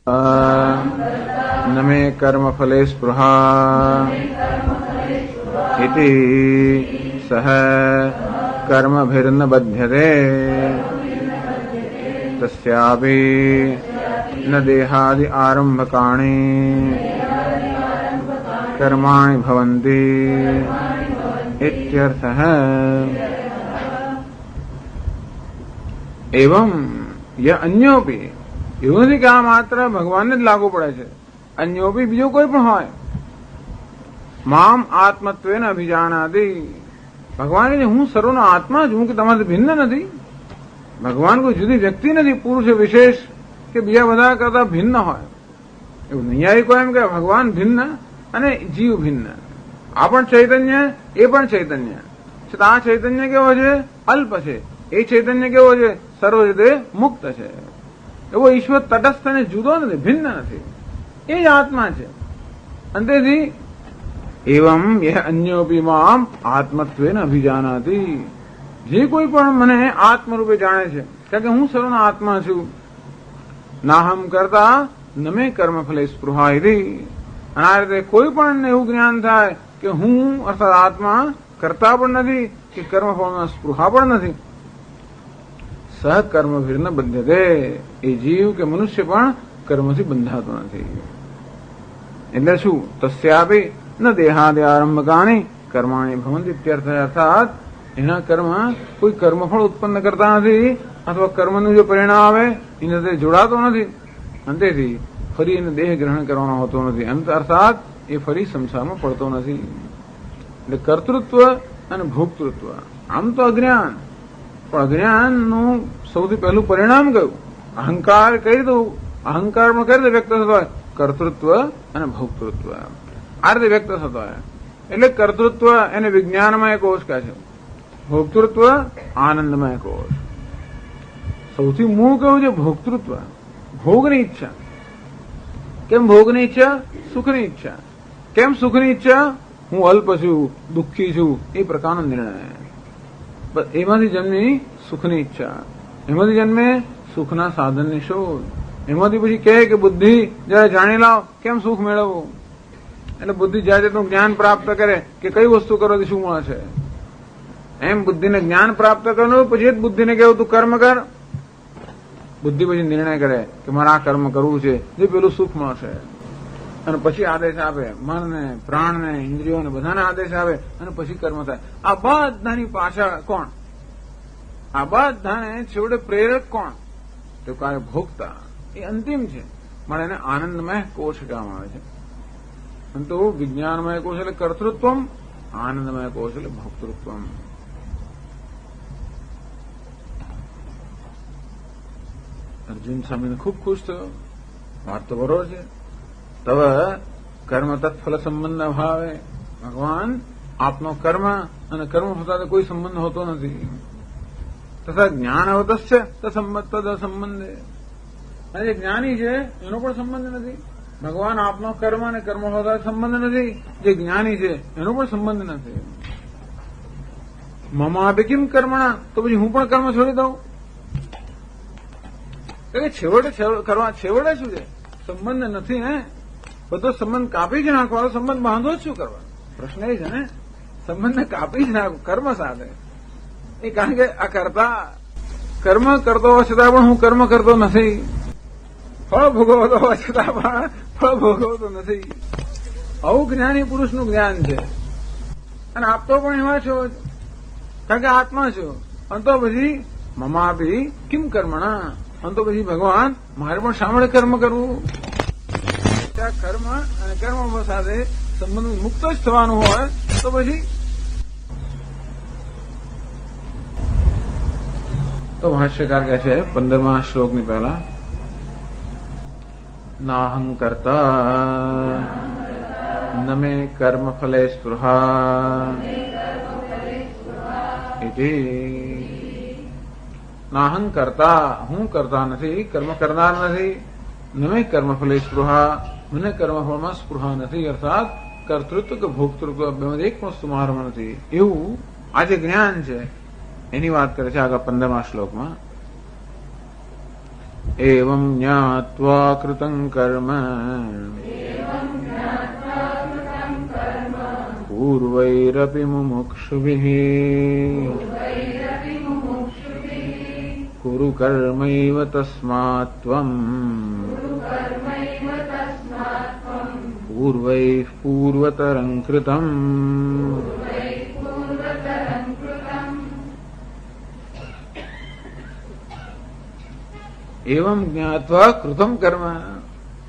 न मे कर्मफले स्पृहा इति सह कर्मभिर्न बध्यते तस्यापि न देहादि आरंभकाणि कर्माणि भवन्ति इत्यर्थः। एवं यह अन्योपि એવું નથી કે આ માત્ર ભગવાનને જ લાગુ પડે છે, અન્યોપી બીજો કોઈ પણ હોય. મામ આત્મત્વેન અભિજાનાતિ, ભગવાન કે હું સર્વનો આત્મા છું, હું કે તમારાથી ભિન્ન નથી. ભગવાન કોઈ જુદી વ્યક્તિ નથી, પુરુષ વિશેષ કે બીજા બધા કરતા ભિન્ન હોય એવું નહીં. કોઈ એમ કે ભગવાન ભિન્ન અને જીવ ભિન્ન. આ પણ ચૈતન્ય, એ પણ ચૈતન્ય. છતાં આ ચૈતન્ય કેવો છે? અલ્પ છે. એ ચૈતન્ય કેવો છે? સર્વ રીતે મુક્ત છે. એવો ઈશ્વર તટસ્થ અને જુદો નથી, ભિન્ન નથી, એ જ આત્મા છે. અંતેથી એવમ યહ અન્યોપી મામ આત્મત્વેન અભિજાનાતિ, જે કોઈ પણ મને આત્મરૂપે જાણે છે, કારણ કે હું સર્વનો આત્મા છું. નાહમ કરતા ન મે કર્મફલે સ્પૃહા ઇતિ, અને આ રીતે કોઈ પણ એવું જ્ઞાન થાય કે હું અર્થાત આત્મા કરતા પણ નથી કે કર્મફળમાં સ્પૃહા પણ નથી. સહકર્મભીર્ન બંધ્યતે, એ જીવ કે મનુષ્ય પણ કર્મથી બંધાતો નથી. એટલે શું? તસ્યાપી ન દેહાદિ આરંભકાણી કર્માણી ભવંતિ ઇત્યર્થ. અર્થાત એના કર્મ કોઈ કર્મફળ ઉત્પન્ન કરતા નથી, અથવા કર્મનું જે પરિણામ આવે એના સાથે જોડાતો નથી. અંતેથી ફરી એને દેહ ગ્રહણ કરવાનો હોતો નથી. અર્થાત એ ફરી સંસારમાં પડતો નથી. એટલે કર્તૃત્વ અને ભોક્તૃત્વ, આમ તો અજ્ઞાન, પણ અજ્ઞાનનું સૌથી પહેલું પરિણામ કયું? અહંકાર. કઈ રીતે અહંકારમાં કઈ રીતે વ્યક્ત થતો હોય? કર્તૃત્વ અને ભોક્તૃત્વ, આ રીતે વ્યક્ત થતો હોય. એટલે કર્તૃત્વ એને વિજ્ઞાનમય કોષ કહે છે, ભોક્તૃત્વ આનંદમય કોષ. સૌથી મૂળ કયું છે? ભોક્તૃત્વ, ભોગની ઈચ્છા. કેમ ભોગની ઈચ્છા? સુખની ઈચ્છા. કેમ સુખની ઈચ્છા? હું અલ્પ છું, દુઃખી છું, એ પ્રકારનો નિર્ણય. એમાંથી જન્મી સુખની ઈચ્છા, એમાંથી જન્મે સુખના સાધનની શોધ. એમાંથી પછી કહે કે બુદ્ધિ જયારે જાણી લાવ કેમ સુખ મેળવવું. એટલે બુદ્ધિ જ્યારે તું જ્ઞાન પ્રાપ્ત કરે કે કઈ વસ્તુ કરવાથી શું મળે છે, એમ બુદ્ધિને જ્ઞાન પ્રાપ્ત કરવાનું. પછી જ બુદ્ધિને કહેવું તું કર્મ કર. બુદ્ધિ પછી નિર્ણય કરે કે મારે આ કર્મ કરવું છે જે પેલું સુખ મળશે, અને પછી આદેશ આપે મનને, પ્રાણને, ઇન્દ્રિયોને બધાને આદેશ આપે, અને પછી કર્મ થાય. આ બધાની પાછળ કોણ? આ બધાને છેવટે પ્રેરક કોણ? તો કાર્ય ભોગતા. એ અંતિમ છે, પણ એને આનંદમય કોષ કહેવામાં આવે છે. પરંતુ વિજ્ઞાનમય કોષ એટલે કર્તૃત્વમ, આનંદમય કોષ એટલે ભોક્તૃત્વમ. અર્જુન સ્વામીને ખૂબ ખુશ થયો. વાત તો બરોબર છે. તવ કર્મ તત્ફલ સંબંધ અભાવે, ભગવાન આપનો કર્મ અને કર્મ સાથે કોઈ સંબંધ હોતો નથી. તથા જ્ઞાન અવતશ્ચ તદ સંબંધે, અને જે જ્ઞાની છે એનો પણ સંબંધ નથી. ભગવાન આપનો કર્મ અને કર્મ સાથે સંબંધ નથી, જે જ્ઞાની છે એનો પણ સંબંધ નથી. મમાપી કિમ કર્મણા, તો પછી હું પણ કર્મ છોડી દઉં? છેવટે શું છે? સંબંધ નથી ને, બધો સંબંધ કાપી જ નાખવાનો. સંબંધ બાંધો જ શું કરવા? પ્રશ્ન એ છે ને, સંબંધને કાપી જ નાખો કર્મ સાથે. એ કારણ કે આ કરતા કર્મ કરતો હોવા છતાં પણ હું કર્મ કરતો નથી, ફળ ભોગવતો હોવા છતાં પણ ફળ ભોગવતો નથી. આવું જ્ઞાની પુરુષનું જ્ઞાન છે. અને આપતો પણ એવા છો, કારણ કે આત્મા છો. અને તો પછી મમાપી કિમ કર્મણા, અને તો પછી ભગવાન મારે પણ શા માટે કર્મ કરવું? કર્મ અને કર્મ સાથે સંબંધ મુક્ત જ થવાનું હોય તો પછી તો ભાષ્યકાર કહે છે 15મા શ્લોકની પહેલા, નાહંકર્તા ન મે કર્મ ફલે સ્પૃહા ઇતિ. નાહંકર્તા, હું કરતા નથી, કર્મ કરનાર નથી. ન મે કર્મ ફલે સ્પૃહા, મને કર્મફળમાં સ્પૃહા નથી. અર્થાત કર્તૃત્વ કે ભોક્તૃત્વ બેમાંથી એક વસ્તુ મારામાં નથી. એવું આ જે જ્ઞાન છે એની વાત કરે છે આગળ 15મા શ્લોકમાં. एवं ज्ञात्वा कृतं कर्म पूर्वैरपि मुमुक्षुभिः कुरु कर्मैव तस्मात् त्वम् पूर्वैः पूर्वतरं कृतम् एवं ज्ञात्वा कृतम कर्म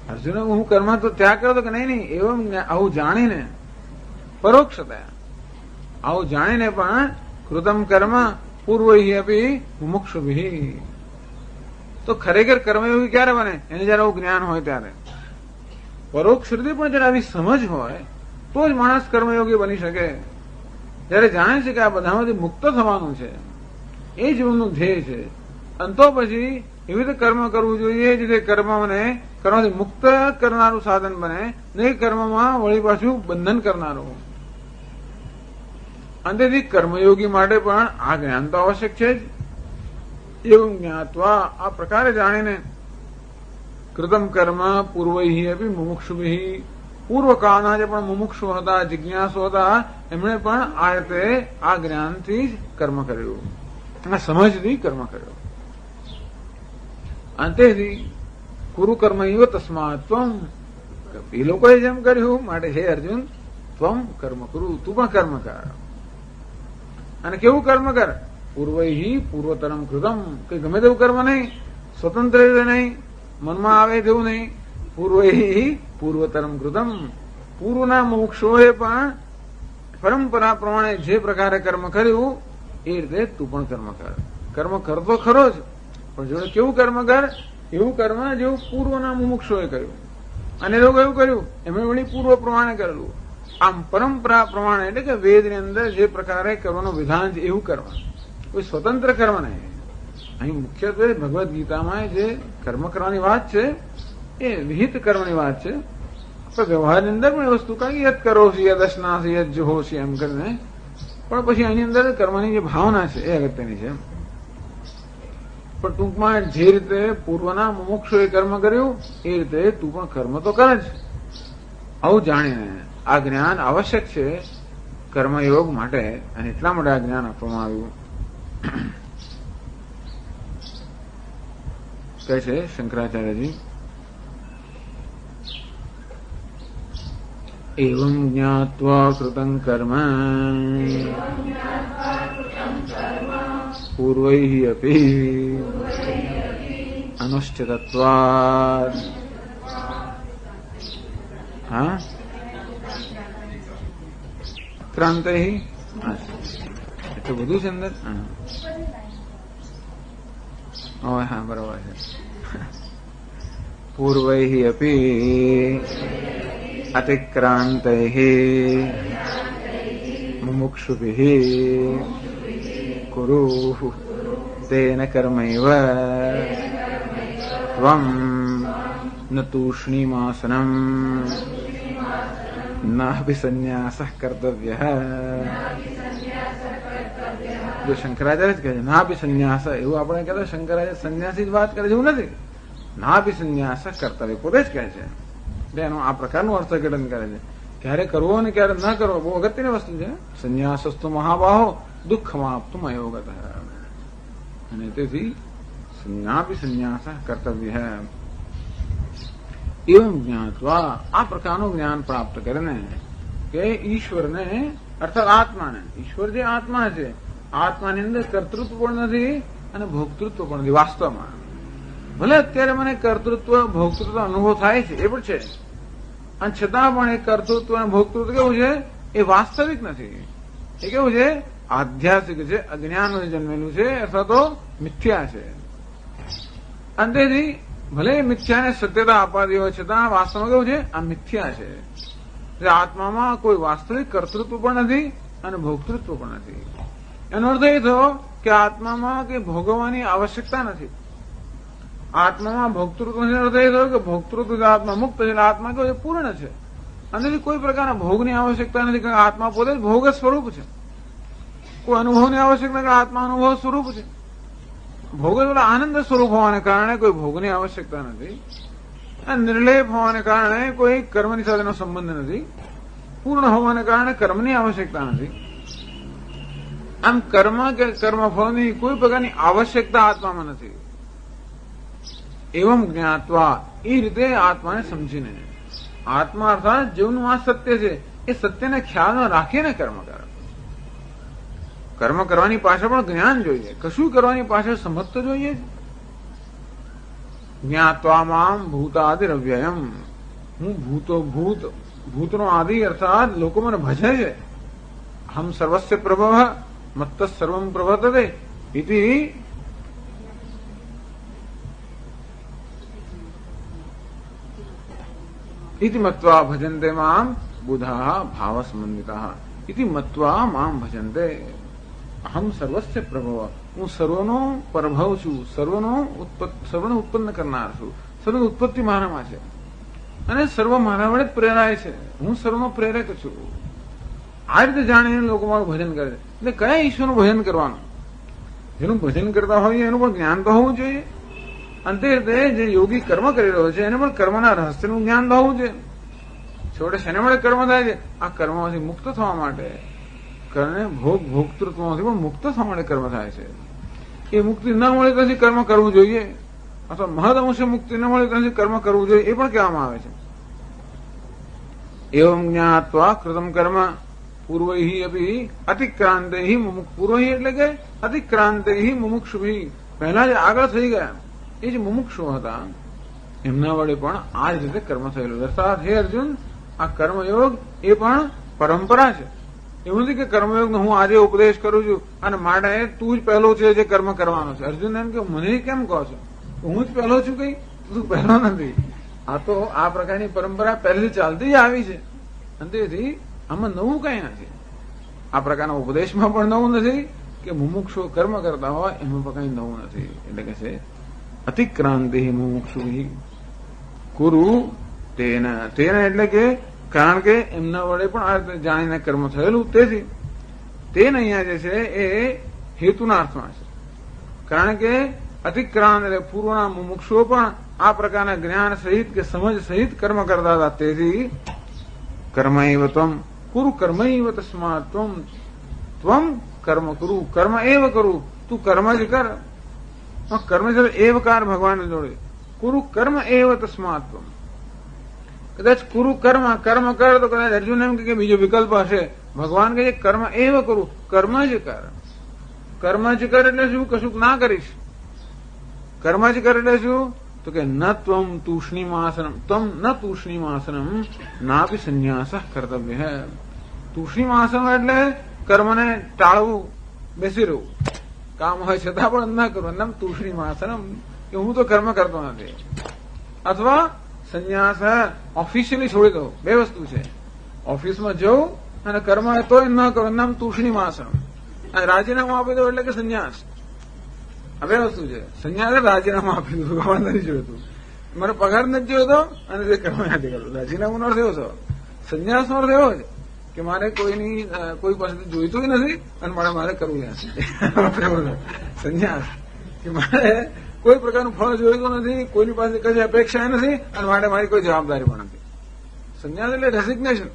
અર્જુન હું કર્મ તો ત્યાગ કર્યો કે નહીં એવમ આવું જાણીને પરોક્ષતયા આવું જાણીને પણ કૃતમ કર્મ પૂર્વૈ અપી મુમુક્ષુભિ તો ખરેખર કર્મયોગી ક્યારે બને એને જયારે આવું જ્ઞાન હોય ત્યારે પરોક્ષ રીતે પણ જયારે આવી સમજ હોય તો જ માણસ કર્મયોગી બની શકે જયારે જાણે છે કે આ બધામાંથી મુક્ત થવાનું છે એ જીવનનું ધ્યેય છે અને તો પછી એવી રીતે કર્મ કરવું જોઈએ જેથી કર્મથી મુક્ત કરનારું સાધન બને નહીં કર્મમાં વળી પાછું બંધન કરનારું. અંતેથી કર્મયોગી માટે પણ આ જ્ઞાન તો આવશ્યક છે જ. એવું જ્ઞાત્વા આ પ્રકારે જાણીને કૃતમ કર્મ પૂર્વૈ અપી મુમુક્ષુભિ પૂર્વકાળના જે પણ મુમુક્ષુ હતા જિજ્ઞાસુ હતા એમણે પણ આ રીતે આ જ્ઞાનથી જ કર્મ કર્યું આ સમજથી કર્મ કર્યું. અંતેથી કુરુ કર્મ ઇવ તસ્માત ત્વમ એ લોકોએ જેમ કર્યું માટે હે અર્જુન ત્વમ કર્મ કરું તું પણ કર્મ કર. અને કેવું કર્મ કર પૂર્વૈ પૂર્વતરમ કૃતમ કે ગમે તેવું કર્મ નહીં સ્વતંત્ર રીતે નહીં મનમાં આવે તેવું નહીં પૂર્વૈ પૂર્વતરમ કૃતમ પૂર્વના મોક્ષોએ પણ પરંપરા પ્રમાણે જે પ્રકારે કર્મ કર્યું એ રીતે તું પણ કર્મ કર. કર્મ કરતો ખરો જ પણ જોડે કેવું કર્મ કર એવું કર્મ જેવું પૂર્વના મુમુક્ષોએ કર્યું અને લોકો એવું કર્યું એમણે વળી પૂર્વ પ્રમાણે કરેલું. આમ પરંપરા પ્રમાણે એટલે કે વેદની અંદર જે પ્રકારે કરવાનું વિધાન છે એવું કરવા કોઈ સ્વતંત્ર કર્મ નહીં. અહીં મુખ્યત્વે ભગવદ્ ગીતામાં જે કર્મ કરવાની વાત છે એ વિહિત કર્મની વાત છે. પણ વ્યવહારની અંદર પણ એ વસ્તુ કઈ યદ કરો છો યદ અશ્નાસી યદ જુહોશી એમ કરીને પણ પછી એની અંદર કર્મની જે ભાવના છે એ અગત્યની છે. પણ ટૂંકમાં જે રીતે પૂર્વના મુમુક્ષોએ કર્મ કર્યું એ રીતે તું પણ કર્મ તો કરે જ. આવું જાણીને આ જ્ઞાન આવશ્યક છે કર્મયોગ માટે અને એટલા માટે આ જ્ઞાન આપવામાં આવ્યું. કહે છે શંકરાચાર્યજી એવં જ્ઞાત્વા કૃતં કર્મ પૂર્વૈ અપી અનુષ્ઠિતત્વાत् હા ક્રાંતૈ એટલું બધું છે અંદર હા બરાબર છે. પૂર્વૈ અપી અતિક્રાંતૈ મુમુક્ષુભિઃ કુરુ તેન કર્મૈવ ત્વમ ન તૂષ્ણીમાસનમ નાભિસન્યાસઃ કર્તવ્યઃ. જો શંકરાચાર્ય જ કહે છે નાભિસન્યાસ એવું આપણે કહેતા શંકરાચાર્ય સંન્યાસી જ વાત કરે છે એવું નથી. નાભિસન્યાસઃ કર્તવ્ય પોતે જ કહે છે. એનું આ પ્રકારનું અર્થઘટન કરે છે. ક્યારે કરવો અને ક્યારે ન કરવો બહુ અગત્યની વસ્તુ છે. સંન્યાસસ્તુ મહાબાહો દુઃખમાપ્તુમ અયોગતઃ. અને તેથી સંન્યાસ કર્તવ્ય એવં જ્ઞાત્વા આ પ્રકારનું જ્ઞાન પ્રાપ્ત કરીને કે ઈશ્વરને અર્થાત આત્માને ઈશ્વર જે આત્મા છે આત્માની અંદર કર્તૃત્વ પણ નથી અને ભોક્તૃત્વ પણ નથી. વાસ્તવમાં ભલે અત્યારે મને કર્તૃત્વ ભોક્તૃત્વ અનુભવ થાય છે એ પણ છે અને છતાં પણ એ કર્તૃત્વ અને ભોક્તૃત્વ કેવું છે એ વાસ્તવિક નથી. એ કેવું છે આધ્યાત્મિક છે અજ્ઞાન જન્મેલું છે અથવા તો મિથ્યા છે. અંતેથી ભલે મિથ્યાને સત્યતા અપાતી હોય છતાં વાસ્તવમાં કેવું છે આ મિથ્યા છે. આત્મામાં કોઈ વાસ્તવિક કર્તૃત્વ પણ નથી અને ભોક્તૃત્વ પણ નથી. એનો અર્થ એ થયો કે આત્મામાં કે ભોગવવાની આવશ્યકતા નથી. આત્મામાં ભોક્તૃત્વ અર્થ એ થયો કે ભોક્તૃત્વ આત્મા મુક્ત છે આત્મા કેવું પૂર્ણ છે અને કોઈ પ્રકારના ભોગની આવશ્યકતા નથી કારણ આત્મા પોતે જ ભોગ સ્વરૂપ છે. કોઈ અનુભવની આવશ્યકતા કે આત્મા અનુભવ સ્વરૂપ છે. ભોગ આનંદ સ્વરૂપ હોવાને કારણે કોઈ ભોગની આવશ્યકતા નથી, નિર્લેપ હોવાને કારણે કોઈ કર્મની સાથેનો સંબંધ નથી, પૂર્ણ હોવાને કારણે કર્મની આવશ્યકતા નથી. આમ કર્મ કે કર્મફળની કોઈ પ્રકારની આવશ્યકતા આત્મામાં નથી. એવમ જ્ઞાત્વા, એ રીતે આત્માને સમજીને, આત્મા અર્થાત જેનું આ સત્ય છે એ સત્યને ખ્યાલમાં રાખીને કર્મ કરે. કર્મ કરવાની પાછળ પણ જ્ઞાન જોઈએ, કશું કરવાની પાછળ સમજ તો જોઈએ જ. જ્ઞાત્વા મામ ભૂતાદિરવ્યયમ, હું ભૂતનો આદિ અર્થાત લોકો મને ભજે છે. હમ સર્વસ્ય પ્રભવ મત્ત સર્વમ પ્રવર્તતે ઇતિ મત્વા ભજન્તે મામ બુધા ભાવસમન્વિતા ઇતિ મત્વા મામ ભજન્તે. અહમ સર્વસ્ય પ્રભવ, હું સર્વનો પ્રભવ છું, સર્વને ઉત્પન્ન કરનાર છું, સર્વની ઉત્પત્તિ મારામાં છે અને સર્વ મારા વડે જ પ્રેરાય છે, હું સર્વનો પ્રેરક છું. આ રીતે જાણીને લોકો મારું ભજન કરે છે. એટલે કયા ઈશ્વરનું ભજન કરવાનું? જેનું ભજન કરતા હોય એનું પણ જ્ઞાન તો હોવું જોઈએ. અંતે જે યોગી કર્મ કરી રહ્યો છે એને પણ કર્મના રહસ્યનું જ્ઞાન તો હોવું જોઈએ. છોડે શેને મળે કર્મ થાય છે? આ કર્મમાંથી મુક્ત થવા માટે, ભોગતૃત્વમાંથી પણ મુક્ત થવા માટે કર્મ થાય છે. એ મુક્તિ ન મળે ત્યાંથી કર્મ કરવું જોઈએ, અથવા મહદ અંશે મુક્તિ ન મળે ત્યાંથી કર્મ કરવું જોઈએ, એ પણ કહેવામાં આવે છે. એવમ જ્ઞાત્વા કૃતમ કર્મ પૂર્વૈ અપી અતિક્રાંતૈ પૂર્વૈ એટલે કે અતિક્રાંતૈ મુમુક્ષુભિ, પહેલા જે આગળ થઈ ગયા એ જે મુમુક્ષુ હતા એમના વડે પણ આ જ રીતે કર્મ થયેલું. અર્થાત હે અર્જુન, આ કર્મયોગ એ પણ પરંપરા છે. એવું નથી કે કર્મયોગનો હું આજે ઉપદેશ કરું છું અને માટે તું જ પહેલો છે જે કર્મ કરવાનો છે. અર્જુન એમ કે મને કેમ કહો છો? હું જ પહેલો છું? કઈ તું પહેલો નથી. આ તો આ પ્રકારની પરંપરા પહેલેથી ચાલતી જ આવી છે અને તેથી આમાં નવું કઈ નથી. આ પ્રકારના ઉપદેશમાં પણ નવું નથી કે મુમુક્ષુ કર્મ કરતા હોય એમાં પણ કઈ નવું નથી. એટલે કે છે અતિક્રાંતિ મુમુક્ષુ કુરુ તેના એટલે કે કારણ કે એમના વડે પણ આ રીતે જાણીને કર્મ થયેલું, તેથી તેને અહીંયા જે છે એ હેતુના અર્થમાં છે. કારણ કે અતિક્રાંત એટલે પૂર્વના મુમુક્ષુઓ પણ આ પ્રકારના જ્ઞાન સહિત કે સમજ સહિત કર્મ કરતા હતા. તેથી કર્મૈવ ત્વમ કુરુ કર્મૈવ તસ્માત ત્વમ કર્મ કુરુ કર્મ એવ કરું, તું કર્મ જ કર. કર્મ છે એવકાર ભગવાન જોડે, કુરુ કર્મ એવ તસ્માત ત્વમ. કદાચ કુરુ કર્મ કર તો કદાચ અર્જુન એમ કે બીજો વિકલ્પ હશે. ભગવાન કહે કર્મ એવ કરું, કર્મ જ કર. કર્મ જ કર એટલે શું? કશું ના કરીશ. કર્મ જ કર એટલે શું? તો કે ન ત્વમ તૂષ્ણીમાસનમ, ત્વમ ન તૂષ્ણીમાસનમ નાપી સંન્યાસ કર્તવ્ય. તૂષ્ણીમાસન એટલે કર્મને ટાળવું, બેસી રહેવું, કામ હોય છતાં પણ ન કરવું. નામ તૂષ્ણીમાસનમ કે હું તો કર્મ કરતો નથી. અથવા સંન્યાસ ઓફિશિયલી છોડી દો. બે વસ્તુ છે, ઓફિસમાં જવું અને કર્મ તોય ન કરો, નામ તૂષ્ણીમાસન. અને રાજીનામું આપી દો એટલે કે સંન્યાસ. આ બે વસ્તુ છે. સંન્યાસ રાજીનામું આપી દીધું, ભગવાન નથી જોઈતું, મારે પગાર નથી જોઈતો અને તે કર્મ નથી કરતો. રાજીનામું નો અર્થ એવો છે. સંન્યાસ નો અર્થ એવો છે કે મારે કોઈ પાસેથી જોઈતું નથી અને મારે કરવું નથી. સંન્યાસ કે મારે કોઈ પ્રકારનું ફળ જોઈતું નથી, કોઈની પાસે કઈ અપેક્ષા નથી અને માટે મારી કોઈ જવાબદારી પણ નથી. સંન્યાસ એટલે રેસિગ્નેશન.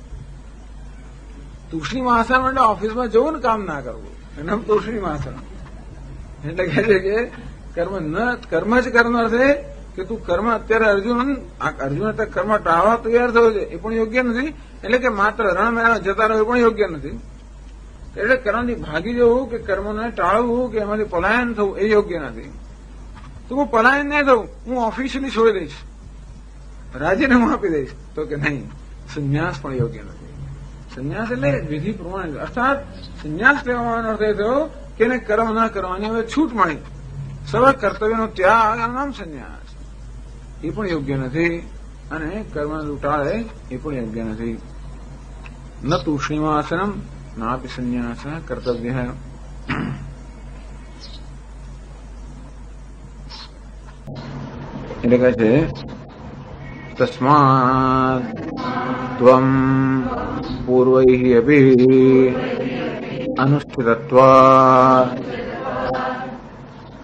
તૂષ્ણીમાસન એટલે ઓફિસમાં જવું ને કામ ના કરવું, એના તૂષ્ણીમાસન. એટલે કહે છે કે કર્મ જ કરનાર છે કે તું કર્મ અત્યારે અર્જુન અત્યારે કર્મ ટાળવા તૈયાર થયો છે, એ પણ યોગ્ય નથી. એટલે કે માત્ર રણ મેળા જતા રહો એ પણ યોગ્ય નથી. એટલે કર્મથી ભાગી જવું કે કર્મને ટાળવું કે એમાંથી પલાયન થવું એ યોગ્ય નથી. તો હું પલાયન નહીં થવું, હું ઓફિશિયલી છોડી દઈશ, રાજીનામું આપી દઈશ, તો કે નહીં, સંન્યાસ પણ યોગ્ય નથી. સંન્યાસ એટલે વિધિ પ્રમાણે, અર્થાત સંન્યાસ લેવાનો અર્થ એ થયો કે એને કર્મ ના કરવાની હવે છૂટ મળી, સર્વ કર્તવ્યનો ત્યાગ, નામ સંન્યાસ. એ પણ યોગ્ય નથી અને કર્મ લૂંટાળે એ પણ યોગ્ય નથી. ન તૂષ્ણીમાસનમ નાપી સંન્યાસ કર્તવ્ય. એટલે કહે છે તસ્માત ત્વમ પૂર્વૈઃ અપી અનુષ્ઠિતત્વાत्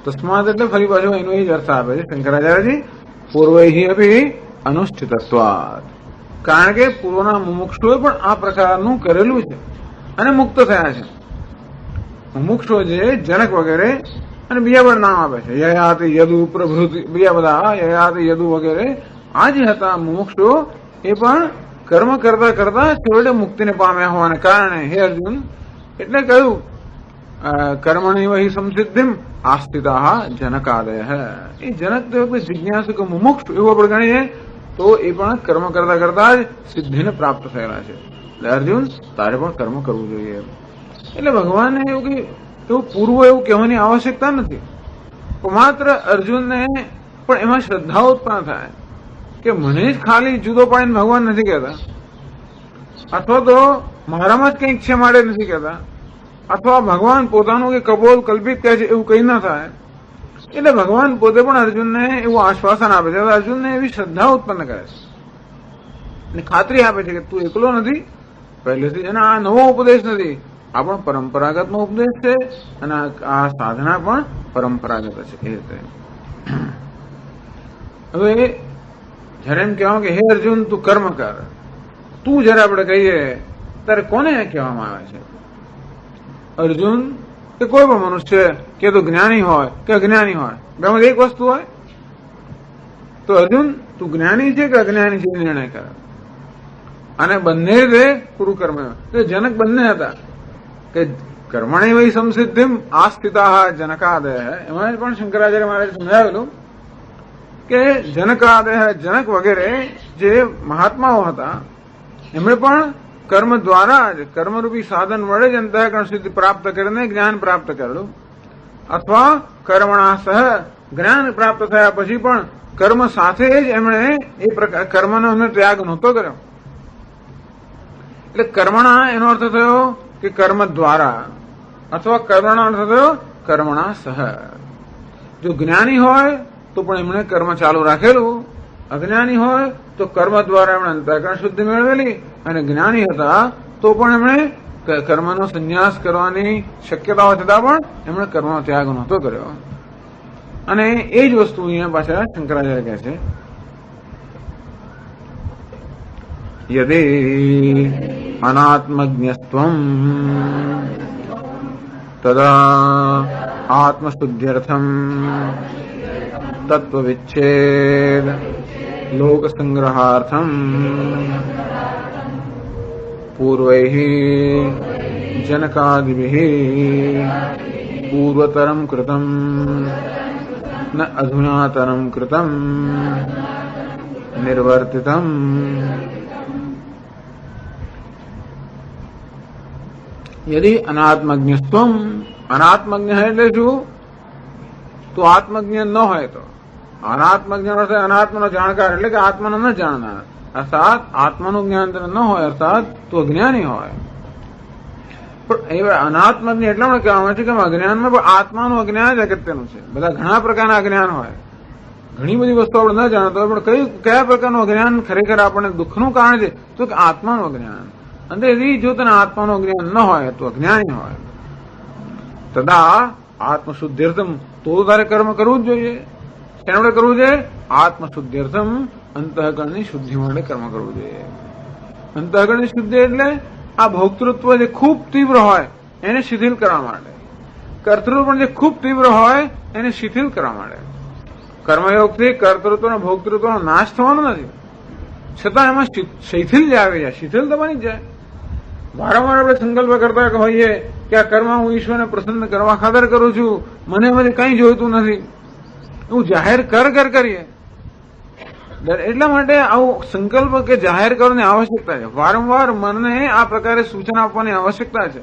તસ્માત એટલે ફરી પાછું એનો એ જ અર્થ આપે છે શંકરાચાર્યજી, પૂર્વૈહી અભી અનુષ્ઠિતત્વાત. કારણ કે પૂર્વના મુમુક્ષુએ પણ આ પ્રકારનું કરેલું છે અને મુક્ત થયા છે. મુમુક્ષો જે જનક વગેરે અને બીજા બધા નામ આપે છે, યયાતિ યદુ પ્રભૃતિ, બીજા બધા યયાતિ યદુ વગેરે આ જે હતા મુમુક્ષો એ પણ કર્મ કરતા કરતા છેવટે મુક્તિને પામ્યા હોવાને કારણે હે અર્જુન એટલે કહ્યું કર્મણી વહી સંસિદ્ધિમ આસ્થિતા જનકાદય. એ જનક તો જિજ્ઞાસુ કે મુમુક્ષ એવું આપણે ગણીએ તો એ પણ કર્મ કરતા કરતા જ સિદ્ધિને પ્રાપ્ત થયેલા છે. એટલે અર્જુન તારે પણ કર્મ કરવું જોઈએ. એટલે ભગવાનને એવું પૂર્વ એવું કહેવાની આવશ્યકતા નથી, પણ માત્ર અર્જુનને પણ એમાં શ્રદ્ધા ઉત્પન્ન થાય કે મને જ ખાલી જુદો પાડીને ભગવાન નથી કહેતા, અથવા તો મારામાં જ કંઈક છે માટે નથી કહેતા, અથવા ભગવાન પોતાનું કે કબોલ કલ્પિત કહે છે એવું કઈ ના થાય. એટલે ભગવાન પોતે પણ અર્જુનને એવું આશ્વાસન આપે છે, અર્જુનને એવી શ્રદ્ધા ઉત્પન્ન કરે છે અને ખાતરી આપે છે કે તું એકલો નથી પહેલેથી, અને આ નવો ઉપદેશ નથી, આ પણ પરંપરાગતનો ઉપદેશ છે અને આ સાધના પણ પરંપરાગત છે. એ રીતે હવે જયારે એમ કહેવા કે હે અર્જુન તું કર્મ કર, તું જયારે આપણે કહીએ ત્યારે કોને કહેવામાં આવે છે? અર્જુન કે કોઈ પણ મનુષ્ય, કે તો જ્ઞાની હોય કે અજ્ઞાની હોય, બેમાંથી એક વસ્તુ હોય. તો અર્જુન તું જ્ઞાની છે કે અજ્ઞાની છે નિર્ણય કર. અને બંને રીતે પૂરું કર્મ. જનક બંને હતા કે કર્મણી વહી સંસિદ્ધિમ આસ્થિતા જનકાદય. એમાં પણ શંકરાચાર્ય મહારાજે સમજાવેલું કે જનકાદય, જનક વગેરે જે મહાત્માઓ હતા એમણે પણ કર્મ દ્વારા જ, કર્મરૂપી સાધન વડે જ અંતઃકરણ સિદ્ધિ પ્રાપ્ત કરીને જ્ઞાન પ્રાપ્ત કરેલું, અથવા કર્મણા સહ જ્ઞાન પ્રાપ્ત થયા પછી પણ કર્મ સાથે જ એમણે એ પ્રકાર કર્મનો એમને ત્યાગ નહોતો કર્યો. એટલે કર્મણા એનો અર્થ થયો કે કર્મ દ્વારા, અથવા કર્મનો અર્થ થયો કર્મણા સહ. જો જ્ઞાની હોય તો પણ એમણે કર્મ ચાલુ રાખેલું, અજ્ઞાની હોય તો કર્મ દ્વારા એમણે અંતઃકરણ શુદ્ધિ મેળવેલી, અને જ્ઞાની હતા તો પણ એમણે કર્મનો સંન્યાસ કરવાની શક્યતાઓ છતાં પણ એમણે કર્મનો ત્યાગ નહોતો કર્યો. અને એ જ વસ્તુ અહીંયા પાછા શંકરાચાર્ય કહે છે, યદિ અનાત્મજ્ઞસ્ત્વં તદા આત્મશુદ્ધ્યર્થમ તત્વવિચ્છેદ લોકસંગ્રહાર્થમ પૂર્વૈઃ જનકાદિભિઃ પૂર્વતરમ કૃતમ ન અધુનાતરમ કૃતમ નિર્વર્તિતમ. યદિ અનાત્મજ્ઞસ્ત્વમ, અનાત્મજ્ઞ એટલે શું? તો આત્મજ્ઞ ન હોય તો, અનાત્મજ્ઞ અર્થે અનાત્માનો જાણકાર એટલે કે આત્માનો ન જાણનાર, અર્થાત આત્માનું જ્ઞાન ન હોય, અર્થાત તો અજ્ઞાની હોય. પણ એ અનાત્મજ્ઞ એટલા માટે કહેવામાં આવે છે કે અજ્ઞાનમાં પણ આત્માનું અજ્ઞાન જ અગત્યનું છે. બધા ઘણા પ્રકારના અજ્ઞાન હોય, ઘણી બધી વસ્તુ આપણે ન જાણતા હોય, પણ કયા પ્રકારનું અજ્ઞાન ખરેખર આપણને દુઃખનું કારણ છે? તો કે આત્માનું અજ્ઞાન. અને જો તને આત્માનું જ્ઞાન ન હોય તો અજ્ઞાની હોય. તદા આત્મશુદ્ધ્યર્થમ, તો તારે કર્મ કરવું જ જોઈએ. શેના માટે કરવું જોઈએ? આત્મશુદ્ધ્યર્થમ, અંતઃકરણની શુદ્ધિ માટે કર્મ કરવું જોઈએ. અંતઃકરણની શુદ્ધિ એટલે આ ભોક્તૃત્વ જે ખૂબ તીવ્ર હોય એને શિથિલ કરવા માટે, કર્તૃત્વ પણ જે ખૂબ તીવ્ર હોય એને શિથિલ કરવા માટે. કર્મયોગથી કર્તૃત્વ અને ભોક્તૃત્વનો નાશ થવાનો નથી, છતાં એમાં શિથિલ જ આવી જાય, શિથિલ તો બની જ જાય. વારંવાર આપણે સંકલ્પ કરતા હોઈએ કે આ કર્મ હું ઈશ્વરને પ્રસન્ન કરવા ખાતર કરું છું, મને એમાંથી કંઈ જોઈતું નથી, એવું જાહેર કરીએ. એટલા માટે આવું સંકલ્પ કે જાહેર કરવાની આવશ્યકતા છે. વારંવાર મનને આ પ્રકારે સૂચના આપવાની આવશ્યકતા છે.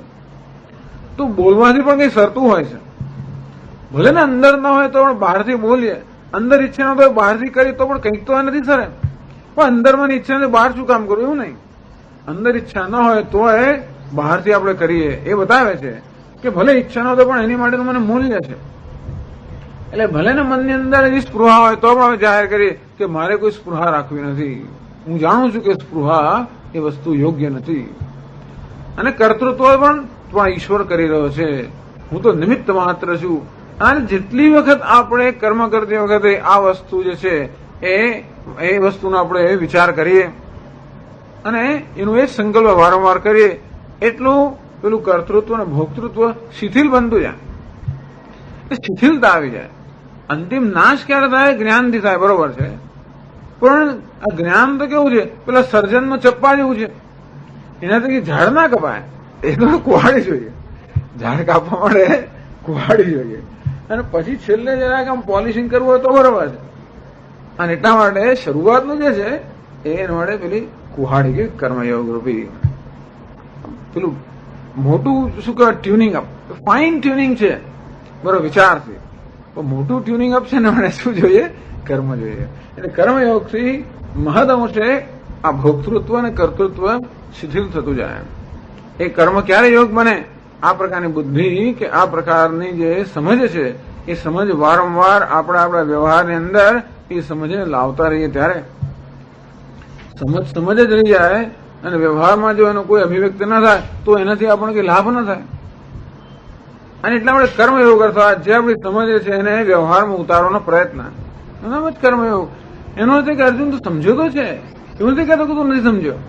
તો બોલવાથી પણ કઈ સરતું હોય છે, ભલે ને અંદર ન હોય તો પણ બહારથી બોલીએ, અંદર ઈચ્છા ન હોય બહારથી કરીએ તો પણ કંઈક તો નથી સરે. પણ અંદરમાં ઈચ્છા નથી, બહાર શું કામ કરવું? એવું નહીં. અંદર ઈચ્છા ન હોય તો એ બહારથી આપણે કરીએ, એ બતાવે છે કે ભલે ઈચ્છા ન હોય પણ એની માટેનું મને મૂલ્ય છે. એટલે ભલે ને મનની અંદર જે સ્પૃહા હોય તો પણ જાહેર કરીએ કે મારે કોઈ સ્પૃહા રાખવી નથી, હું જાણું છું કે સ્પૃહા એ વસ્તુ યોગ્ય નથી. અને કર્તૃત્વ પણ ઈશ્વર કરી રહ્યો છે, હું તો નિમિત્ત માત્ર છું. અને જેટલી વખત આપણે કર્મ કરતી વખતે આ વસ્તુ જે છે એ વસ્તુનો આપણે વિચાર કરીએ અને એનું એ સંકલ્પ વારંવાર કરીએ એટલું પેલું કર્તૃત્વ અને ભોક્તૃત્વ શિથિલ બનતું જાય, શિથિલતા આવી જાય. અંતિમ નાશ ક્યારે થાય? જ્ઞાનથી થાય, બરોબર છે. પણ આ જ્ઞાન તો કેવું છે, પેલા સર્જનમાં ચપ્પા જેવું છે, એનાથી ઝાડ ના કપાય, એ તો કુહાડી જોઈએ. ઝાડ કાપવા માટે કુહાડી જોઈએ અને પછી છેલ્લે જરાક આમ પોલિશિંગ કરવું હોય તો બરોબર છે. અને એટલા માટે શરૂઆતનું જે છે એના માટે પેલી કુહાડી કે કર્મયોગ રૂપી પેલું મોટું શું કહેવાય ટ્યુનિંગ અપ, ફાઇન ટ્યુનિંગ છે, બરોબર વિચારથી. તો મોટું ટ્યુનિંગ અપ છે ને મને શું જોઈએ? કર્મ જોઈએ. એટલે કર્મયોગથી મહદઅંશે આ ભોક્તૃત્વ અને કર્તૃત્વ શિથિલ થતું જાય. એ કર્મ ક્યારે યોગ બને? આ પ્રકારની બુદ્ધિ કે આ પ્રકારની જે સમજ છે એ સમજ વારંવાર આપણા વ્યવહારની અંદર એ સમજને લાવતા રહીએ ત્યારે સમજ જ રહી જાય અને વ્યવહારમાં જો એનો કોઈ અભિવ્યક્તિ ન થાય તો એનાથી આપણને કઈ લાભ ન થાય. અને એટલા માટે કર્મયોગ અર્થાત જે આપણી સમજ છે એને વ્યવહારમાં ઉતારવાનો પ્રયત્ન, એનામ જ કર્મયોગ. એનો અર્થ કે અર્જુન તું સમજો તો છે, એવું નથી કહેતો કે તું નથી સમજ્યો,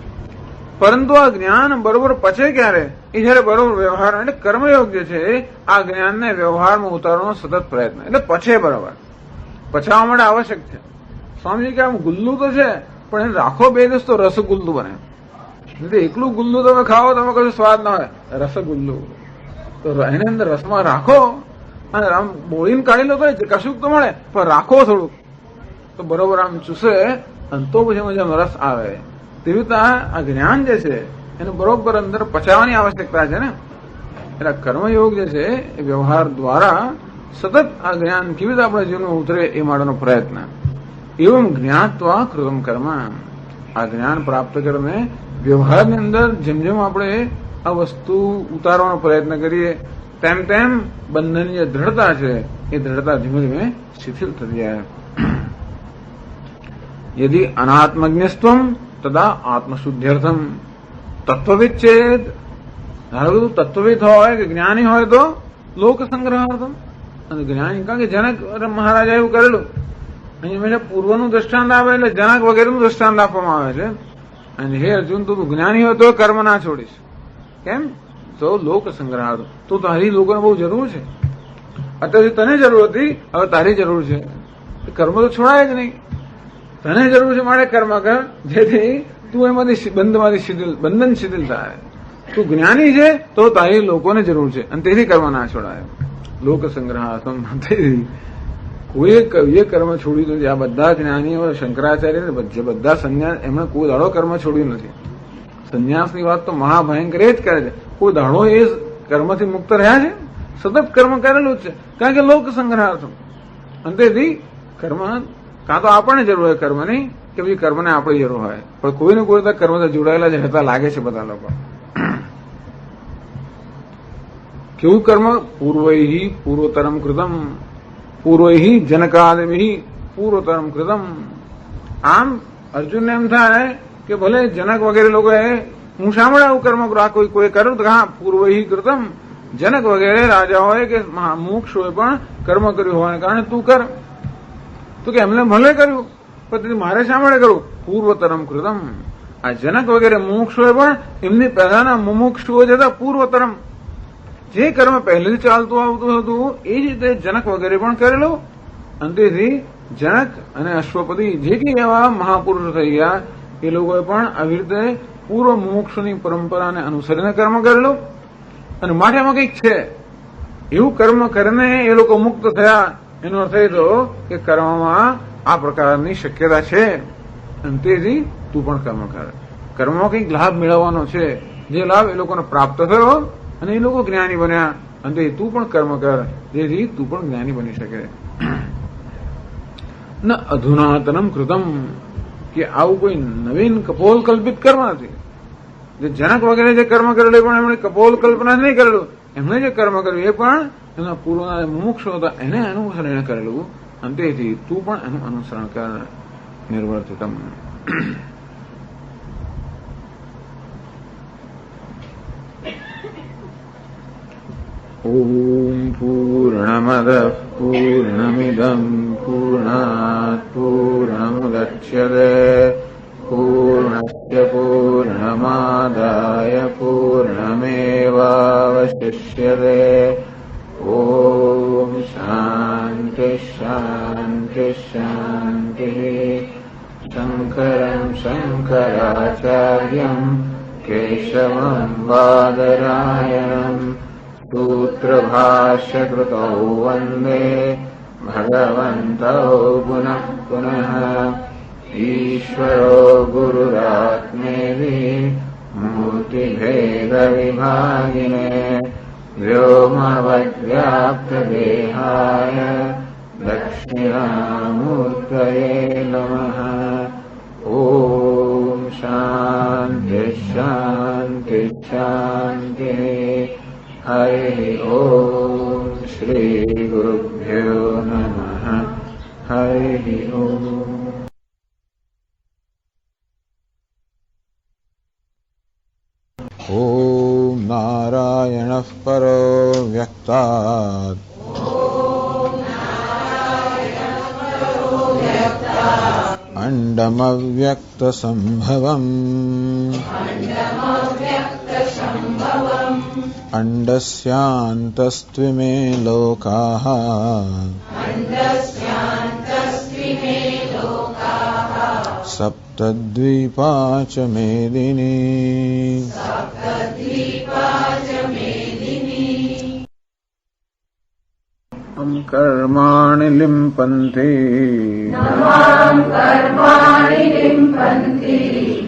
પરંતુ આ જ્ઞાન બરોબર પચે ક્યારે? એ જયારે બરોબર વ્યવહાર, એટલે કર્મયોગ જે છે આ જ્ઞાનને વ્યવહારમાં ઉતારવાનો સતત પ્રયત્ન, એટલે પચે બરોબર. પચાવવા માટે આવશ્યક છે. સ્વામીજી કે આમ ગુલ્લું તો છે પણ એને રાખો બે દિવસ તો રસગુલ્લું બને. એકલું ગુલ્લું તમે ખાઓ તમે કશું સ્વાદ ના હોય, રસગુલ્લું તો એની અંદર રસમાં રાખો અને આમ બોળીને કાઢી લો તો કશુંક તો મળે, પણ રાખો થોડુંક તો બરોબર આમ ચૂસે અને તો પછી મજામાં રસ આવે. તેવી રીતે આ જ્ઞાન જે છે એને બરોબર અંદર પચાવવાની આવશ્યકતા છે ને. એટલે કર્મયોગ જે છે એ વ્યવહાર દ્વારા સતત આ જ્ઞાન કેવી રીતે આપણા જીવનમાં ઉતરે એ માટેનો પ્રયત્ન. એવું જ્ઞાત્વા કૃતમ કર્મ, આ જ્ઞાન પ્રાપ્ત કરીને વ્યવહારની અંદર જેમ જેમ આપણે આ વસ્તુ ઉતારવાનો પ્રયત્ન કરીએ તેમ તેમ બંધનની જે દ્રઢતા છે એ દ્રઢતા ધીમે ધીમે શિથિલ થતી જાય. યદિ અનાત્મજ્ઞસ્ત્વમ તદા આત્મશુદ્ધ્યર્થમ તત્વવિદ ચેત, ધારો કે તત્વવિદ હોય કે જ્ઞાની હોય તો લોક સંગ્રહાર્થમ. અને જ્ઞાની કારણ કે જનક મહારાજા એવું કરેલું, અહીંયા પૂર્વનું દ્રષ્ટાંત આવે એટલે જનક વગેરેનું દ્રષ્ટાંત આપવામાં આવે છે. અને હે અર્જુન તું જ્ઞાની હોય તો કર્મ ના છોડીશ. કેમ? તો લોક સંગ્રહાર્થ, તો તારી લોકોને બહુ જરૂર છે. અત્યારે તને જરૂર હતી, હવે તારી જરૂર છે. કર્મ તો છોડાય જ નહીં. તને જરૂર છે માટે કર્મ કર, જેથી તું એમાંથી બંધન શિથિલ થાય. તું જ્ઞાની છે તો તારી લોકોને જરૂર છે અને તેથી કર્મ ના છોડાય. લોક સંગ્રહાર્થમ, કોઈએ એ કર્મ છોડ્યું નથી. આ બધા જ્ઞાનીઓ શંકરાચાર્ય જે બધા સંન્યાસ એમણે કોઈ દાડો કર્મ છોડ્યું નથી. સંન્યાસની વાત તો મહાભયંકર જ કરે છે. કોઈ દાડો એ કર્મથી મુક્ત રહ્યા છે? સતત કર્મ કરેલું જ છે, કારણ કે લોક સંગ્રહાર્થમ. અને તેથી કર્મ કાં તો આપણને જરૂર હોય કર્મની, કે પછી કર્મને આપણી જરૂર હોય, પણ કોઈને કોઈ કર્મ જોડાયેલા જ રહેતા લાગે છે બધા લોકો. કેવું કર્મ? પૂર્વૈ પૂર્વતરમ કૃતમ, પૂર્વૈ જનકાદિ પૂર્વતરમ કૃતમ. આમ અર્જુનને એમ થાય કે ભલે જનક વગેરે લોકોએ હું સાંભળે આવું કર્મ કરું, આ કોઈ કર્યું તો હા પૂર્વૈ કૃતમ, જનક વગેરે રાજા હોય કે મોક્ષ હોય પણ કર્મ કર્યું હોય કારણે તું કર. તો કે એમને ભલે કર્યું પણ મારે સાંભળે કરવું. પૂર્વતરમ કૃતમ, આ જનક વગેરે મોક્ષ હોય પણ એમની પહેલાના મુમુક્ષુઓ જતા પૂર્વતરમ, જે કર્મ પહેલેથી ચાલતું આવતું હતું એ જ રીતે જનક વગેરે પણ કરેલું. અને તેથી જનક અને અશ્વપતિ જે કઈ એવા મહાપુરુષો થઈ ગયા એ લોકોએ પણ આવી રીતે પૂર્વ મોક્ષની પરંપરાને અનુસરીને કર્મ કરેલું. અને માટે એમાં કંઈક છે, એવું કર્મ કરીને એ લોકો મુક્ત થયા. એનો અર્થ એ તો કે કર્મમાં આ પ્રકારની શક્યતા છે અને તેથી તું પણ કર્મ કર. કર્મમાં કંઈક લાભ મેળવવાનો છે, જે લાભ એ લોકોને પ્રાપ્ત થયો અને એ લોકો જ્ઞાની બન્યા. અને તું પણ કર્મ કર જેથી તું પણ જ્ઞાની બની શકે. ન અધુનાતનમ કૃતમ, કે આવું કોઈ નવીન કપોલ કલ્પિત કર્મ નથી. જે જનક વગેરે જે કર્મ કરેલું પણ એમણે કપોલ કલ્પના નહીં કરેલું. એમણે જે કર્મ કર્યું એ પણ એમના પૂર્વના મુમુક્ષો હતા એને અનુસરણ કરેલું. અને તેથી તું પણ એનું અનુસરણ કર. નિર્વર્તિતમ. ઓમ પૂર્ણમદઃ પૂર્ણમિદં પૂર્ણાત પૂર્ણમુદચ્યતે પૂર્ણસ્ય પૂર્ણમાદાય પૂર્ણમેવાવશિષ્યતે. ઓમ શાંતિ શાંતિ શાંતિ. શંકરં શંકરાચાર્યં કેશવં બાદરાયણં સૂત્રભાષ્યકૃતૌ વંદે ભગવन्तौ પુનઃ પુનઃ. ઈશ્વરો ગુરુરાત્મેતિ મૂર્તિભેદવિભાગિને વ્યોમવદ્વ્યાપ્તદેહાય દક્ષિણામૂર્તયે નમઃ. ઓમ શાંતિ શાંતિ શાંતિ. હરિ ઓમ શ્રી ગુરુભ્યો નમઃ. હરિ ઓમ. ઓમ નારાયણઃ પરો વ્યક્તાત અંડમવ્યક્તસંભવम् અંડસ્યાन्तस्त्विमे લોકાः સપ્તદ્વીપા ચ મેદિની. કર્માણિ લિમ્પન્તિ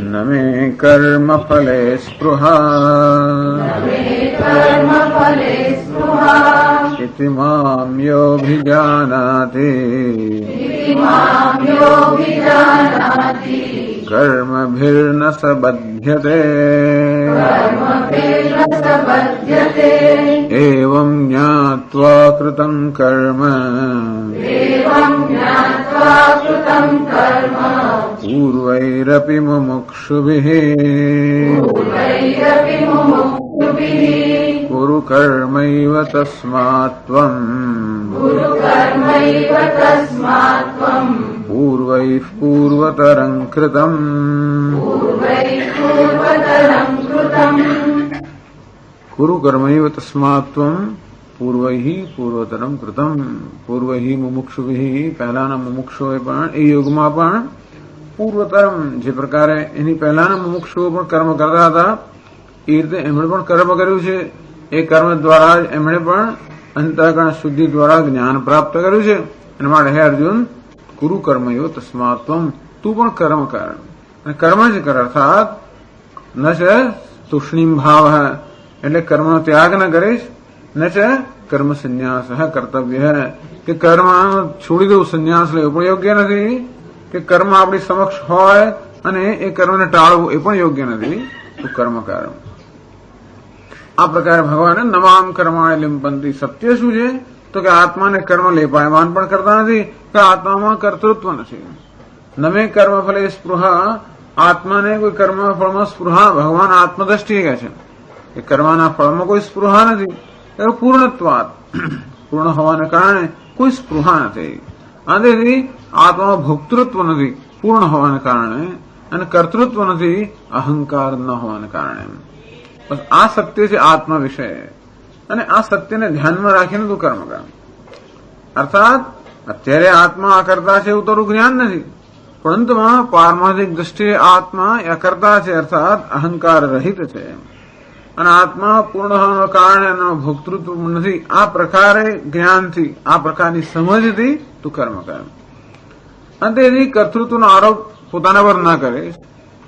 ન મે કર્મફલે સ્પૃહા ઇતિ માં યોऽભિજાનાતિ કર્મભિર્ન સ બધ્યતે. એવં જ્ઞાત્વા કૃतं કર્મ પૂર્વૈરપી મુમુક્ષુભિઃ કુરુ કર્મૈવ તસ્માत् ત્વં પૂર્વૈઃ પૂર્વતરં કૃતम्. કુરુ કર્મૈવ તસ્માत् ત્વં પૂર્વૈઃ પૂર્વતરમ કૃતમ. પૂર્વૈઃ મુમુક્ષુભિઃ પહેલાના મુમુક્ષુઓએ પણ એ યુગમાં પણ પૂર્વતરમ જે પ્રકારે એની પહેલાના મુમુક્ષુઓ પણ કર્મ કરતા હતા એ રીતે એમણે પણ કર્મ કર્યું છે. એ કર્મ દ્વારા જ એમણે પણ અંતઃકરણ શુદ્ધિ દ્વારા જ્ઞાન પ્રાપ્ત કર્યું છે. એના માટે હે અર્જુન કુરુ કર્મયો તસ્માત્ ત્વં તું પણ કર્મ કર અને કર્મ જ કર. અર્થાત ન છે તુષ્ણીમ ભાવ એટલે કર્મનો ત્યાગ ન કરીશ ન છે કર્મ સંન્યાસ કર્તવ્ય કે કર્મ છોડી દઉં સંન્યાસ લેવું પણ યોગ્ય નથી કે કર્મ આપણી સમક્ષ હોય અને એ કર્મને ટાળવું એ પણ યોગ્ય નથી. તું કર્મ કર. આ પ્રકારે ભગવાને નમામ કર્માણિ લિમ્પન્તિ. સત્ય શું છે તો કે આત્માને કર્મ લેપાયમાન પણ કરતા નથી કે આત્મામાં કર્તૃત્વ નથી. નમે કર્મફલે સ્પૃહા. આત્માને કોઈ કર્મ ફળમાં સ્પૃહા ભગવાન આત્મદ્રષ્ટિએ કહે છે કે કર્મના ફળમાં કોઈ સ્પૃહા નથી. પૂર્ણત્વાત પૂર્ણ હોવાને કારણે કોઈ સ્પૃહા નથી. આથી આત્મામાં ભોક્તૃત્વ નથી પૂર્ણ હોવાને કારણે અને કર્તૃત્વ નથી અહંકાર ન હોવાને કારણે. બસ આ સત્ય છે આત્મા વિશે અને આ સત્યને ધ્યાનમાં રાખીને તું કર્મ કર. અર્થાત અત્યારે આત્મા અકર્તા છે એવું તારું જ્ઞાન નથી પરંતુ પારમાર્થિક દ્રષ્ટિએ આત્મા અકર્તા છે અર્થાત અહંકાર રહિત છે અને આત્મા પૂર્ણ હોવાના કારણે એનો ભોક્તૃત્વ નથી. આ પ્રકારે જ્ઞાનથી આ પ્રકારની સમજથી તું કર્મ કર. અને તેથી કર્તૃત્વનો આરોપ પોતાના પર ન કરીશ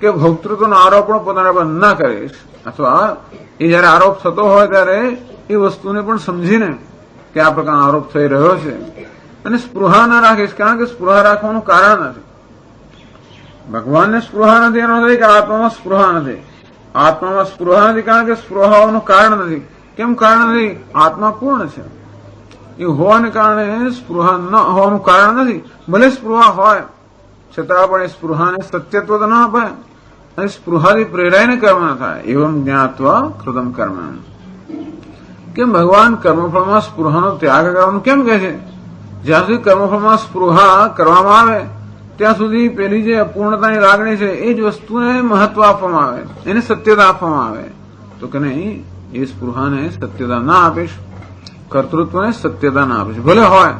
કે ભોક્તૃત્વનો આરોપ પણ પોતાના પર ન કરીશ. અથવા એ જયારે આરોપ થતો હોય ત્યારે એ વસ્તુને પણ સમજીને કે આ પ્રકારનો આરોપ થઈ રહ્યો છે અને સ્પૃહા ન રાખીશ. કારણ કે સ્પૃહા રાખવાનું કારણ નથી. ભગવાનને સ્પૃહા નથી એનો નથી કે આત્મામાં સ્પૃહા નથી. આત્મામાં સ્પૃહા નથી કારણ કે સ્પૃહાનું કારણ નથી. કેમ કારણ નથી? આત્મા પૂર્ણ છે. એ હોવાને કારણે સ્પૃહા ન હોવાનું કારણ નથી. ભલે સ્પૃહા હોય છતાં પણ એ સ્પૃહાને સત્યત્વ તો ન અપાય અને સ્પૃહાથી પ્રેરાઈને કર્મ ન થાય. એવમ જ્ઞાત્વા કૃતમ કર્મ. કેમ ભગવાન કર્મફળમાં સ્પૃહાનો ત્યાગ કરવાનું કેમ કહે છે? જ્યાં સુધી કર્મફળમાં સ્પૃહા કરવામાં આવે ત્યાં સુધી પેલી જે અપૂર્ણતાની લાગણી છે એ જ વસ્તુને મહત્વ આપવામાં આવે, એને સત્યતા આપવામાં આવે. તો કે નહીં, એ સ્પૃહાને સત્યતા ના આપીશ, કર્તૃત્વને સત્યતા ના આપીશ. ભલે હોય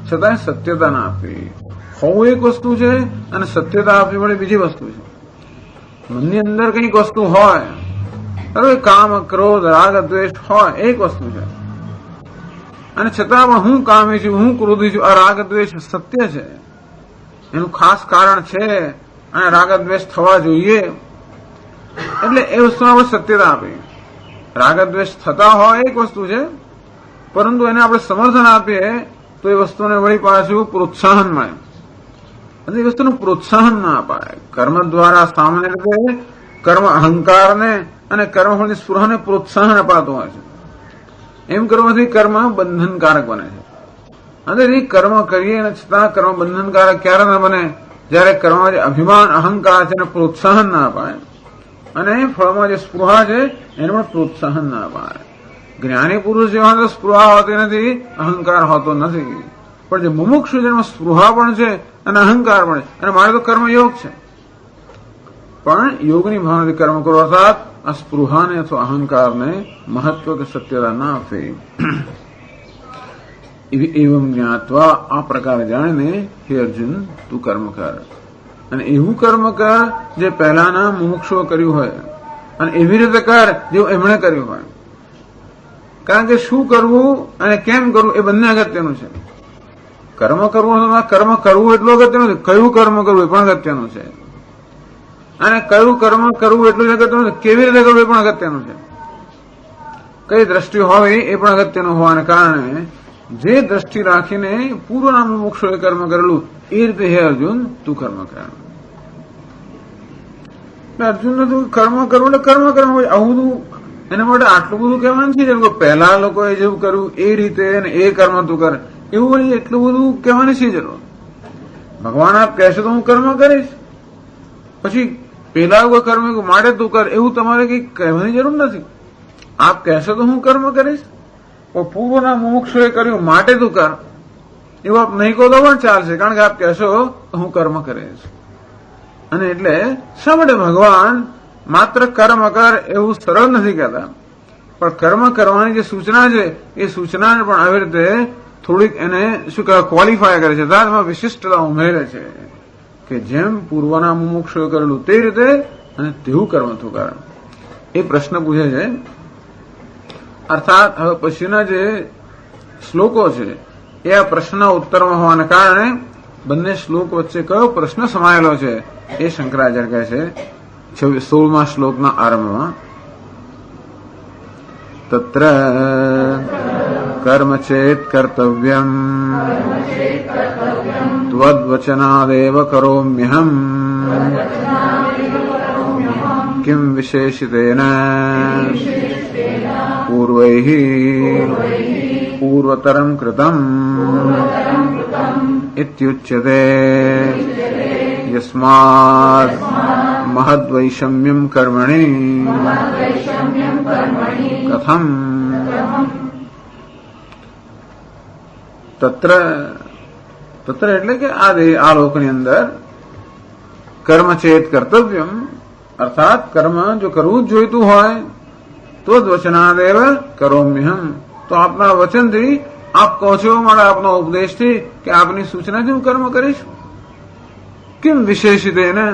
છતાં સત્યતા ના આપી. હોવું એક વસ્તુ છે અને સત્યતા આપવી પડે બીજી વસ્તુ છે. મનની અંદર કંઈક વસ્તુ હોય, હવે કામ, ક્રોધ, રાગ, દ્વેષ હોય, એક વસ્તુ છે, અને છતાં પણ હું કામી છું, હું ક્રોધી છું, આ રાગ દ્વેષ સત્ય છે, એનું ખાસ કારણ છે અને રાગ દ્વેષ થવા જોઈએ. એટલે એ વસ્તુને આપણે સત્યતા આપીએ. રાગ દ્વેષ થતા હોય એક વસ્તુ છે, પરંતુ એને આપણે સમર્થન આપીએ તો એ વસ્તુને વળી પાછું પ્રોત્સાહન મળે. અને એ વસ્તુનું પ્રોત્સાહન ના અપાય. કર્મ દ્વારા સામાન્ય રીતે કર્મ અહંકારને અને કર્મફળની સ્પૃહાને પ્રોત્સાહન અપાતું હોય છે. એમ કરવાથી કર્મ બંધનકારક બને છે. અને એ કર્મ કરીએ અને છતાં કર્મ બંધનકારક ક્યારે ન બને? જયારે કર્મમાં જે અભિમાન, અહંકાર છે એને પ્રોત્સાહન ના અપાય, અને ફળમાં જે સ્પૃહા છે એને પણ પ્રોત્સાહન ના અપાય. જ્ઞાની પુરુષ જેવા તો સ્પૃહા હોતી નથી, અહંકાર હોતો નથી, પણ જે મુમુક્ષુ જેમાં સ્પૃહા પણ છે અને અહંકાર પણ છે, અને મારે તો કર્મ યોગ છે, પણ યોગની ભાવનાથી કર્મ કરો, અર્થાત આ સ્પૃહાને અથવા અહંકારને મહત્વ કે સત્યતા ના આપે. એવમ જ્ઞાત્વા, આ પ્રકારે જાણીને હે અર્જુન તું કર્મ કર, અને એવું કર્મ કર જે પહેલાના મુમુક્ષુઓ કર્યું હોય, અને એવી રીતે કર જેવું એમણે કર્યું હોય. કારણ કે શું કરવું અને કેમ કરવું એ બંને અગત્યનું છે. કર્મ કરવું એટલું અગત્યનું છે, કયું કર્મ કરવું એ પણ અગત્યનું છે, અને કયું કર્મ કરવું એટલું જ અગત્યનું છે, કેવી રીતે કરવું એ પણ અગત્યનું છે. કઈ દ્રષ્ટિ હોય એ પણ અગત્યનું હોવાને કારણે જે દ્રષ્ટિ રાખીને પૂર્વના મુમુક્ષુએ કર્મ કરેલું એ રીતે હે અર્જુન તું કર્મ કર. અર્જુનને તું કર્મ કરવું એટલે કર્મ કરવું, આવું બધું એના માટે આટલું બધું કહેવાનું છે. જેમ પહેલા લોકોએ જેવું કર્યું એ રીતે એ કર્મ તું કર, એવું વળી એટલું બધું કહેવાની શી જરૂર? ભગવાન આપ કહેશો તો હું કર્મ કરીશ, પછી પેલા કોઈ કર્મ માટે તું કર એવું તમારે કઈ કહેવાની જરૂર નથી. આપ કહેશો તો હું કર્મ કરીશ, પણ પૂર્વના મુમુક્ષુએ કર્યું માટે તું કર એવું આપ નહીં કહો તો પણ ચાલશે, કારણ કે આપ કહેશો તો હું કર્મ કરીશ. અને એટલે શા માટે ભગવાન માત્ર કર્મ કર એવું સરળ નથી કહેતા, પણ કર્મ કરવાની જે સૂચના છે એ સૂચનાને પણ આવી રીતે થોડીક એને શું કહેવાય ક્વોલિફાય કરે છે, એમાં વિશિષ્ટતા ઉમેરે છે કે જેમ પૂર્વના મુમુક્ષુએ કરેલું તે રીતે અને તેવું કર્મ તું કર. એ પ્રશ્ન પૂછે છે. અર્થાત હવે પછીના જે શ્લોકો છે એ આ પ્રશ્નના ઉત્તરમાં હોવાને કારણે બંને શ્લોક વચ્ચે કયો પ્રશ્ન સમાયેલો છે એ શંકરાચાર્ય કહે છે 16મા શ્લોકના આરંભમાં. તત્ર કર્મ ચેત કર્તવ્યમ ત્વદ્વચનાદેવ કરોમ્યહમ કિમ વિશેષિતેન પૂર્વૈઃ પૂર્વતરમ કૃતમ ઇત્યુચ્યતે યસ્માદ મહદ્વૈષમ્યમ કર્મણિ કથમ. તત્ર એટલે કે આ લોકની અંદર કર્મ ચેત કર્તવ્યમ, અર્થાત કર્મ જો કરવું જ જોઈતું હોય તો જ વચનાદેવ કરોમ્યહમ, તો આપના વચનથી આપ કહો છો, મારા આપના ઉપદેશથી કે આપની સૂચનાથી હું કર્મ કરીશ. કેમ વિશેષિત એને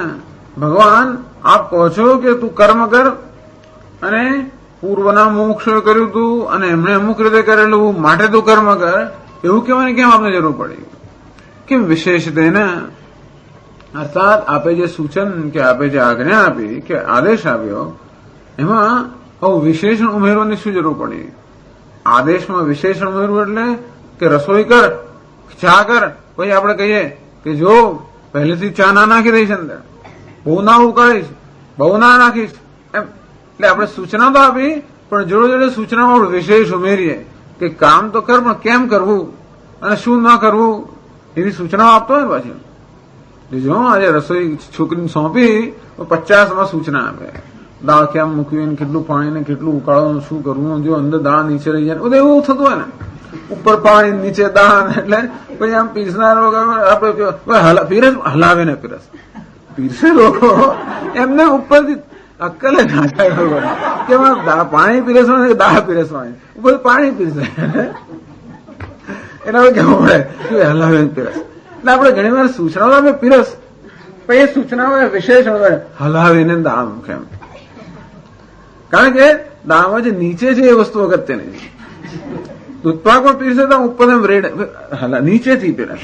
ભગવાન આપ કહો છો કે તું કર્મ કર, અને પૂર્વના મુમુક્ષુએ કર્યું તું અને એમણે અમુક રીતે કરેલું માટે તું કર્મ કર, એવું કહેવાની કેમ આપને જરૂર પડી? કેમ વિશેષિત એને, અર્થાત આપે જે સૂચન કે આપે જે આજ્ઞા આપી કે આદેશ આપ્યો એમાં આવું વિશેષણ ઉમેરવાની શું જરૂર પડી? આદેશમાં વિશેષણ ઉમેરવું એટલે કે રસોઈ કર, ચા કર, પછી આપણે કહીએ કે જો પહેલેથી ચા ના નાખી દઈશ અંદર, બહુ ના ઉકાળીશ, બહુ ના નાખીશ એમ. એટલે આપણે સૂચના તો આપી, પણ જોડે જોડે સૂચનામાં વિશેષ ઉમેરીએ કે કામ તો કર પણ કેમ કરવું અને શું ના કરવું એવી સૂચનાઓ આપતો હોય પાછી. જો આજે રસોઈ છોકરીને સોંપી તો 50માં સૂચના આપે, દાળ કેમ મૂકવી ને કેટલું પાણી ને કેટલું ઉકાળવાનું શું કરવું, જો અંદર દાળ નીચે રહી જાય બધું એવું થતું હોય ને, ઉપર પાણી નીચે દાળ, એટલે પછી આમ પીરસનાર આપડે પીરસ હલાવે ને પીરસે લોકો એમને ઉપરથી અક્કલે ના થાય કે પાણી પીરસવાનું કે દાળ પીરસવાની, ઉપર પાણી પીરસે એટલે હવે કેવું પડે કે હલાવે પીરસ. એટલે આપણે ઘણી વાર સૂચનાઓ આપે પીરસ, પણ એ સૂચનાઓ વિશેષણ હલાવીને દાળ મૂકે એમ, કારણ કે દાળમાં જે નીચે છે એ વસ્તુ અગત્યની છે. દૂધપાક પણ પીરસે તો ઉપર રેડ નીચેથી પીરસ,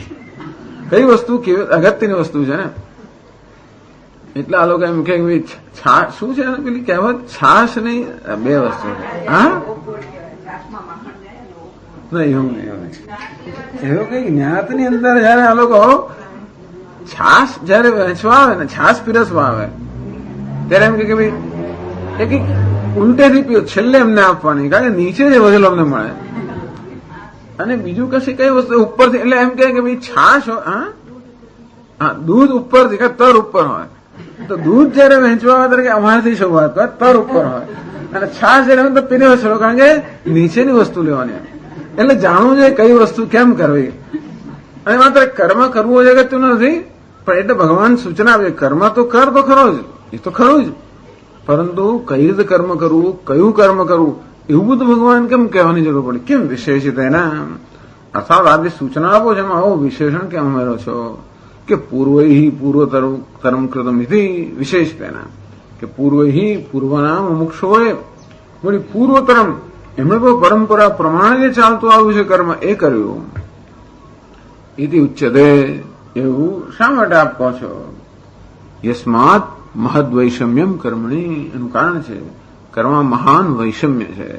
કઈ વસ્તુ કેવી અગત્યની વસ્તુ છે ને. એટલે આ લોકો એમ કે છાશ શું છે પેલી કહેવત, છાશ નહીં બે વસ્તુ છે. હા નહીં એવું નહીં, એવું કઈ જ્ઞાતની અંદર જયારે આ લોકો છાશ જયારે વહેંચવા આવે ને, છાશ પીરસવા આવે ત્યારે એમ કે ભાઈ એ કઈક ઉલટેથી પીઓ, છેલ્લે એમને આપવાની, કારણ કે નીચે જે વધેલો અમને મળે. અને બીજું કશી કઈ વસ્તુ ઉપરથી, એટલે એમ કે ભાઈ છાશ હા દૂધ ઉપરથી કે તર ઉપર હોય, તો દૂધ જયારે વહેંચવા આવે ત્યારે અમારાથી શરૂઆત હોય, તર ઉપર હોય, અને છાશ જયારે તો પીરસવા, કારણ કે નીચેની વસ્તુ લેવાની. એટલે જાણવું જોઈએ કઈ વસ્તુ કેમ કરવી. અને માત્ર કર્મ કરવું એ અગત્યનું નથી, પણ એટલે ભગવાન સૂચના આપે કર્મ તો કર તો ખરો જ, એ તો ખરું જ, પરંતુ કઈ રીતે કર્મ કરવું, કયું કર્મ કરવું એવું બધું ભગવાન કેમ કહેવાની જરૂર પડે, કેમ વિશેષિત એના અર્થાત આ જે સૂચના આપો છો એમાં આવો વિશેષણ કેમ ઉમેરો છો કે પૂર્વૈ પૂર્વતર કર્મ કૃતમ ઇતિ વિશેષ તેના, કે પૂર્વૈ પૂર્વના મુમુક્ષુઓએ વળી પૂર્વતરમ એમણે કોઈ પરંપરા પ્રમાણે જે ચાલતું આવ્યું છે કર્મ એ કર્યું. ઇતિ ઉચ્ચતે એવું શા માટે આપ કહો છો? યસ્માત મહદ વૈષમ્યમ કર્મણી, એનું કારણ છે કર્મમાં મહાન વૈષમ્ય છે,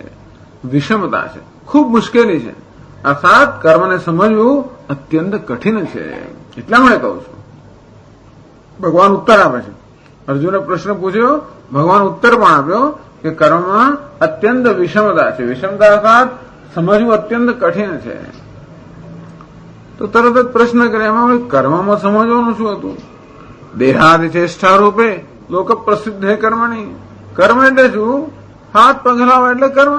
વિષમતા છે, ખૂબ મુશ્કેલી છે, અર્થાત કર્મને સમજવું અત્યંત કઠિન છે. એટલા માટે કહું છું. ભગવાન ઉત્તર આપે છે. અર્જુને પ્રશ્ન પૂછ્યો, ભગવાન ઉત્તર પણ આપ્યો કે કર્મમાં અત્યંત વિષમતા છે. વિષમતા અર્થાત સમજવું અત્યંત કઠિન છે. તો તરત જ પ્રશ્ન કરે એમાં કર્મમાં સમજવાનું શું હતું? દેહાદિ ચેષ્ટા રૂપે લોક પ્રસિદ્ધ હે કર્મણી. કર્મ એટલે શું? હાથ પગ હલાવા એટલે કર્મ.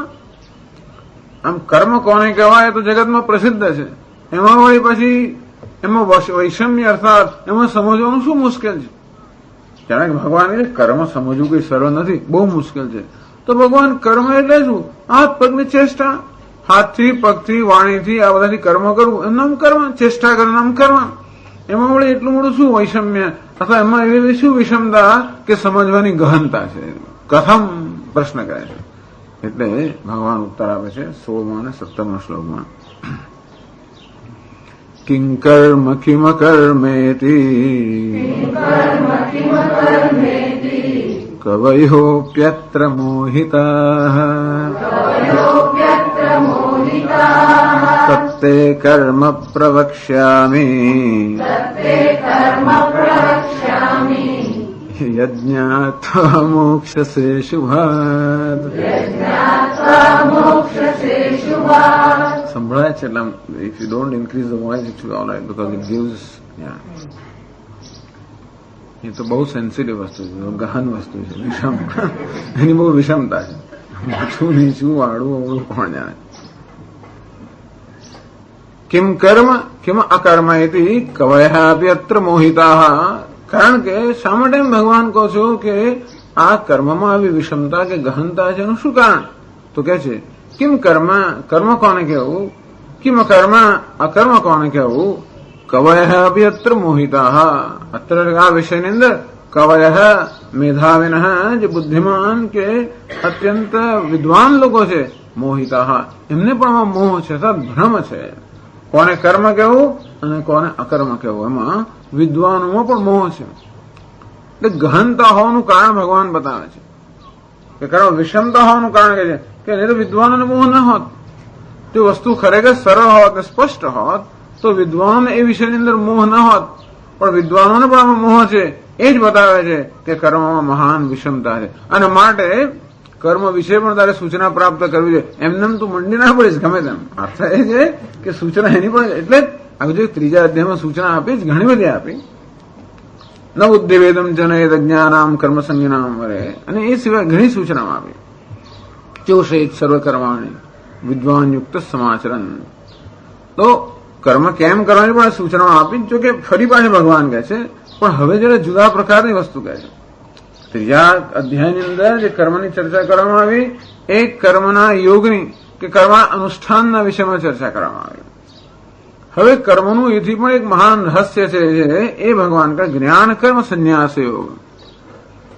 આમ કર્મ કોને કહેવાય તો જગતમાં પ્રસિદ્ધ છે. એમાં વળી પછી એમાં વૈષમ્ય અર્થાત એમાં સમજવાનું શું મુશ્કેલ છે? જાણે કે ભગવાન કર્મ સમજવું કઈ સરળ નથી, બહુ મુશ્કેલ છે. તો ભગવાન કર્મ એટલે શું? હાથ પગની ચેષ્ટા, હાથથી પગથી વાણીથી આ બધાથી કર્મ કરવું એમ નામ કર્મ, ચેષ્ટા કરવું નામ કર્મ. એમાં વળી એટલું મોટું શું વૈષમ્ય અથવા એમાં એવી શું વિષમતા કે સમજવાની ગહનતા છે? કથમ પ્રશ્ન કરે છે. એટલે ભગવાન ઉત્તર આપે છે 16મા અને 17મા શ્લોકમાં. કિં કર્મ કિમ કર્મેતિ કવયોપ્યત્ર મોહિતાઃ તત્તે કર્મ પ્રવક્ષ્યામિ યજ્ઞાત્વા મોક્ષસે શુભાત. સંભળાય છે એટલે if you don't increase the voice it will all right because it gives. એ તો બહુ સેન્સિટિવ વસ્તુ છે, ગહન વસ્તુ છે, વિષમ, એની બહુ વિષમતા છે. છું નીચું વાળું અવળું કોણ જાણે. કિમ કર્મ કિમ અકર્મ એથી કવયાભ્યત્ર મોહિતા. કારણ કે શા માટે ભગવાન કહો છો કે આ કર્મમાં આવી વિષમતા કે ગહનતા છે એનું શું કારણ? તો કે છે કિમ કર્મ, કર્મ કોને કહેવું, કિમ કર્મ અકર્મ કોને કહેવું, કવય અભ્યત્ર મોહિતા. અત્ર આ વિષયની અંદર કવય મેધાવિન જે બુદ્ધિમાન કે અત્યંત વિદ્વાન લોકો છે, મોહિતા એમને પણ આમાં મોહ છે, ભ્રમ છે. કોને કર્મ કહેવું અને કોને અકર્મ કહેવું એમાં વિદ્વાનોમાં પણ મોહ છે. એટલે ગહનતા હોવાનું કારણ ભગવાન બતાવે છે કે કર્મ વિષમતા હોવાનું કારણ કે છે કે નહીં તો વિદ્વાનોને મોહ ન હોત, જો વસ્તુ ખરેખર સરળ હોત સ્પષ્ટ હોત તો વિદ્વાનોને એ વિષયની અંદર મોહ ન હોત. પણ વિદ્વાનોને પણ આમાં મોહ છે, એ જ બતાવે છે કે કર્મમાં મહાન વિષમતા છે. અને માટે કર્મ વિશે પણ તારે સૂચના પ્રાપ્ત કરવી જોઈએ. એમને તું મંડી ના પડીશ ગમે તેમ. અર્થ એ છે કે સૂચના એની પણ એટલે જ આ જો ત્રીજા અધ્યાયમાં સૂચના આપી જ ઘણી બધી આપી. ન બુદ્ધિવેદમ જનયેદ જ્ઞાનામ કર્મ સંજ્ઞાનામ વરે. અને એ સિવાય ઘણી સૂચનામાં આવી. ચોષેત સર્વકર્માણી વિદ્વાન યુક્ત સમાચરણ. તો કર્મ કેમ કરવાની પણ સૂચનાઓ આપી. જો કે ફરી પાછે ભગવાન કહે છે, પણ હવે જરા જુદા પ્રકારની વસ્તુ કહે છે. ત્રીજા અધ્યાયની અંદર જે કર્મની ચર્ચા કરવામાં આવી એ કર્મના યોગની કે કર્મના અનુષ્ઠાનના વિષયમાં ચર્ચા કરવામાં આવી. હવે કર્મનું એથી પણ એક મહાન રહસ્ય છે એ ભગવાન કા જ્ઞાન કર્મ સંન્યાસ યોગ.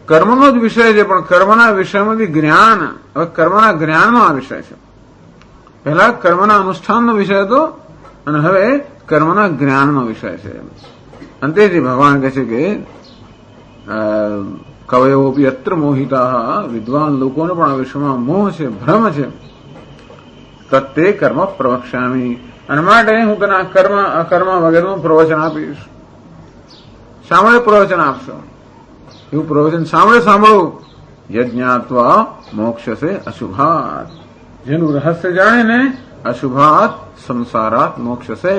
કર્મનો જ વિષય છે, પણ કર્મના વિષયમાંથી જ્ઞાન. હવે કર્મના જ્ઞાનનો આ વિષય છે. પહેલા કર્મના અનુષ્ઠાનનો વિષય હતો અને હવે કર્મના જ્ઞાનનો વિષય છે. અંતેથી ભગવાન કહે છે કે કવયોપી અત્ર મોહિતા, વિદ્વાન લોકોને પણ આ વિષયમાં મોહ છે, ભ્રમ છે. તત્તે કર્મ પ્રવક્ષ્યામિ, અને માટે હું તને આ કર્મ અકર્મ વગેરેનું પ્રવચન આપીશ. સાંભળે પ્રવચન આપશો, એવું પ્રવચન સાંભળો. યજ્ઞાત્વા મોક્ષસે અશુભાત, જેનું રહસ્ય જાણે ને અશુભાત સંસારાત મોક્ષસે,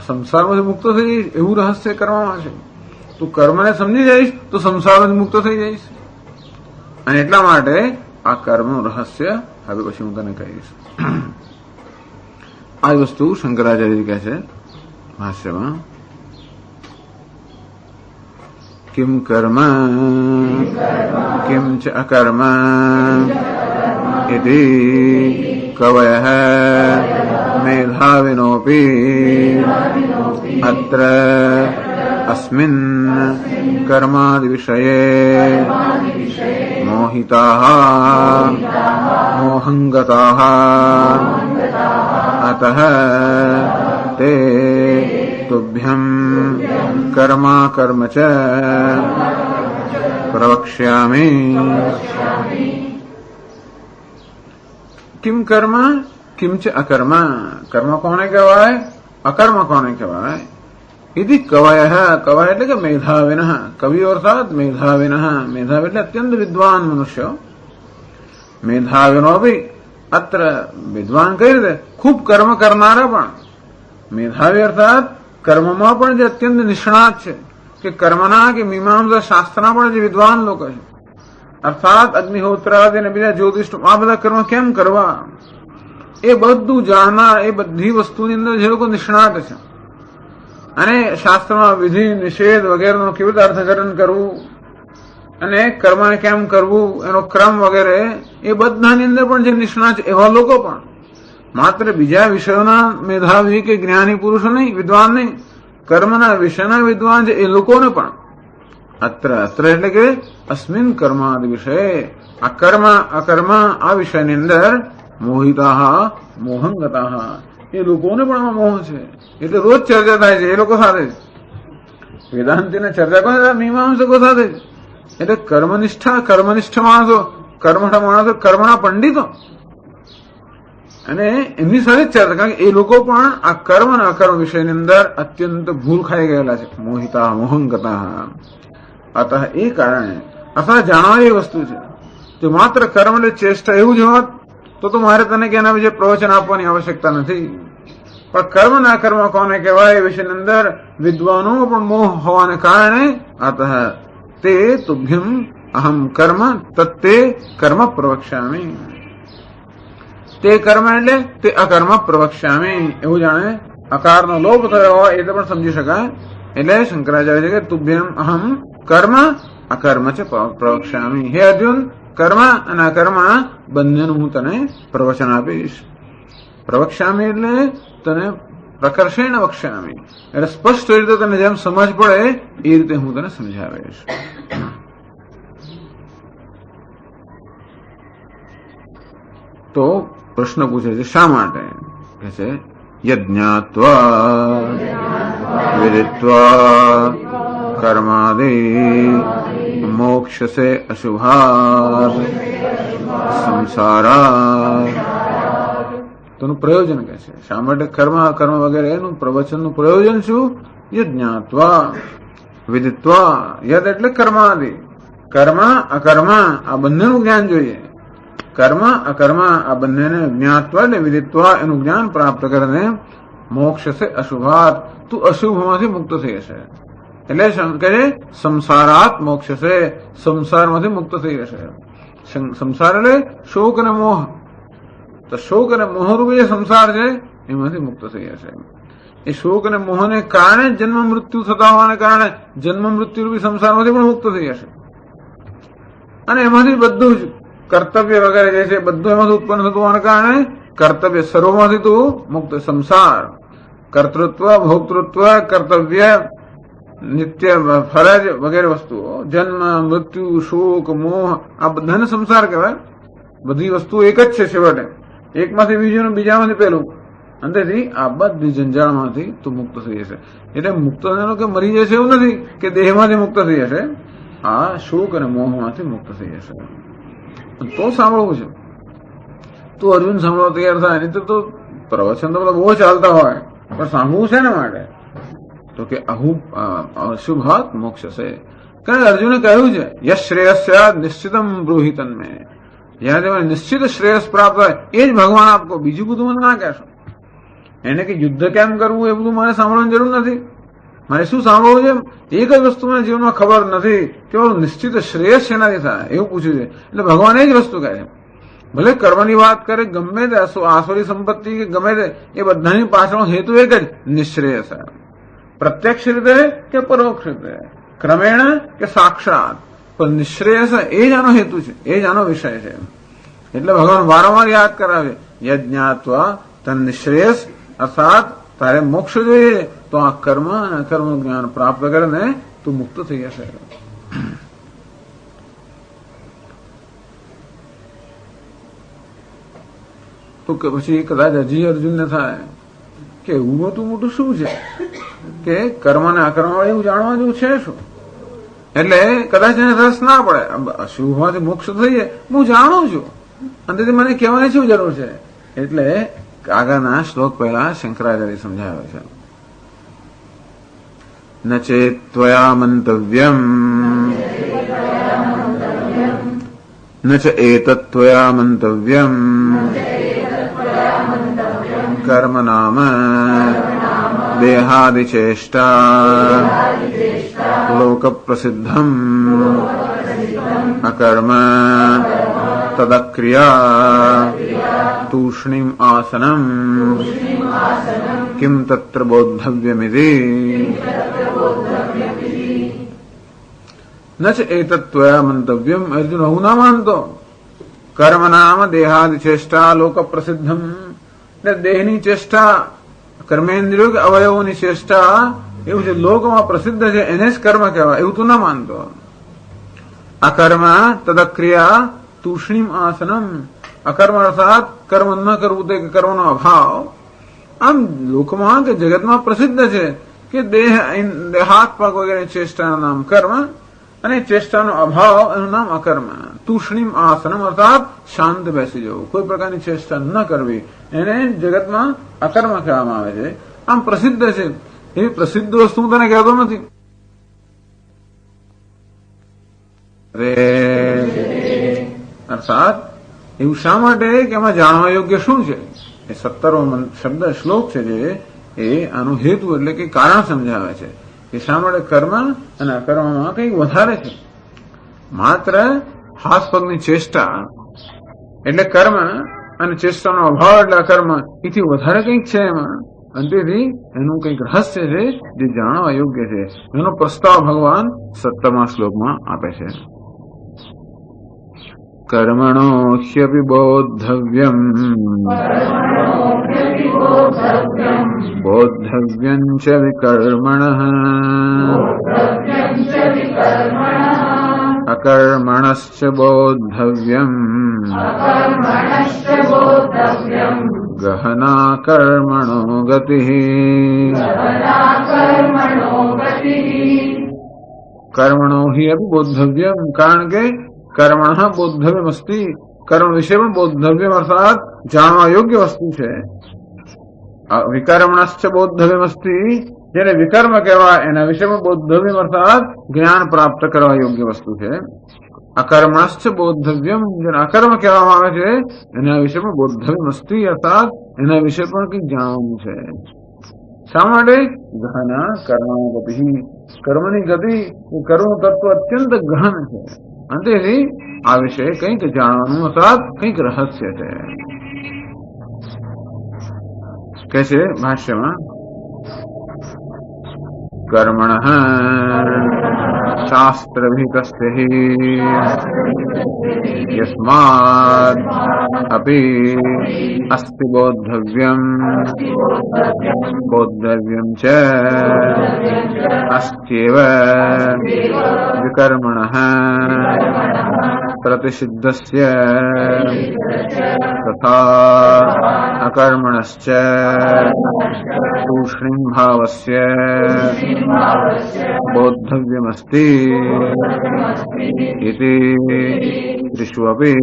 સંસારમાંથી મુક્ત થઈ જઈશ એવું રહસ્ય કરવામાં છે. તું કર્મને સમજી જઈશ તો સંસારમાંથી મુક્ત થઈ જઈશ. અને એટલા માટે આ કર્મનું રહસ્ય હવે પછી હું તને કહીશ. આ વસ્તુ શંકરાચાર્ય કહે છે ભાષ્યમાં, કિમ કર્મ કિમ ચ અકર્મ ઇતિ કવયઃ મેધાવિનોપી અત્ર અસ્મિન કર્માદિ વિષયે મોહિતાઃ મોહંગતાઃ અતઃ તે તુભ્યં કર્મા કર્મ ચ પ્રવક્ષ્યામિ. કિમ કર્મ કિમ ચ અકર્મ, કર્મ કોને કહેવાય, અકર્મ કોને કહેવાય. इति कवयः, कवय એટલે કે મેધાવિનઃ, કવિઓ અર્થાત મેધાવિનઃ. મેધાવી એટલે અત્યંત વિદ્વાન મનુષ્ય. મેધાવિનો ભી અત્ર, વિદ્વાન કઈ રીતે, ખૂબ કર્મ કરનારા પણ. મેધાવી અર્થાત કર્મમાં પણ જે અત્યંત નિષ્ણાત છે, કે કર્મના કે મીમાંસા શાસ્ત્રના પણ જે વિદ્વાન લોકો છે, અર્થાત અગ્નિહોત્રાદિ અને બીજા જ્યોતિષ, આ બધા કર્મ કેમ કરવા એ બધું જાણનાર, એ બધી વસ્તુની અંદર જે લોકો નિષ્ણાત છે, અને શાસ્ત્રમાં વિધિ નિષેધ વગેરેનું કેવી રીતે અર્થઘટન કરવું અને કર્મને કેમ કરવું એનો ક્રમ વગેરે એ બધાની અંદર પણ જે નિષ્ણાત છે એવા લોકો પણ, માત્ર બીજા વિષયોના મેધાવી કે જ્ઞાની પુરુષો નહીં, વિદ્વાન નહીં, કર્મના વિષયના વિદ્વાન છે એ લોકોને પણ. અત્ર એટલે કે અસ્મિન કર્માદિ વિષય, આ કર્મ અકર્મ આ વિષયની અંદર મોહિતાઃ મોહંગતાઃ, એ લોકોને પણ આમાં મોહ છે. એટલે રોજ ચર્ચા થાય છે એ લોકો સાથે જ. વેદાંતિને ચર્ચા કોને થાય, મીમાંસકો સાથે જ. એટલે કર્મનિષ્ઠ માણસો, કર્મઠ માણસો, કર્મના પંડિતો, અને એમની સાથે જ ચર્ચા. કારણ કે એ લોકો પણ આ કર્મ અને અકર્મ વિષયની અંદર અત્યંત ભૂલ ખાઈ ગયેલા છે. મોહિતા મોહંગતા. અતઃ એ કારણે અથવા જાણવાની વસ્તુ છે. જો માત્ર કર્મ એટલે ચેષ્ટા એવું જ હોત તો મારે તને કે એના વિશે પ્રવચન આપવાની આવશ્યકતા નથી. પણ કર્મ ના કર્મ કોને કહેવાય એ વિષયની અંદર વિદ્વાનો પણ મોહ હોવાને કારણે અતઃ તે તુભ્યમ અહમ કર્મ તત્તે કર્મ પ્રવક્ષ્યામિ. તે કર્મ એટલે તે અકર્મ પ્રવક્ષ્યામિ. એવું જાણે અકારનો લોપ થયો હોય એટલે પણ સમજી શકાય. એટલે શંકરાચાર્ય છે કે તુભ્યમ અહમ કર્મ અકર્મ છે પ્રવક્ષ્યામિ. હે અર્જુન, કર્મ અને અકર્મ બંનેનું હું તને પ્રવચન આપીશ. પ્રવક્ષ્યામિ એટલે તને પ્રકર્ષેણ વક્ષ્યામિ, એટલે સ્પષ્ટ રીતે તને જેમ સમજ પડે એ રીતે હું તને સમજાવીશ. તો પ્રશ્ન પૂછે છે શા માટે? કે છે યજ્ઞાત્વા વિદિત્વા કર્માદિ મોક્ષસે અશુભાત સંસારા. તેનું પ્રયોજન કહે છે. શા માટે કર્મ અકર્મ વગેરે એનું પ્રવચનનું પ્રયોજન શું? યજ્ઞાત્વા વિદિત્વા. યદ એટલે કર્માદિ, કર્મ અકર્મ આ બંનેનું જ્ઞાન જોઈએ. કર્મ અકર્મ આ બંનેને જ્ઞાત્વા એટલે વિદિત્વા એનું જ્ઞાન પ્રાપ્ત કરીને મોક્ષ છે અશુભાત, તું અશુભમાંથી મુક્ત થઈ હશે. એટલે કે સંસારાત મોક્ષ છે, સંસારમાંથી મુક્ત થઈ જશે. સંસાર એટલે શોક અને મોહ, તો શોક અને મોહરૂપી જે સંસાર છે એમાંથી મુક્ત થઈ જશે. એ શોક અને મોહને કારણે જન્મ મૃત્યુ થતા હોવાને કારણે જન્મ મૃત્યુ રૂપી સંસારમાંથી પણ મુક્ત થઈ જશે. અને એમાંથી બધું જ કર્તવ્ય વગેરે જે છે બધું એમાંથી ઉત્પન્ન થતું હોવાને કારણે કર્તવ્ય સર્વમાંથી તો મુક્ત. સંસાર કર્તૃત્વ, ભોક્તૃત્વ, કર્તવ્ય, નિત્ય ફરજ વગેરે વસ્તુઓ, જન્મ મૃત્યુ, શોક, મોહ, આ બધાને સંસાર કહેવાય. બધી વસ્તુ એક જ છે છેવટે, એકમાંથી બીજું, બીજામાંથી પેલું. અંતેથી આ બધી જંજાળમાંથી તું મુક્ત થઈ જશે. એટલે મુક્ત થવાનો કે મરી જશે એવું નથી કે દેહમાંથી મુક્ત થઈ જશે, આ શોક અને મોહમાંથી મુક્ત થઈ જશે. તો સાંભળવું છે. તું અર્જુન સાંભળવા તૈયાર થાય, નહીં તો પ્રવચન તો બધા બહુ ચાલતા હોય, પણ સાંભળવું છે ને માટે તો કે અશુભાત મોક્ષ છે. કારણ અર્જુને કહ્યું છે યશ શ્રેયસ્ય નિશ્ચિતમ બ્રૂહિતન મેં, જ્યાં તમારે નિશ્ચિત શ્રેયસ પ્રાપ્ત હોય એ જ ભગવાન આપકો, બીજું બધું મને ના કહેશો. એને કે યુદ્ધ કેમ કરવું એ બધું મારે સાંભળવાની જરૂર નથી. મારે શું સાંભળવું છે? એક જ વસ્તુ મને જીવનમાં ખબર નથી કે નિશ્ચિત શ્રેયસ શેનાથી થાય એવું પૂછ્યું છે. એટલે ભગવાન એ જ વસ્તુ કહે છે. ભલે કર્મની વાત કરે, ગમે તે આસુરી સંપત્તિ કે ગમે તે, એ બધાની પાછળનો હેતુ એક જ, નિશ્રેયસ. પ્રત્યક્ષ રીતે કે પરોક્ષ રીતે, ક્રમેણ કે સાક્ષાત, પણ નિશ્રેયસ એ જ આનો હેતુ છે, એ જ આનો વિષય છે. એટલે ભગવાન વારંવાર યાદ કરાવે યજ્ઞાત્વા તન નિશ્રેયસ, અર્થાત તારે મોક્ષ જોઈએ તો આ કર્મ અને અકર્મ જ્ઞાન પ્રાપ્ત કરીને તું મુક્ત થઈ જશે. તો કે પછી કદાચ હજી અર્જુનને થાય કે એવું મોટું મોટું શું છે કે કર્મ અને અકર્મ એવું જાણવા જેવું છે શું? એટલે કદાચ એને રસ ના પડે. અશુભમાંથી મોક્ષ થઈએ હું જાણું છું, અંતેથી મને કહેવાની શું જરૂર છે? એટલે આગળના શ્લોક પહેલા શંકરાચાર્ય સમજાવે છે ન ચેત ત્વયા મંતવ્યમ ન ચ એતત ત્વયા મંતવ્યમ કર્મ નામ દેહાદિચેષ્ટા લોક પ્રસિદ્ધમ અકર્મ તદક્રિયા તૂષ્ણીમ આસનમ કિમ તત્ર બોદ્ધવ્યમિતિ ન ચ એતત ત્વયા મંતવ્યમ. અર્જુન હું ના માનતો. કર્મ નામ દેહાદિ ચેષ્ટા લોક પ્રસિદ્ધમ, એટલે દેહની ચેષ્ટા, કર્મેન્દ્રિયો કે અવયવોની ચેષ્ટા એવું છે લોકમાં પ્રસિદ્ધ છે, એને જ કર્મ કહેવાય, એવું તું ના માનતો. અકર્મ તદક્રિયા તૂષ્ણીમ આસનમ, અકર્મ અર્થાત કર્મ ન કરવું તે કર્મનો અભાવ. આમ લોકમાં કે જગતમાં પ્રસિદ્ધ છે કે હાથ પગ વગેરે ચેષ્ટાનું નામ કર્મ અને ચેષ્ટાનો અભાવ એનું નામ અકર્મ. તૂષ્ણીમ આસનમ અર્થાત શાંત બેસી જવું, કોઈ પ્રકારની ચેષ્ટા ન કરવી, એને જગતમાં અકર્મ કહેવામાં આવે છે. આમ પ્રસિદ્ધ છે. એવી પ્રસિદ્ધ વસ્તુ હું તને કહેતો નથી. અર્થાત એવું શા માટે કે એમાં જાણવા યોગ્ય શું છે? એ 17મો શબ્દ શ્લોક છે જે એ આનું હેતુ એટલે કે કારણ સમજાવે છે કે શા માટે કર્મ અને અકર્મમાં કંઈક વધારે છે. માત્ર હાથ પગની ચેષ્ટા એટલે કર્મ અને ચેષ્ટાનો અભાવ એટલે અકર્મ, એથી વધારે કંઈક છે એમાં. અને તેથી એનું કંઈક રહસ્ય છે જે જાણવા યોગ્ય છે. એનો પ્રસ્તાવ ભગવાન 17મા શ્લોકમાં આપે છે. કર્મણો હ્યપી બોદ્ધવ્યમ બોદ્ધવ્યં ચ વિકર્મણઃ અકર્મણશ્ચ બોદ્ધવ્યમ ગહના કર્મણો ગતિઃ. કર્મણો હિ અપી બોદ્ધવ્યમ, કારણ કે કર્મણ બોદ્ધવ્યમ અસ્તિ, કર્મ વિશે પણ બોદ્ધવ્યમ અર્થાત જાણવા યોગ્ય વસ્તુ છે. વિકર્મણશ્ચ બોદ્ધવ્યમ અસ્તિ, જેને વિકર્મ કહેવાય એના વિશે પણ બોદ્ધવ્યમ અર્થાત જ્ઞાન પ્રાપ્ત કરવા યોગ્ય વસ્તુ છે. અકર્મણશ્ચ બોદ્ધવ્યમ, જેને અકર્મ કહેવામાં આવે છે એના વિશે પણ બોદ્ધવ્યમ અસ્તિ અર્થાત એના વિશે પણ કંઈક જાણવાનું છે. શા માટે? ગહના કર્મો ગતિ, કર્મની ગતિ એ કર્મ તત્વ અત્યંત ગહન છે, અને તેથી આ વિશે કંઈક જાણવાનું અર્થાત કંઈક રહસ્ય છે. કે છે ભાષ્યમાં, કર્મણઃ શાસ્ત્રવિહિતસ્ય હિ યસ્માદ અપી અસ્તિ બોદ્ધવ્યમ ચ અસ્ત્યેવ વિકર્મણઃ પ્રતિષિદ્ધસ્ય તથા અકર્મણશ્ચ તૂષ્ણીં ભાવસ્ય બોદ્ધવ્યમસ્તિ इति त्रिष्वपि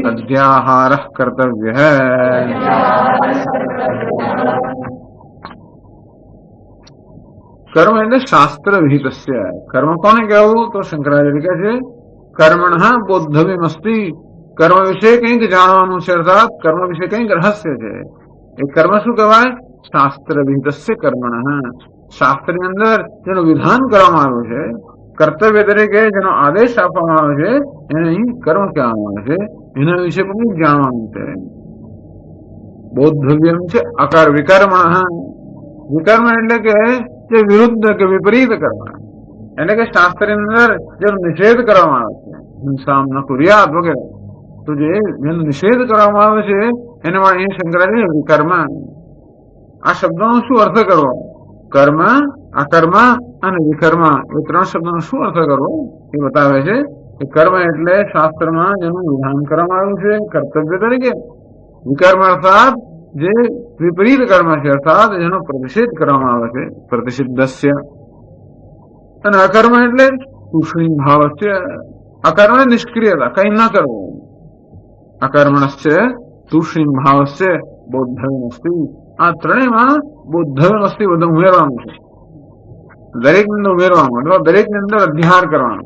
अध्याहारः कर्तव्यः. કર્મ એટલે શાસ્ત્ર વિહિતસ્ય. કર્મ કોને કહેવું? તો શંકરાચાર્ય કહે છે કર્મણઃ બોદ્ધવ્યમસ્તિ. કર્મ વિશે કંઈક જાણવાનું છે, અર્થાત કર્મ વિશે કંઈક રહસ્ય છે. એ કર્મ શું કહેવાય? શાસ્ત્ર વિહિતસ્ય કર્મણઃ. શાસ્ત્રની અંદર જેનું વિધાન કરવામાં આવ્યું છે, કર્તવ્ય તરીકે જેનો આદેશ આપવામાં આવે છે, એને અહીં કર્મ કહેવામાં આવે છે. એના વિશે પણ જાણવાનું છે. બોદ્ધવ્યમ છે અકાર વિકર્મણ. વિકર્મ એટલે કે જે વિરુદ્ધ કે વિપરીત કર્મ, એટલે કે શાસ્ત્રની અંદર જેનો નિષેધ કરવામાં આવે છે, હિંસામ ન કુર્યાત વગેરે, તો જેનો નિષેધ કરવામાં આવે છે એને અહીં શંકરાચાર્ય વિકર્મ. આ શબ્દોનો શું અર્થ કરવો? કર્મ, અકર્મ અને વિકર્મ, એ ત્રણ શબ્દોનો શું અર્થ કરવો એ બતાવે છે. કે કર્મ એટલે શાસ્ત્રમાં જેનું વિધાન કરવામાં આવ્યું છે કર્તવ્ય તરીકે. વિકર્મ અર્થાત જે વિપરીત કર્મ છે, અર્થાત જેનો પ્રતિષેધ કરવામાં આવે છે, પ્રતિષિદ્ધસ્ય. અને અકર્મ એટલે તૂષ્ણીં ભાવસ્ય. અકર્મ નિષ્ક્રિયતા, કઈ ન કરવું. અકર્મણશ્ચ તૂષ્ણીં ભાવસ્ય બોદ્ધવ્યમસ્તિ. આ ત્રણેયમાં બોદ્ધવ્યમસ્તિ બધું ઉમેરવાનું છે. દરેક ની અંદર ઉમેરવાનું, અથવા દરેક ની અંદર અધ્યાહાર કરવાનો.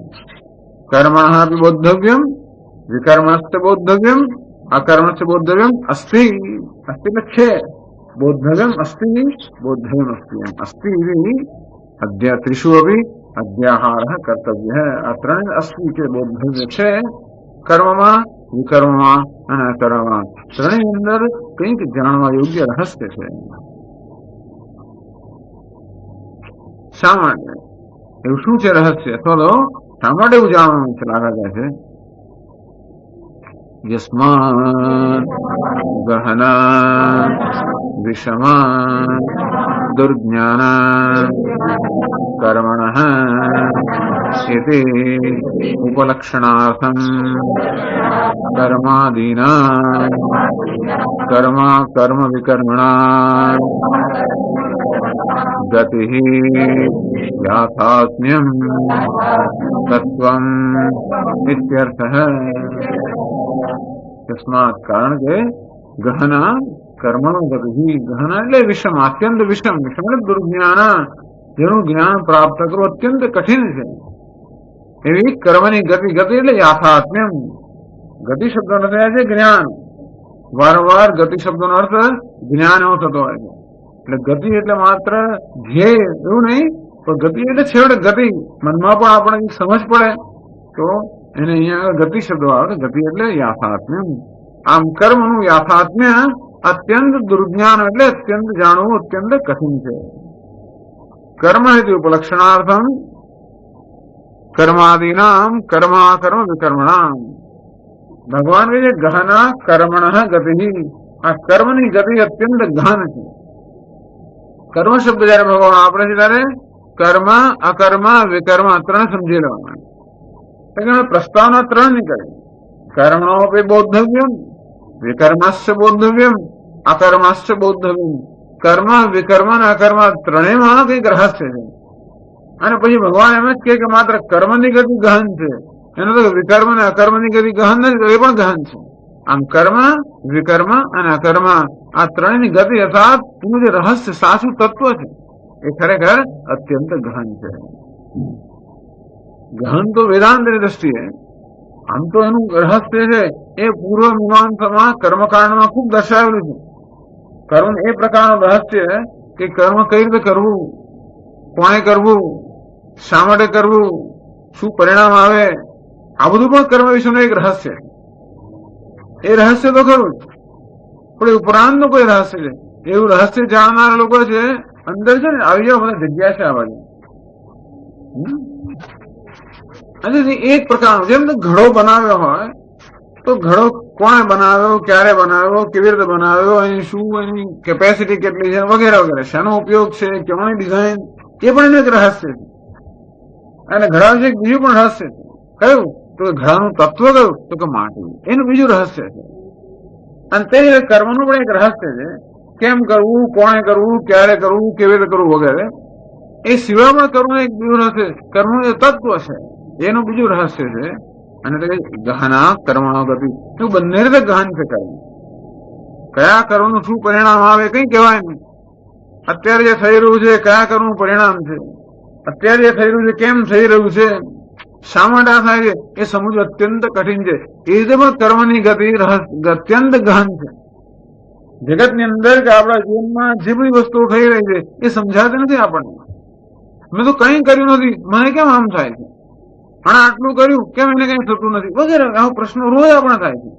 કર્મણઃ અપી બોદ્ધવ્યમ, વિકર્મશ્ચ બોદ્ધવ્યમ, અકર્મશ્ચ બોદ્ધવ્યમ અસ્તિ. અસ્તિ એટલે છે. બોદ્ધવ્યમ અસ્તિ, બોદ્ધવ્યમ અસ્તિ. અસ્તિ ત્રિષુ અપી અધ્યાહારઃ કર્તવ્યઃ. આ ત્રણ અસ્તિ છે, બોદ્ધવ્ય છે. કર્મમાં, વિકર્મમાં અને અકર્મમાં ત્રણેય અંદર કંઈક જાણવા યોગ્ય રહસ્ય છે. શા માટે એવું શું છે રહસ્ય? અથવા તો શા માટે એવું જાણવાનું છે? લાગા છે યસ્માન ગહના વિષમા દુર્જ્ઞાન કર્મણઃ इति उपलक्षणार्थं कर्मादीनां कर्म विकर्मणां गतिः याथात्म्यं तत्त्वम् इत्यर्थः. तस्मात् कारण के गहना कर्मणो गतिः. गहना એટલે વિષમ, અત્યંત વિષમ. વિષમ એટલે દુર્જ્ઞાન, જેનું જ્ઞાન પ્રાપ્ત કરવું અત્યંત કઠિન છે. એવી કર્મની ગતિ. ગતિ એટલે યાથાત્મ્યમ. ગતિ શબ્દનો થયા છે જ્ઞાન. વારંવાર ગતિ શબ્દનો અર્થ જ્ઞાન એવો થતો હોય છે. એટલે ગતિ એટલે માત્ર ધ્યેય એવું નહીં, પણ ગતિ એટલે છેવટે ગતિ. મનમાં પણ આપણે સમજ પડે તો એને અહીંયા ગતિ શબ્દો આવે. ગતિ એટલે યાથાત્મ્યમ. આમ કર્મનું યાથાત્મ્ય અત્યંત દુર્જ્ઞાન એટલે અત્યંત જાણવું અત્યંત કઠિન છે. કર્મ હેતુ ઉપલક્ષણાર્થમ કર્માદીનામ કર્માકર્મ વિકર્મણામ. ભગવાન કહે છે ગહના કર્મણઃ ગતિ. આ કર્મની ગતિ અત્યંત ગહન છે. કર્મ શબ્દ જયારે ભગવાન આપણે છે ત્યારે કર્મ, અકર્મ, વિકર્મ ત્રણ સમજી લેવાના. પ્રસ્તાવના ત્રણ નીકળે. કર્મણો બોદ્ધવ્યમ, વિકર્મશ્ચ બોદ્ધવ્યમ, અકર્મશ્ચ બોદ્ધવ્યમ. કર્મ, વિકર્મ અને અકર્મ ત્રણેયમાં કઈક રહસ્ય છે. અને પછી ભગવાન એમ જ કે માત્ર કર્મની ગતિ ગહન છે, એનો તો વિકર્મ અને અકર્મની ગતિ ગહન નથી, એ પણ ગહન છે. આમ કર્મ, વિકર્મ અને અકર્મ આ ત્રણેયની ગતિ અર્થાત એનું જે રહસ્ય સાચું તત્વ છે એ ખરેખર અત્યંત ગહન છે. ગહન તો વેદાંતની દ્રષ્ટિએ, આમ તો એનું રહસ્ય છે એ પૂર્વ મીમાંસામાં કર્મકાંડમાં ખૂબ દર્શાવેલું છે. કર્મ એ પ્રકારનું રહસ્ય કે કર્મ કઈ રીતે કરવું કોણે કરવું, શા માટે કરવું, શું પરિણામ આવે, આ બધું પણ કર્મ વિશેનું એક રહસ્ય. એ રહસ્ય તો ખરું જ, પણ એ ઉપરાંતનું કોઈ રહસ્ય છે. એવું રહસ્ય જાણનારા લોકો છે અંદર છે ને આવી જાવ, મને જગ્યા છે આ બાજુ. અને એક પ્રકારનો જેમ ઘડો બનાવ્યો હોય તો ઘડો કોણે બનાવ્યો, ક્યારે બનાવ્યો, કેવી રીતે બનાવ્યો, એની શું એની કેપેસિટી કેટલી છે વગેરે વગેરે, શાનો ઉપયોગ છે, કેવાની ડિઝાઇન, એ પણ એનું એક રહસ્ય છે. અને ઘડા વિશે બીજું પણ રહસ્ય છે. કયું? તો ઘડાનું તત્વ કયું? તો કે માટી. એનું બીજું રહસ્ય છે. અને તે કર્મનું પણ એક રહસ્ય છે. કેમ કરવું, કોણે કરવું, ક્યારે કરવું, કેવી રીતે કરવું વગેરે. એ સિવાય પણ કર્મનું એક બીજું રહસ્ય, કર્મનું તત્વ છે, એનું બીજું રહસ્ય છે. અને ગહના કર્મણો ગતિ, એવું બંને રીતે ગહન છે કર્મ. કયા કર્મનું શું પરિણામ આવે કઈ કહેવાય નહીં. અત્યારે જે થઈ રહ્યું છે કયા કર્મનું પરિણામ છે, અત્યારે જે થઈ રહ્યું છે કેમ થઈ રહ્યું છે, શા માટે આ થાય છે, એ સમજવું અત્યંત કઠિન છે. એ રીતે પણ કર્મની ગતિ અત્યંત ગહન છે. જગતની અંદર કે આપણા જીવનમાં જે બધી વસ્તુઓ થઈ રહી છે એ સમજાતી નથી આપણને. મેં તો કઈ કર્યું નથી, મને કેમ આમ થાય છે, અને આટલું કર્યું કેમ એને કઈ થતું નથી વગેરે, આવો પ્રશ્નો રોજ આપણે થાય છે.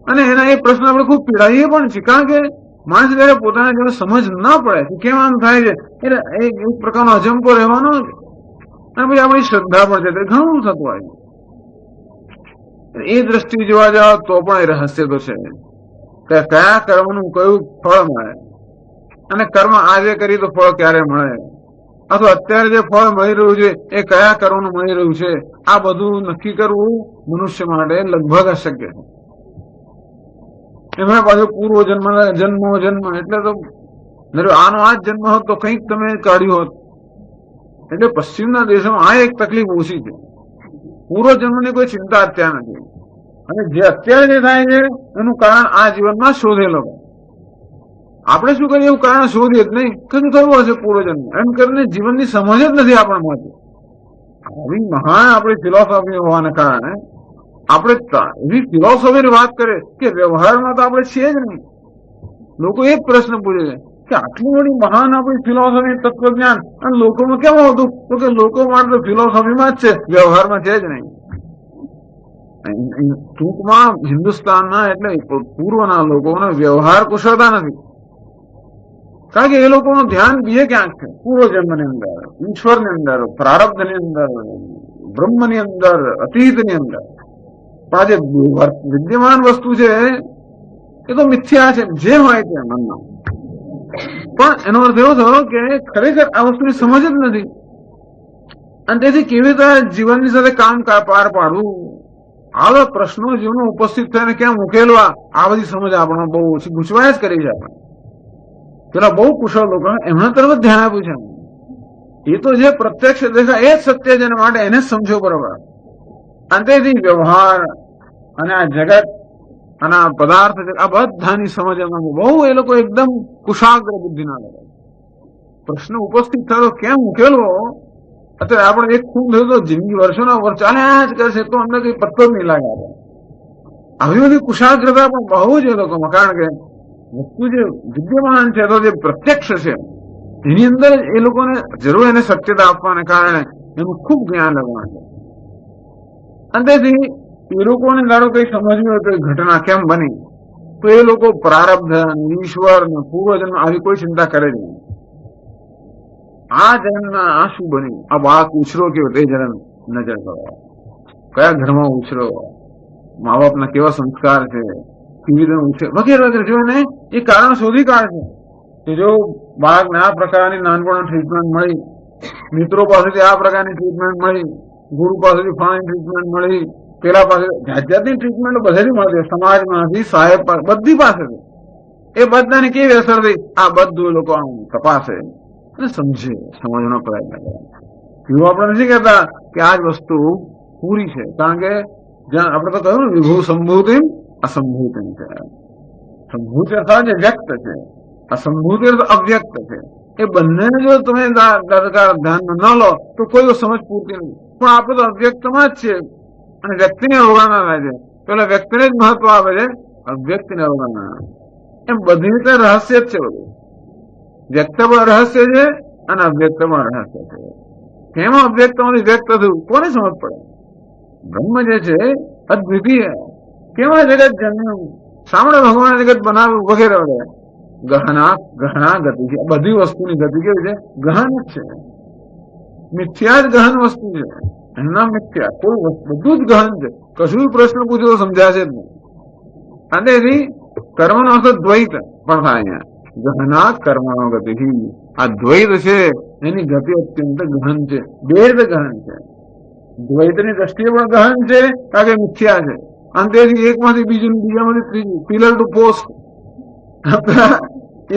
અને એના એ પ્રશ્ન આપણે ખૂબ પીડાઈએ પણ છે, કારણ કે માણસ જયારે પોતાના જેવો સમજ ના પડે કે કેમ આમ થાય છે, એટલે એક પ્રકારનો અજંપો રહેવાનો જ. અને પછી આપણી શ્રદ્ધા પણ છે, ઘણું થતું હોય. એ દ્રષ્ટિ જોવા જાવ તો પણ એ રહસ્ય તો છે કે કયા કર્મનું કયું ફળ મળે, અને કર્મ આજે કરી તો ફળ ક્યારે મળે, અથવા અત્યારે જે ફળ મળી રહ્યું છે એ કયા કર્મનું મળી રહ્યું છે, આ બધું નક્કી કરવું મનુષ્ય માટે લગભગ અશક્ય છે. એમાં પાછું પૂર્વ જન્મ એટલે તો આનો આ જ જન્મ હોત તો કંઈક તમે કાઢ્યું હોત. એટલે પશ્ચિમના દેશોમાં આ એક તકલીફ ઓછી છે. પૂર્વ જન્મની કોઈ ચિંતા અત્યારે નથી, અને જે અત્યારે જે થાય છે એનું કારણ આ જીવનમાં શોધેલો. આપણે શું કરીએ, એવું કારણ શોધીએ જ નહીં, કશું થયું હશે પૂર્વજન્મ, એમ કરીને જીવનની સમજ જ નથી આપણને મળતી. આવી મહાન આપણી ફિલોસોફી હોવાને કારણે આપણે એવી ફિલોસોફીની વાત કરીએ કે વ્યવહારમાં તો આપણે છીએ જ નહીં. લોકો એક પ્રશ્ન પૂછે છે કે આટલી બધી મહાન આપણી ફિલોસોફી, તત્વજ્ઞાન, અને લોકોમાં કેમ હોતું, તો કે લોકો માટે તો ફિલોસોફીમાં જ છે, વ્યવહારમાં છે જ નહીં. ટૂંકમાં હિન્દુસ્તાનના એટલે પૂર્વના લોકોને વ્યવહાર કુશળતા નથી, કારણ કે એ લોકોનું ધ્યાન બીજે ક્યાંક છે, પૂર્વજન્મની અંદર, ઈશ્વરની અંદર, પ્રારબ્ધની અંદર, બ્રહ્મની અંદર, અતીતની અંદર. પણ આ જે વિદ્યમાન વસ્તુ છે એ તો મિથ્યા છે, જે હોય તે મનમાં. પણ એનો અર્થ એવો થયો કે ખરેખર આ વસ્તુની સમજ જ નથી, અને તેથી કેવી રીતે જીવનની સાથે કામ પાર પાડવું, આવા પ્રશ્નો જીવનમાં ઉપસ્થિત થઈને ક્યાં ઉકેલવા, આ બધી સમજ આપણને બહુ ઓછી ગૂંચવાય જ કરી છે. આપણે પેલા બહુ કુશળ લોકો એમના તરફ ધ્યાન આપ્યું છે. એ તો જે પ્રત્યક્ષ દેખાય એ જ સત્ય છે, એના માટે એને જ સમજો બરોબર. અને તેથી વ્યવહાર અને આ જગત અને આ પદાર્થ આ બધાની સમજ એમાં બહુ એ લોકો એકદમ કુશાગ્ર બુદ્ધિના લોકો. પ્રશ્ન ઉપસ્થિત થયો કેમ ઉકેલવો, અત્યારે આપણે એક ખૂન થયું તો જિંદગી વર્ષોના વર્ષ ચાલ્યા જ કરશે તો અમને કઈ પત્તો જ નહીં લાગે. આવી બધી કુશાગ્રતા પણ બહુ જ એ લોકોમાં, કારણ કે વસ્તુ જે વિદ્યમાન છે તો જે પ્રત્યક્ષ છે એની અંદર એ લોકોને જરૂર એને સત્યતા આપવાને કારણે એનું ખૂબ જ્ઞાન લેવાનું છે. અને તેથી એ લોકોને ધારો કઈ સમજવું હોય તો ઘટના કેમ બની, તો એ લોકો પ્રારબ્ધ, ઈશ્વર, પૂર્વજન્મ આવી કોઈ ચિંતા કરે જ નહીં. આ જન્મમાં આ શું બન્યું, આ બાળક ઉછરો કેવો તે જરા નજર કરો, કયા ઘરમાં ઉછરો, મા બાપના કેવા સંસ્કાર છે, કેવી રીતે ઉછરે વગેરે વગેરે જોઈને એ કારણ શોધી કાઢશે કે જો બાળકને આ પ્રકારની નાનપણની ટ્રીટમેન્ટ મળી, મિત્રો પાસેથી આ પ્રકારની ટ્રીટમેન્ટ મળી, ગુરુ પાસેથી ફલાણી ટ્રીટમેન્ટ મળી, પેલા પાસે જાત જાતની ટ્રીટમેન્ટ બધાથી મળતી, સમાજમાંથી, સાહેબ બધી પાસેથી, એ બધાને કેવી અસર થઈ, આ બધું લોકો આમ તપાસે અને સમજે, સમજવાનો પ્રયત્ન કરે. એવું આપણે નથી કહેતા કે આ જ વસ્તુ પૂરી છે, કારણ કે જ્યાં આપણે તો કહ્યું ને વિભુ સંભૂતિ અસંભૂતિ છે. સંભૂતિ અર્થાત જે વ્યક્ત છે, અસંભૂતિ અર્થ અવ્યક્ત છે. એ બંનેને જો તમે ધ્યાનમાં ન લો તો કોઈ સમજ પૂરતી નથી. પણ આપણે તો અવ્યક્તમાં જ છીએ, અને વ્યક્તિને અવગણના થાય છે. પેલા વ્યક્તિને જ મહત્વ આપે છે, અવ્યક્તિને અવગણના. એમ બધી રીતે રહસ્ય જ છે બધું. વ્યક્ત પણ રહસ્ય છે અને અવ્યક્તમાં રહસ્ય છે. કેમાં અવ્યક્તમાંથી વ્યક્ત થયું કોને સમજ પડે? બ્રહ્મ જે છે અદ્વિતીય. કેવા જગત જન્મ્યું, સામણે ભગવાન જગત બનાવ્યું વગેરે વગેરે. ગહના ગતિ છે. બધી વસ્તુની ગતિ કેવી છે? ગહન જ છે. મિથ્યા જ ગહન વસ્તુ છે. એમના મિથ્યા કોઈ બધું જ ગહન છે. કશું પ્રશ્ન પૂછો તો સમજાશે જ નહીં. અને એની કર્મનો અર્થ દ્વૈત પણ થાય અહીંયા. ગહના કર્મનો ગતિ. આ દ્વૈત છે એની ગતિ અત્યંત ગહન છે. ભેદ ગહન છે. દ્વૈતની દ્રષ્ટિએ પણ ગહન છે કારણ કે મિથ્યા છે. અને તેથી એકમાંથી બીજું, બીજામાંથી ત્રીજું, પિલર ટુ પોસ્ટ.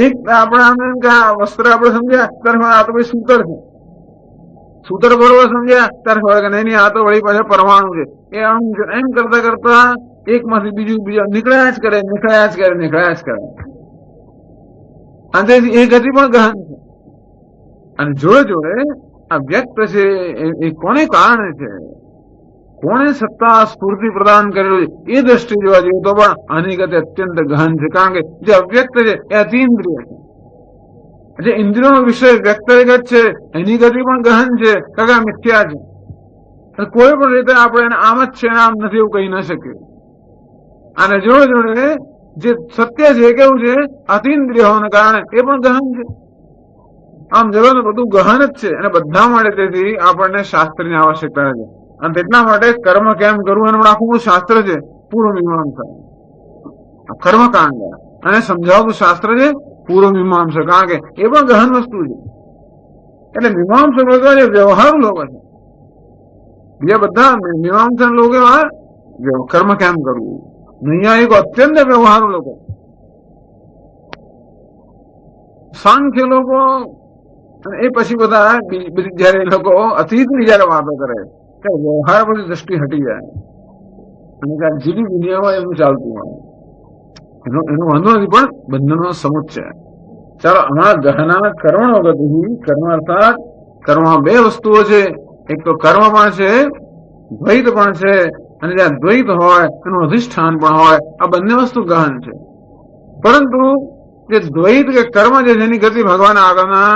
એક આપણે વસ્ત્ર આપણે સમજ્યા ત્યારે આ તો ભાઈ સૂતર છે. સૂતર બરોબર સમજ્યા ત્યારે ખબર કે નહીં આ તો વળી પાછા પરમાણુ છે. એ એમ કરતા કરતા એકમાંથી બીજું બીજા નીકળ્યા જ કરે. અને તેથી એ ગતિ પણ ગહન છે. અને જોડે જોડે આ વ્યક્ત છે એ કોને કારણે છે? કોણે સત્તા સ્ફૂર્તિ પ્રદાન કરેલું છે? એ દ્રષ્ટિ જોવા જઈએ તો પણ આની ગતિ અત્યંત ગહન છે. કારણ કે જે અવ્યક્ત છે એ અતિઇન્દ્રિય છે. જે ઇન્દ્રિયોનો વિષય વ્યક્ત જગત છે એની ગતિ પણ ગહન છે કારણ કે આ મિથ્યા છે. કોઈ પણ રીતે આપણે એને આમ જ છે આમ નથી એવું કહી ન શકીએ. અને જોડે જોડે જે સત્ય છે કેવું છે? અતિઇન્દ્રિય હોવાને કારણે એ પણ ગહન છે. આમ જગત બધું ગહન જ છે. અને બધા માટે તેથી આપણને શાસ્ત્રની આવશ્યકતા છે. અને તેટલા માટે કર્મ કેમ કરવું એનું આખું શાસ્ત્ર છે. પૂર્વ મીમાંસા કર્મકાંડ અને સમજાવતું શાસ્ત્ર છે પૂર્વ મીમાંસા. કારણ કે એ પણ ગહન વસ્તુ છે. એટલે મીમાંસક લોકો જે વ્યવહારુ લોકો છે. બીજા બધા મીમાંસક લોકો કર્મ કેમ કરવું. નૈયાયિકો અત્યંત વ્યવહારુ લોકો. સાંખ્ય લોકો એ પછી બધા જયારે એ લોકો અતીતની જયારે વાતો કરે ત્યારે વ્યવહાર બધી દ્રષ્ટિ હટી જાય. અને ત્યારે જીવી દુનિયામાં એનું ચાલતું હોય એનો વાંધો નથી. પણ બંધનનો સમુચ્ચય. ચાલો હમણાં ગહના કર્મણો ગતિ. કર્મ અર્થાત કર્મમાં બે વસ્તુઓ છે. એક તો કર્મ પણ છે, દ્વૈત પણ છે. અને જ્યાં દ્વૈત હોય એનું અધિષ્ઠાન પણ હોય. આ બંને વસ્તુ ગહન છે. પરંતુ જે દ્વૈત કે કર્મ છે જેની ગતિ ભગવાન આગળના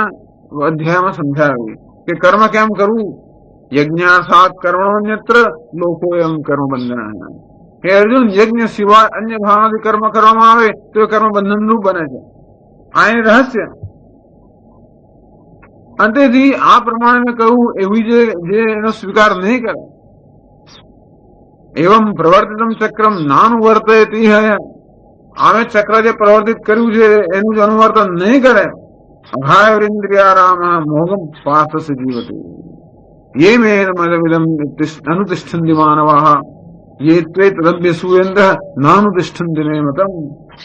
અધ્યાયમાં સમજાવી કે કર્મ કેમ કરવું. યજ્ઞાસાત કર્મણોન્યત્ર લોકો એમ કર્મ બંધના. હે અર્જુન, યજ્ઞ સિવાય અન્ય ભાવનાથી કર્મ કરવામાં આવે તો એ કર્મ બંધનરૂપ બને છે. આ એ રહસ્ય. અંતેથી આ પ્રમાણે મેં કહ્યું એવી જે એનો સ્વીકાર નહીં કરે એવમ પ્રવર્તિતમ ચક્રમ નાનુવર્તયતિ હૈ. આમે ચક્ર જે પ્રવર્તિત કર્યું છે એનું જ અનુવર્તન નહીં કરે. અઘાયરિન્દ્રિયારામ મોહમ પાર્થ જીવતી ये मेन मदमिदम अनुतिष्ठन्ति मानवाः ये त्वेत रव्य सुयेन्द्र नानुतिष्ठन्ति मे मतम.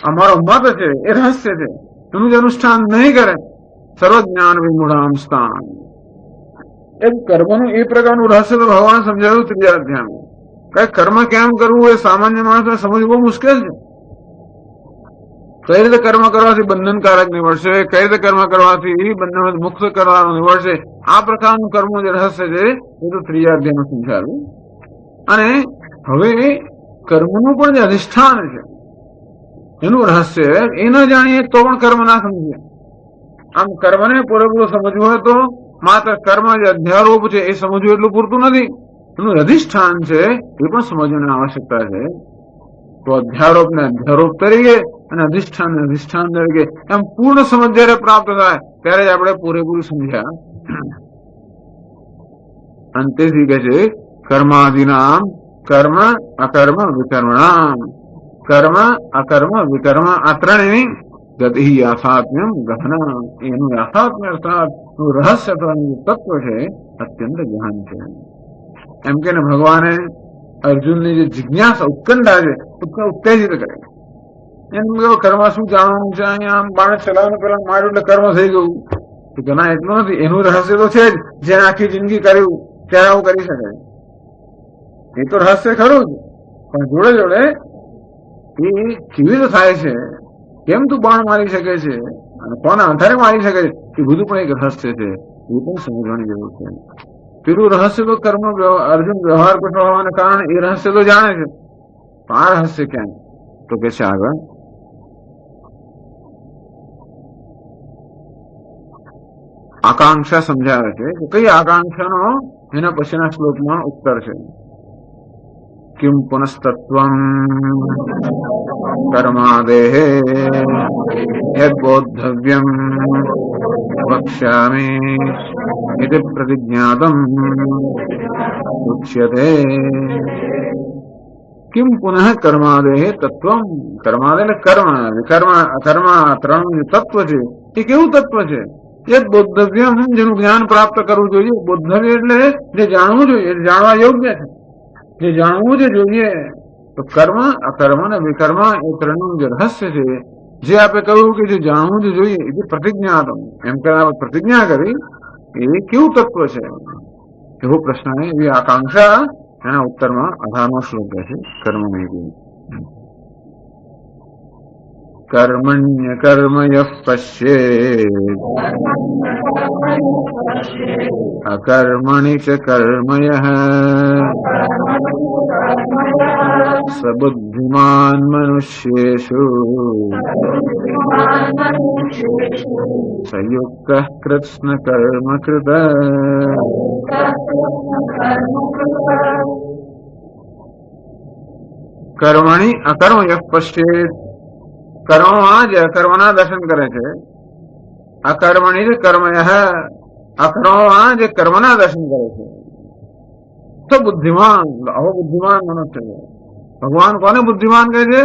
અમારો મત છે એ રહસ્ય છે. એનું જ અનુષ્ઠાન નહીં કરે. સર્વજ્ઞાન વિમૂઢામ સ્થાન. એમ કર્મનું એ પ્રકારનું રહસ્ય તો ભગવાન સમજાવ્યું ત્રીજા અધ્યાયમાં. કઈ કર્મ કેમ કરવું એ સામાન્ય માણસને સમજવું બહુ મુશ્કેલ છે. કઈ રીતે કર્મ કરવાથી બંધનકારક નીવડશે, કઈ રીતે કર્મ કરવાથી બંધન મુક્ત કરવાનું નીવડશે, આ પ્રકારનું કર્મનું જે રહસ્ય છે એ તો ત્રીજા અધ્યાયમાં સમજાવ્યું. અને હવે કર્મનું પણ જે અધિષ્ઠાન છે એનું રહસ્ય એ ન જાણીએ તો પણ કર્મ ના સમજીએ. આમ કર્મને પૂરેપૂરો સમજવું હોય તો માત્ર કર્મ જે અધ્યારોપ છે એ સમજવું એટલું પૂરતું નથી. એનું અધિષ્ઠાન છે એ પણ સમજવાની આવશ્યકતા છે. તો અધ્યારોપ ને અધ્યારોપ તરીકે અને અધિષ્ઠાન ને અધિષ્ઠાન તરીકે એમ પૂર્ણ સમજ જયારે પ્રાપ્ત થાય ત્યારે જ આપણે પૂરેપૂરું સમજ્યા. અંતેથી કહે છે કર્માદિનામ કર્મ અકર્મ વિકર્મણામ. કર્મ અકર્મ વિકર્મ આ ત્રણેયની ગતિ યાથાત્મ્યમ ગહના. એનું યાથાત્મ્ય અર્થાત રહસ્ય તત્વ છે અત્યંત ગહન છે. એમ કે ભગવાને અર્જુનની જે જિજ્ઞાસા ઉત્કંઠા છે ઉત્તેજિત કરે. એમ કર્મ શું જાણવાનું છે? અહીંયા આમ બાળક ચલાવવાનું પેલા માર્યું એટલે કર્મ થઈ ગયું તો ના, એટલું નથી. એનું રહસ્ય તો છે જ. જેને આખી જિંદગી કર્યું ત્યારે આવું કરી શકે. એ તો રહસ્ય ખરું જ. પણ જોડે જોડે એ કેવી રીતે થાય છે, કેમ તું બાણ મારી શકે છે અને કોના આધારે મારી શકે છે, એ બધું પણ એક રહસ્ય છે. એ પણ સમજવાની જરૂર છે. પેલું રહસ્ય તો કર્મ અર્જુન વ્યવહાર કરતો હોવાને કારણે એ રહસ્ય તો જાણે છે. પણ આ રહસ્ય કેમ? તો કે છે આગળ આકાંક્ષા સમજાવે છે કે કઈ આકાંક્ષાનો એના પછીના શ્લોકમાં ઉત્તર છે. કિમ પુનસ્તત્વમ કર્માદેહે યદ્બોદ્ધવ્યમ વક્ષ્યામિ ઇતિ પ્રતિજ્ઞાતમ ઉચ્યતે. કિમ પુનઃ કર્માદેહ તત્વમ. કર્માદે એટલે કર્મ વિકર્મ અકર્મ ત્રણ તત્વ છે. એ કેવું તત્વ છે? યદ બોદ્ધવ્યમ, જેનું જ્ઞાન પ્રાપ્ત કરવું જોઈએ. બોદ્ધવ્ય એટલે જે જાણવું જોઈએ, જાણવા યોગ્ય છે, જે જાણવું જ જોઈએ. તો કર્મ અકર્મ અને વિકર્મ એ ત્રણનું જે રહસ્ય છે, જે આપણે કહ્યું કે જે જાણવું જ જોઈએ, એ પ્રતિજ્ઞાતમ, એમ કરવા પ્રતિજ્ઞા કરી, એ કેવું તત્વ છે એવો પ્રશ્ન, એવી આકાંક્ષા એના ઉત્તરમાં 18મો શ્લોક છે. કર્મમેય કર્મણ્ય કર્મયઃ પશ્યેત અકર્મણિ ચ કર્મયઃ સ બુદ્ધિમાન મનુષ્યેષુ સંયુક્તઃ કૃત્સ્ન કર્મ કૃત. કર્મણિ અકર્મયઃ પશ્યેત. કર્મમાં જ અકર્મના દર્શન કરે છે. અકર્મણિ જ કર્મયઃ. અકર્મમાં જ કર્મના દર્શન કરે છે. તો બુદ્ધિમાન, આવો બુદ્ધિમાન મનુષ્ય છે. ભગવાન કોને બુદ્ધિમાન કહે છે?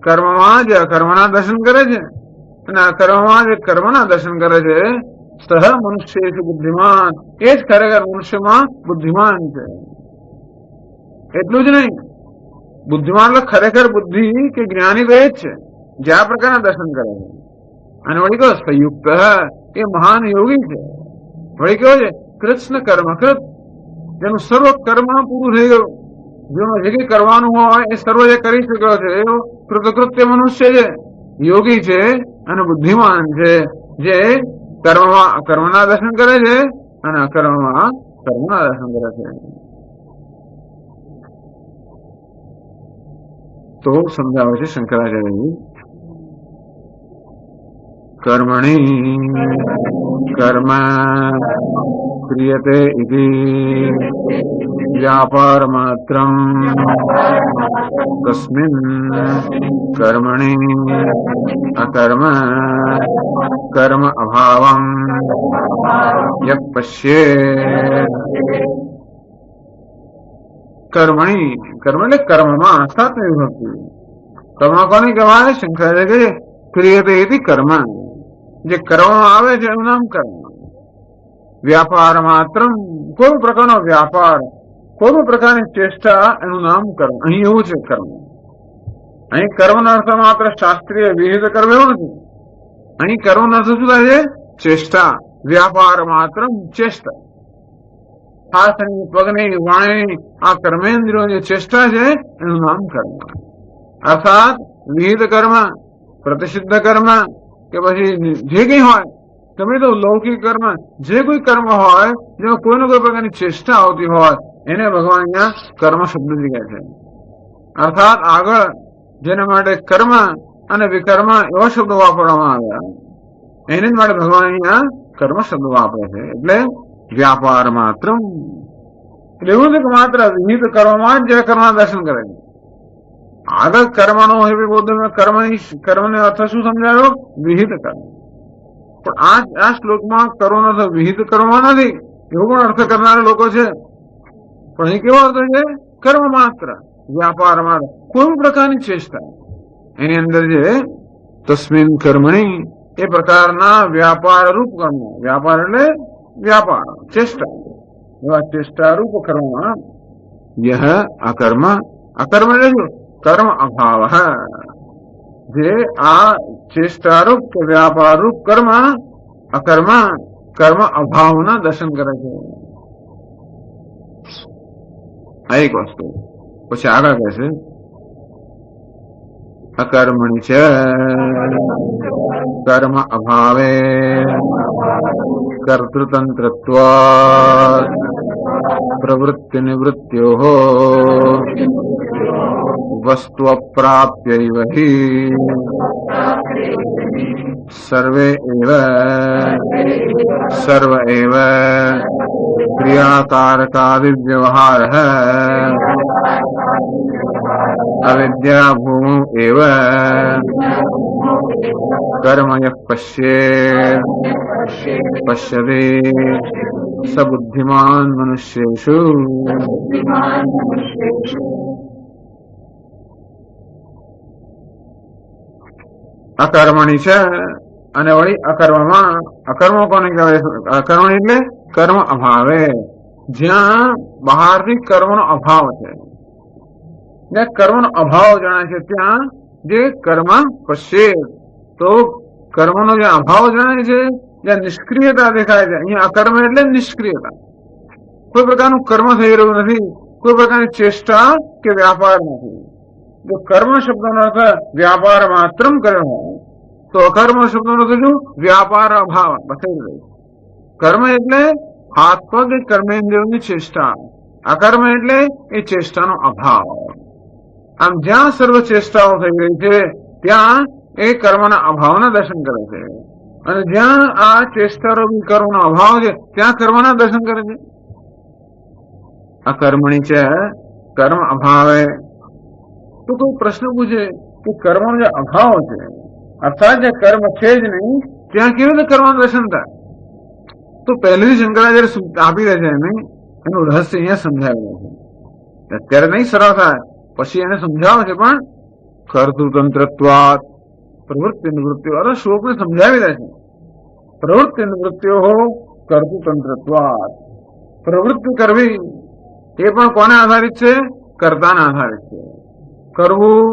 કર્મમાં જ અકર્મના દર્શન કરે છે અને અકર્મમાં જ કર્મના દર્શન કરે છે. સહ મનુષ્ય બુદ્ધિમાન, એ જ ખરેખર મનુષ્યમાં બુદ્ધિમાન છે. એટલું જ નહીં, બુદ્ધિમાન એટલે ખરેખર બુદ્ધિ કે જ્ઞાની તો એ જ છે, જે આ પ્રકારના દર્શન કરે છે. અને વળી કહો સંયુક્ત, એ મહાન યોગી છે. વળી કેવો છે? કૃષ્ણ કર્મ કૃત, જેનું સર્વ કર્મ પૂરું થઈ ગયું, જેનું જે કઈ કરવાનું હોય એ સર્વ જે કરી શક્યો છે, એવો કૃતકૃત્ય મનુષ્ય છે, યોગી છે અને બુદ્ધિમાન છે, જે કર્મમાં અકર્મના દર્શન કરે છે અને અકર્મમાં કર્મના દર્શન કરે છે. તો સમજાવે છે શંકરાચાર્યજી, કર્મણિ કર્મ ક્રિયતે ઇતિ વ્યાપાર માત્રમ તસ્મિન કર્મણિ અકર્મ કર્મ અભાવમ યહ પશ્યેત. કર્મણિ, કર્મ એટલે કર્મમાં સાતમી વિભક્તિ. કર્મ કોને કહેવાય? શંકરાચાર્ય કહે ક્રિયતે ઇતિ કર્મ, જે કરવામાં આવે છે એનું નામ કર્મ. વ્યાપાર માત્ર, કોઈ પ્રકારનો વ્યાપાર, કોઈ પ્રકારની ચેષ્ટા, એનું નામ કર્મ. અહીં એવું છે કર્મ. અહીં કર્મનો અર્થ માત્ર શાસ્ત્રીય વિહિત કર્મ એવો નથી. અહીં કર્મનો અર્થ શું થાય છે? ચેષ્ટા. વ્યાપાર માત્ર ચેષ્ટા. હાથની, પગની, વાણીની આ કર્મેન્દ્રિયો જે ચેષ્ટા છે એનું નામ કર્મ. અર્થાત વિહિત કર્મ, પ્રતિષિદ્ધ કર્મ કે પછી જે કઈ હોય, તમે તો લૌકિક કર્મ, જે કોઈ કર્મ હોય જેમાં કોઈને કોઈ પ્રકારની ચેષ્ટા આવતી હોય, એને ભગવાન અહીંયા કર્મ શબ્દથી કહે છે. અર્થાત આગળ જેના માટે કર્મ અને વિકર્મ એવા શબ્દો વાપરવામાં આવ્યા, એને જ માટે ભગવાન અહીંયા કર્મ શબ્દ વાપરે છે. એટલે વ્યાપાર માત્ર, એટલે એવું નથી કે માત્ર વિહિત કર્મમાં જ કર્મના દર્શન કરે છે. આગળ કર્મનો કર્મને અર્થ શું સમજાયો? વિહિત કર્મ. પણ આ શ્લોકમાં કર્મનો અર્થ વિહિત કર્મમાં નથી, એવો પણ અર્થ કરનારા લોકો છે. પણ અહીં કેવો અર્થ છે? કર્મ માત્ર, વ્યાપાર માત્ર, કોઈ પ્રકારની ચેષ્ટા. એની અંદર જે તસ્મિન કર્મણી, એ પ્રકારના વ્યાપાર રૂપ કર્મ, વ્યાપાર એટલે વ્યાપાર, ચેષ્ટા, એવા ચેષ્ટા રૂપ કર્મમાં યહ અકર્મ, અકર્મ એટલે કર્મ અભાવ, જે આ ચેષ્ટારૂપ કે વ્યાપારરૂપ કર્મ અકર્મ કર્મ અભાવના દર્શન કરે છે. આ એક વસ્તુ. પછી આગળ કહે છે અકર્મણિ છે કર્મ અભાવે કર્તૃતંત્રત્વાત્ પ્રવૃત્તિ નિવૃત્ત્યો વસ્તુ અપ્રાપ્યૈવ હિ सर्वे एव सर्व एव क्रियाकारकादिव्यवहारः अविद्या भूमौ एव कर्म यः पश्येत् पश्यति स बुद्धिमान् मनुष्येषु। અકર્મણી છે અને વળી અકર્મમાં અકર્મ કોને કહેવાય? અકર્મણી એટલે કર્મ અભાવે, જ્યાં બહારથી કર્મનો અભાવ છે, જ્યાં કર્મનો અભાવ જણાય છે ત્યાં જે કર્મ પશ્ચે, તો કર્મનો જે અભાવ જણાય છે, જ્યાં નિષ્ક્રિયતા દેખાય છે, અહીંયા અકર્મ એટલે નિષ્ક્રિયતા. કોઈ પ્રકારનું કર્મ થઈ રહ્યું નથી, કોઈ પ્રકારની ચેષ્ટા કે વ્યાપાર નથી. જો કર્મ શબ્દનો અર્થ વ્યાપાર માત્ર કર્યો હોય તો અકર્મ શબ્દનો અર્થ શું? વ્યાપાર અભાવ બતાવી રહ્યું. કર્મ એટલે હાથ પગ કર્મેન્દ્રિયોની ચેષ્ટા, અકર્મ એટલે એ ચેષ્ટાનો અભાવ. આમ જ્યાં સર્વ ચેષ્ટાઓ થઈ રહી છે ત્યાં એ કર્મના અભાવના દર્શન કરે છે, અને જ્યાં આ ચેષ્ટારૂપી કર્મનો અભાવ છે ત્યાં કર્મના દર્શન કરે છે. અકર્મણી છે કર્મ અભાવે. તો કોઈ પ્રશ્ન પૂછે કે કર્મનો જે અભાવ છે, અર્થાત જે કર્મ છે જ નહીં ત્યાં કેવી રીતે કર્મનું દર્શન થાય? તો પહેલેથી શંકરાચાર્ય આપી દે છે એનું રહસ્ય અહીંયા સમજાવેલું છે. અત્યારે નહીં સરળ થાય, પછી એને સમજાવે છે, પણ કર્તૃતંત્રત્વાત પ્રવૃત્તિ નિવૃત્તિઓ, અરે શ્લોકને સમજાવી દે છે. પ્રવૃત્તિ નિવૃત્તિઓ કર્તૃતંત્રત્વાત, પ્રવૃત્તિ કરવી એ પણ કોને આધારિત છે? કર્તાના આધારિત છે. કરવું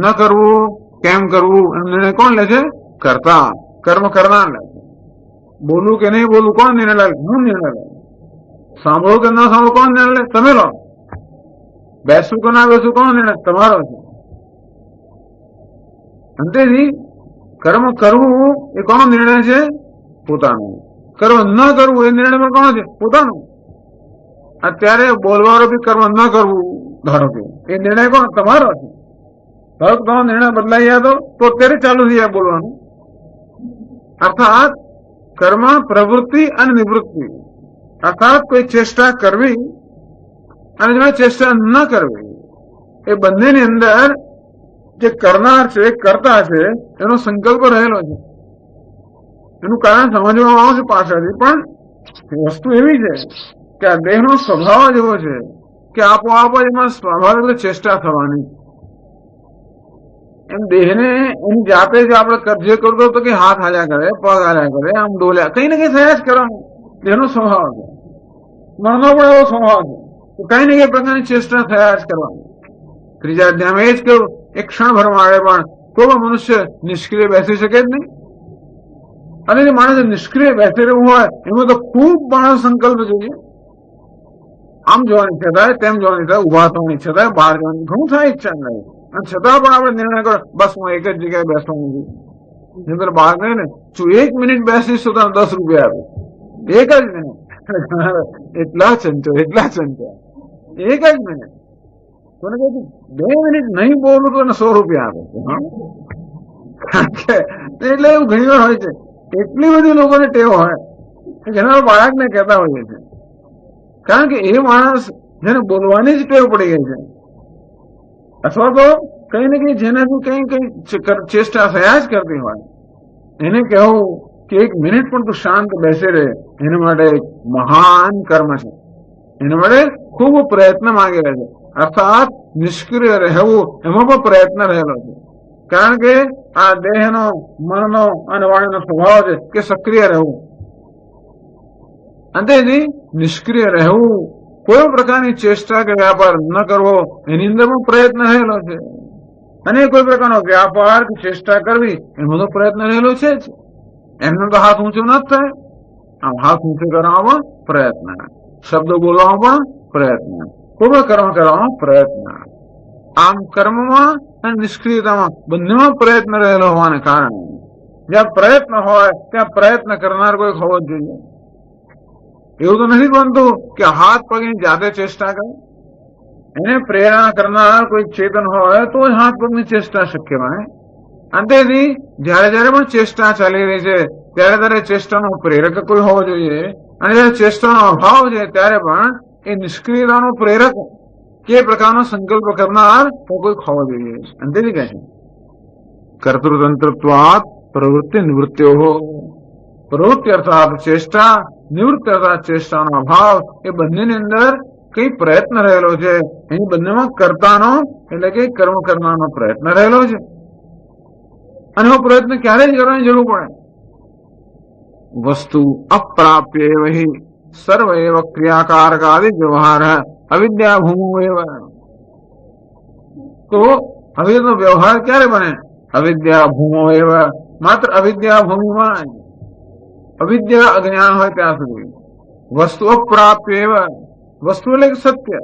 ન કરવું, કેમ કરવું એનો નિર્ણય કોણ લે છે? કર્તા. કર્મ કરનાર લે છે. બોલવું કે નહીં બોલવું કોણ નિર્ણય લે? હું નિર્ણય લે. સાંભળવું કે ન સાંભળવું કોણ નિર્ણય લે? તમે લો. બેસવું કે ના બેસવું કોણ નિર્ણય? તમારો છે. અંતેથી કર્મ કરવું એ કોનો નિર્ણય છે? પોતાનો. કર્મ ન કરવું એ નિર્ણય પણ કોનો છે? પોતાનો. અત્યારે બોલવાનો બી કર્મ ન કરવું ધારો કે એ નિર્ણય કોણ? તમારો છે. ધારો કે તમારો નિર્ણય બદલાઈ જાય તો અત્યારે ચાલુ થઈ જાય બોલવાનું. અર્થાત કર્મ પ્રવૃત્તિ અને નિવૃત્તિ, અર્થાત કોઈ ચેષ્ટા કરવી અને જો ચેષ્ટા ન કરવી, એ બંનેની અંદર જે કરનાર છે, કરતા છે, એનો સંકલ્પ રહેલો છે. એનું કારણ સમજવામાં આવશે પાછળથી, પણ વસ્તુ એવી છે કે આ દેહનો સ્વભાવ જ એવો છે કે આપોઆપ જ એમાં સ્વાભાવિક ચેષ્ટા થવાની. એમ દેહને એની જાતે જ આપણે જે કરતો હતો કે હાથ હાલ્યા કરે, પગ હાલ્યા કરે, આમ ડોલ્યા, કઈ ને કઈ થયા જ કરવાનું. દેહનો સ્વભાવ છે. મનનો પણ એવો સ્વભાવ છે તો કઈ ને કઈ પ્રકારની ચેષ્ટા થયા જ કરવાની. ત્રીજા અધ્યાયમાં એ જ કહ્યું, એક ક્ષણભર માટે પણ કોઈ પણ મનુષ્ય નિષ્ક્રિય બેસી શકે જ નહીં. અને જે માણસ નિષ્ક્રિય બેસી રહ્યું હોય એમાં તો ખૂબ માણસ સંકલ્પ જોઈએ. આમ જોવાની ઈચ્છા થાય, તેમ જોવાની ઈચ્છા, ઉભા થવાની ઈચ્છા થાય, બહાર જવાની ઘણું થાય ઈચ્છા નહીં, અને છતાં પણ આપણે નિર્ણય કરો બસ હું એક જ જગ્યાએ બેસવાનું છું. બહાર ગઈ ને તું 1 મિનિટ બેસીશ તો તને 10 રૂપિયા આપે. 1 જ મિનિટ. એટલા ચંચળ, એટલા ચંચળ. 1 જ મિનિટ. કોને કહ્યું 2 મિનિટ નહીં બોલું તો એને 100 રૂપિયા આપે. એટલે એવું ઘણી વાર હોય છે. એટલી બધી લોકોને ટેવ હોય જેના બાળકને કહેતા હોઈએ છે, કારણ કે એ માણસ જેને બોલવાની જ ટેવ પડી ગઈ છે, અથવા તો કઈ ને કઈ જેનાથી કઈ કઈ ચેષ્ટા થયા જ કરતી હોય, એને કહેવું કે 1 મિનિટ પણ તું શાંત બેસી રહે, એના માટે એક મહાન કર્મ છે. એના માટે ખૂબ પ્રયત્ન માંગી રહે છે. અર્થાત નિષ્ક્રિય રહેવું એમાં પણ પ્રયત્ન રહેલો છે, કારણ કે આ દેહનો, મનનો અને વાણીનો સ્વભાવ છે કે સક્રિય રહેવું. અંતેથી નિષ્ક્રિય રહેવું, કોઈ પ્રકારની ચેષ્ટા કે વ્યાપાર ન કરવો, એની અંદર પણ પ્રયત્ન રહેલો છે. અને કોઈ પ્રકારનો વ્યાપાર કે ચેષ્ટા કરવી એમાં તો પ્રયત્ન રહેલો છે જ. એમને તો હાથ ઊંચો ન થાય. આમ હાથ ઊંચો કરવામાં પ્રયત્ન, શબ્દો બોલવામાં પણ પ્રયત્ન, કોઈ કર્મ કરવામાં પ્રયત્ન. આમ કર્મમાં અને નિષ્ક્રિયતામાં બંનેમાં પ્રયત્ન રહેલો હોવાને કારણે જ્યાં પ્રયત્ન હોય ત્યાં પ્રયત્ન કરનાર કોઈ હોવો જ જોઈએ. એવું તો નથી બનતું કે હાથ પગની જાતે ચેષ્ટા કરે. એને પ્રેરણા કરનાર કોઈ ચેતન હોય તો જ હાથ પગની ચેષ્ટા શક્ય બને. અંતેથી જયારે જયારે પણ ચેષ્ટા ચાલી રહી છે ત્યારે ત્યારે ચેષ્ટાનો પ્રેરક કોઈ હોવો જોઈએ, અને જયારે ચેષ્ટાનો અભાવ છે ત્યારે પણ એ નિષ્ક્રિયતાનો પ્રેરક કે પ્રકારનો સંકલ્પ કરનાર કોઈ હોવો જોઈએ. અંતેથી કહે છે કર્તૃતંત્રત્વાત પ્રવૃત્તિ નિવૃત્તિઓ. પ્રવૃત્તિ અર્થાત ચેષ્ટા, નિવૃત્તિ અર્થાત ચેષ્ટાનો અભાવ, એ બંનેની અંદર કઈ પ્રયત્ન રહેલો છે. અહીં બંનેમાં કર્તાનો એટલે કે કર્મ કરનારનો પ્રયત્ન રહેલો છે. અને એવો પ્રયત્ન ક્યારે જ કરવાની જરૂર પડે? વસ્તુ અપ્રાપ્ય વહી સર્વ એવ ક્રિયાકારકાદિ વ્યવહાર અવિદ્યા ભૂમો એવ. તો અવિદ્યાનો વ્યવહાર ક્યારે બને? અવિદ્યા ભૂમો એવ. માત્ર અવિદ્યા ભૂમિમાં, અવિદ્યા અજ્ઞાન હોય ત્યાં સુધી. વસ્તુ અપ્રાપ્ય એવ. વસ્તુ એટલે સત્ય.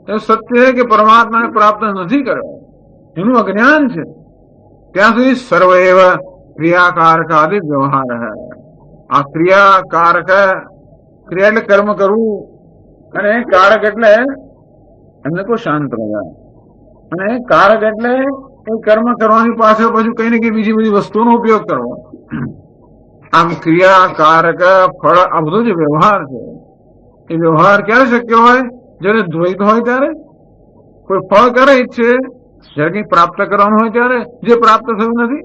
એ સત્ય છે કે પરમાત્માને પ્રાપ્ત નથી કર્યો, એનું અજ્ઞાન છે. ત્યાં સુધી સર્વ એવ ક્રિયાકારકાદિ વ્યવહાર. આ ક્રિયાકારક, ક્રિયા એટલે કર્મ કરવું, અને કારક એટલે એમને કોઈ શાંત રહ્યા, અને કારક એટલે એ કર્મ કરવાની પાછળ પછી કઈ ને કઈ બીજી બધી વસ્તુઓનો ઉપયોગ કરવો. આમ ક્રિયા, કારક, ફળ, આ બધો જે વ્યવહાર છે એ વ્યવહાર ક્યારે શક્ય હોય? જયારે દ્વૈત હોય ત્યારે. કોઈ ફળ કરે છે જયારે કઈ પ્રાપ્ત કરવાનું હોય ત્યારે. જે પ્રાપ્ત થયું નથી,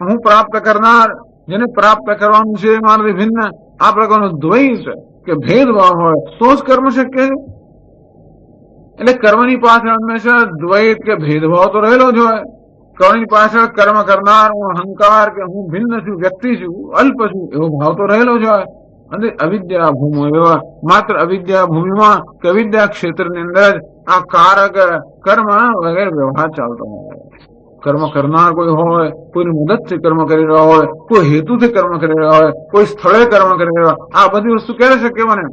હું પ્રાપ્ત કરનાર, જેને પ્રાપ્ત કરવાનું છે મારાથી ભિન્ન, આ પ્રકારનો દ્વૈત કે ભેદભાવ હોય તો જ કર્મ શક્ય છે. એટલે કર્મની પાછળ હંમેશા દ્વૈત કે ભેદભાવ તો રહેલો જ હોય. કર્મની પાછળ કર્મ કરનાર, હું અહંકાર કે હું ભિન્ન છું, વ્યક્તિ છું, અલ્પ છું, એવો ભાવ તો રહેલો જ હોય. અને અવિદ્યા ભૂમો એવા, માત્ર અવિદ્યા ભૂમિમાં કે અવિદ્યા ક્ષેત્રની અંદર આ કારક, કર્મ વગેરે વ્યવહાર ચાલતો હોય. કર્મ કરનાર કોઈ હોય, કોઈની મદદથી કર્મ કરી રહ્યો હોય, કોઈ હેતુથી કર્મ કરી રહ્યો હોય, કોઈ સ્થળે કર્મ કરી રહ્યો હોય. આ બધી વસ્તુ ક્યારે શક્ય બને?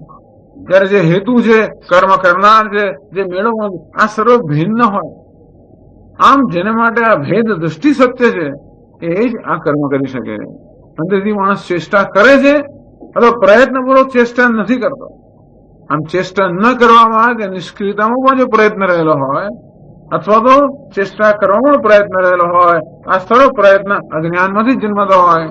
ત્યારે જે હેતુ છે, કર્મ કરનાર છે, જે મેળવવાનું, આ સર્વ ભિન્ન હોય. આમ જેને માટે આ ભેદ દૃષ્ટિ સત્ય છે એ જ આ કર્મ કરી શકે. અંદરથી માણસ ચેષ્ટા કરે છે અથવા પ્રયત્નપૂર્વક ચેષ્ટા નથી કરતો. આમ ચેષ્ટા ન કરવામાં કે નિષ્ક્રિયતામાં પણ જો પ્રયત્ન રહેલો હોય, અથવા તો ચેષ્ટા કરવામાં પ્રયત્ન રહેલો હોય, આ સર્વ પ્રયત્ન અજ્ઞાનમાંથી જન્મતો હોય.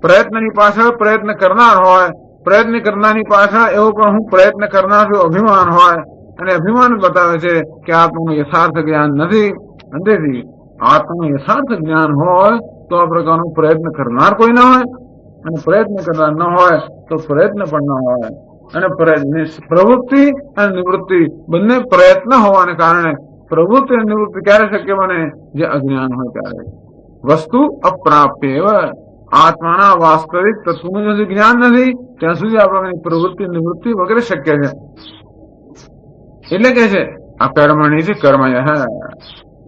પ્રયત્નની પાછળ પ્રયત્ન કરનાર હોય, પ્રયત્ન કરનારની પાછળ એવો પણ હું પ્રયત્ન કરનાર છું અભિમાન હોય, અને અભિમાન બતાવે છે કે આત્માનું યથાર્થ જ્ઞાન નથી. અંતેથી આત્માનું યથાર્થ જ્ઞાન હોય તો આ પ્રકારનો પ્રયત્ન કરનાર કોઈ ના હોય, અને પ્રયત્ન કરનાર ન હોય તો પ્રયત્ન પણ ન હોય. અને પ્રવૃત્તિ અને નિવૃત્તિ બંને પ્રયત્ન હોવાને કારણે પ્રવૃત્તિ અને નિવૃત્તિ ક્યારે શક્ય બને? જે અજ્ઞાન હોય ત્યારે. વસ્તુ અપ્રાપ્ય એવ. આત્માના વાસ્તવિક તત્વનું જો જ્ઞાન નથી ત્યાં સુધી આપણને પ્રવૃત્તિ નિવૃત્તિ વગેરે શક્ય છે. એટલે કે છે અકર્મણી છે કર્મય.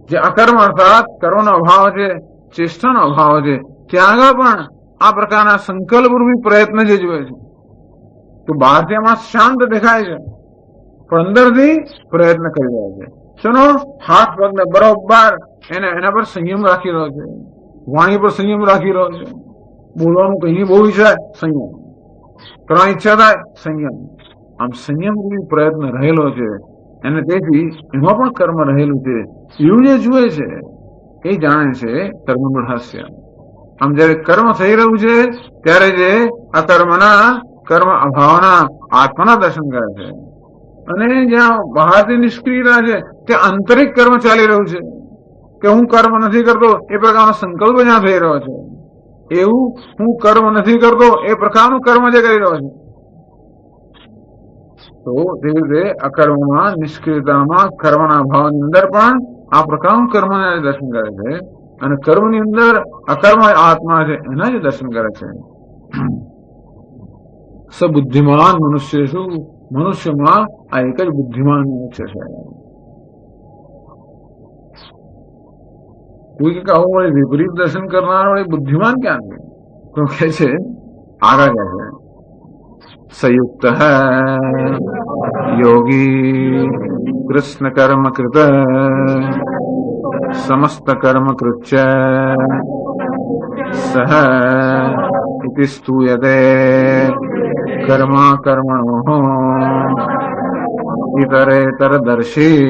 જે અકર્મ અર્થાત કર્મનો અભાવ છે, ચેષ્ટાનો અભાવ છે, ત્યાં આગળ પણ આ પ્રકારના સંકલ્પ રૂપી પ્રયત્ન જે જુએ છે. તો બહારથી એમાં શાંત દેખાય છે, પણ અંદરથી પ્રયત્ન કરી રહ્યા છે. શેનો? હાથ પગને બરોબર એના પર સંયમ રાખી રહ્યો છે, વાણી પર સંયમ રાખી રહ્યો છે. બોલવાનું કઈ બહુ ઈચ્છા, સંયમ. કરવાની ઈચ્છા થાય, સંયમ. આમ સંયમ રૂપી પ્રયત્ન રહેલો છે, અને તેથી એમાં પણ કર્મ રહેલું છે. એવું જે જુએ છે એ જાણે છે કર્મનું રહસ્ય. આમ જયારે કર્મ થઈ રહ્યું છે ત્યારે જે અકર્મના, કર્મ અભાવના આત્માના દર્શન કરે છે. અને જ્યાં બહારથી નિષ્ક્રિયતા છે ત્યાં આંતરિક કર્મ ચાલી રહ્યું છે કે હું કર્મ નથી કરતો એ પ્રકારનો સંકલ્પ જ્યાં થઈ રહ્યો છે, એવું હું કર્મ નથી કરતો એ પ્રકારનું કર્મ જે કરી રહ્યો છે. તો ધીરે ધીરે અકર્મમાં, નિષ્ક્રિયતામાં, કર્મના ભાવની અંદર પણ આ પ્રકારનું કર્મને દર્શન કરે છે, અને કર્મની અંદર અકર્મ આત્મા છે એના જ દર્શન કરે છે. સબુદ્ધિમાન મનુષ્ય શું? મનુષ્યમાં આ એક જ બુદ્ધિમાન મનુષ્ય છે. કોઈ કે આવું વળી વિપરીત દર્શન કરનાર વળી બુદ્ધિમાન ક્યાં છે? તો કે છે આગળ કહે છે સંયુક્ત યોગી કૃષ્ણ કર્મ કૃત સમસ્ત કર્મ કૃત્ય સહ ઇતિ સ્તુયતે કર્મા કર્મણો ઇતરેતરદર્શી.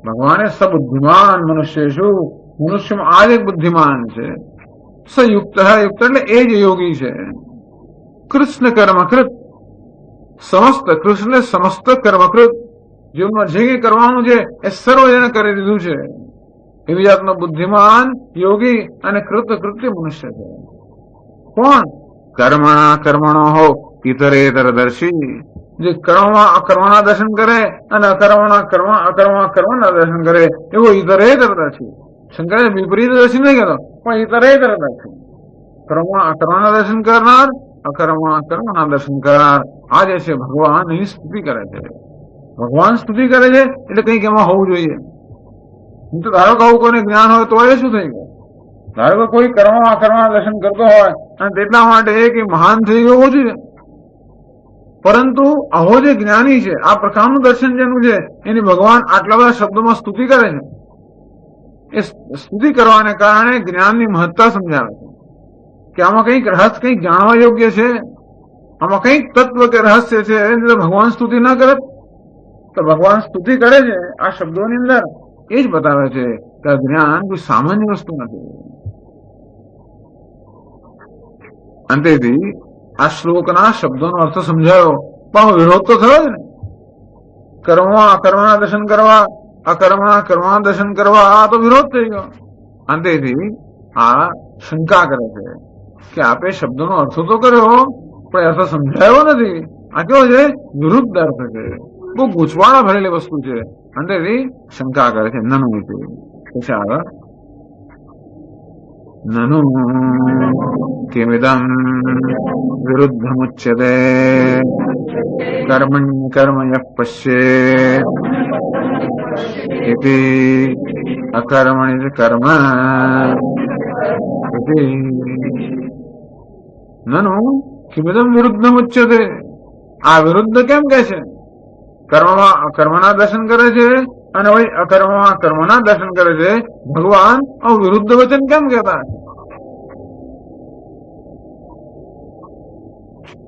ભગવાને સબુદ્ધિમાન મનુષ્ય શું, મનુષ્યમાં આ જ એક બુદ્ધિમાન છે. સયુક્ત યુક્ત એટલે એ જ યોગી છે. કૃષ્ણ કર્મકૃત, સમસ્ત કૃષ્ણ સમસ્ત કર્મકૃત, જીવનમાં જે કંઈ કરવાનું છે એ સર્વ જેને કરી દીધું છે એવી જાતનો બુદ્ધિમાન યોગી અને કૃતકૃત્ય મનુષ્ય છે. કોણ? કર્મણા કર્મણો હો ઇતરેતરદર્શી, જે કર્મમાં અકર્મના દર્શન કરે અને અકર્મના કર્મના દર્શન કરે એવો ઇતરેતરદર્શી. શંકરે વિપરીત દર્શી નહીં કહેતો, પણ ઇતરેતરદર્શી. કર્મમાં અકર્મના દર્શન કરનાર, અકર્મમાં કર્મના દર્શન કરનાર. આ જે છે ભગવાન એની સ્તુતિ કરે છે. ભગવાન સ્તુતિ કરે છે એટલે કંઈક એમાં હોવું જોઈએ. તો ધારો કે આવું કોઈને જ્ઞાન હોય તો એ શું થઈ ગયું? ધારો કે કોઈ કર્મમાં અકર્મના દર્શન કરતો હોય અને તેટલા માટે એ મહાન થઈ ગયો ઓછું છે. પરંતુ આવો જે જ્ઞાની છે, આ પ્રકારનું દર્શન જેનું છે એની ભગવાન આટલા બધા શબ્દોમાં સ્તુતિ કરે છે. એ સ્તુતિ કરવાને કારણે જ્ઞાનની મહત્તા સમજાવે છે કે આમાં કંઈક રહસ્ય, કંઈક જાણવા યોગ્ય છે, આમાં કંઈક તત્વ કે રહસ્ય છે. એની ભગવાન સ્તુતિ ના કરે તો ભગવાન સ્તુતિ કરે છે આ શબ્દોની અંદર એ જ બતાવે છે કે આ જ્ઞાન કોઈ સામાન્ય વસ્તુ નથી. અંતેથી આ શ્લોકના શબ્દોનો અર્થ સમજાયો, પણ વિરોધ તો થયો જ ને. કર્મમાં અકર્મના દર્શન કરવા, અકર્મના કર્મના દર્શન કરવા, આ તો વિરોધ થઈ ગયો. અંતેથી આ શંકા કરે છે કે આપે શબ્દોનો અર્થ તો કર્યો પણ અર્થ સમજાયો નથી. આ કેવો છે? વિરુદ્ધ અર્થ છે, બહુ ગૂંચવાડા ભરેલી વસ્તુ છે. અંતેથી શંકા કરે છે. નનુ આગળ નનુ કિમિદમ વિરુદ્ધમુચ્યતે કર્મણ્ય કર્મયઃ પશ્યેત ઇતિ અકર્મણ્ય કર્મ ઇતિ. નનુ કિમિદમ વિરુદ્ધમુચ્યતે, આ વિરુદ્ધ કેમ કહે છે? કર્મમાં અકર્મના દર્શન કરે છે અને વળી અકર્મમાં કર્મના દર્શન કરે છે. ભગવાન આવું વિરુદ્ધ વચન કેમ કહેતા?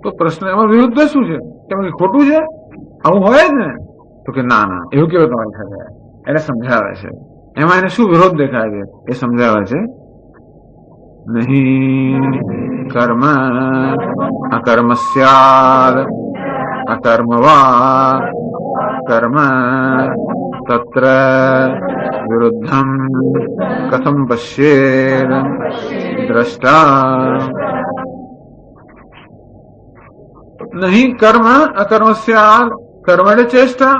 તો પ્રશ્ન એમાં વિરુદ્ધ શું છે? કેમ ખોટું છે? આવું હોય જ ને? તો કે ના ના, એવું કેવું તમારી સાથે એને સમજાવે છે. એમાં એને શું વિરોધ દેખાય છે એ સમજાવે છે. નહીં કર્મ અકર્મ સ્યાદ અકર્મવા કર્મ તત્ર વિરુદ્ધમ કથમ પશ્યેદ દ્રષ્ટા. નહીં કર્મ અકર્મ સ્યાદ, કર્મ એટલે ચેષ્ટા.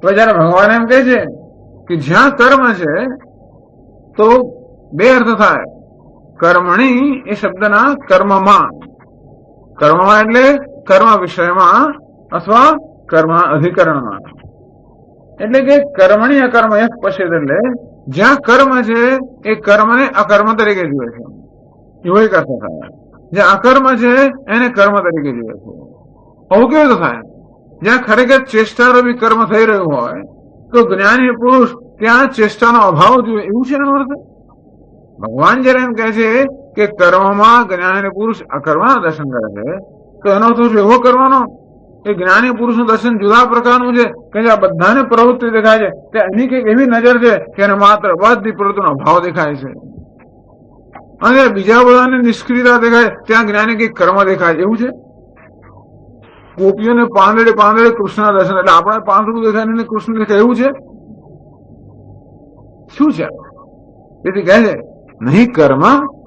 તો જયારે ભગવાન એમ કહે છે કે જ્યાં કર્મ છે તો બે અર્થ થાય. કર્મણી એ શબ્દના કર્મમાં, કર્મમાં એટલે કર્મ વિષયમાં અથવા કર્મ અધિકરણમાં. એટલે કે કર્મણી અકર્મ એક પશ્ચેદ એટલે જ્યાં કર્મ છે એ કર્મને અકર્મ તરીકે જુએ છે, એવો એક અર્થ થાય. જ્યાં અકર્મ છે એને કર્મ તરીકે જુએ છે. આવું કેવું તો થાય? જ્યાં ખરેખર ચેષ્ટારૂપી કર્મ થઈ રહ્યું હોય તો જ્ઞાની પુરુષ ત્યાં ચેષ્ટાનો અભાવ જોઈએ, એવું છે એનો અર્થ. ભગવાન જયારે એમ કહે છે કે કર્મમાં જ્ઞાની પુરુષ અકર્મના દર્શન કરે છે તો એનો અર્થ એવો કરવાનો એ જ્ઞાની પુરુષનું દર્શન જુદા પ્રકારનું છે કે આ બધાને પ્રવૃત્તિ દેખાય છે કે એની કઈક એવી નજર છે કે એને માત્ર બધી પ્રવૃત્તિનો અભાવ દેખાય છે, અને બીજા બધાને નિષ્ક્રિયતા દેખાય, ત્યાં જ્ઞાની કઈક કર્મ દેખાય છે, એવું છે. ગોપીઓને પાંદડે પાંદડે કૃષ્ણના દર્શન, એટલે આપણે પાંદડું દેખાય ને કૃષ્ણ દેખાય, એવું છે? શું છે? તેથી કહે છે નહીં કર્મ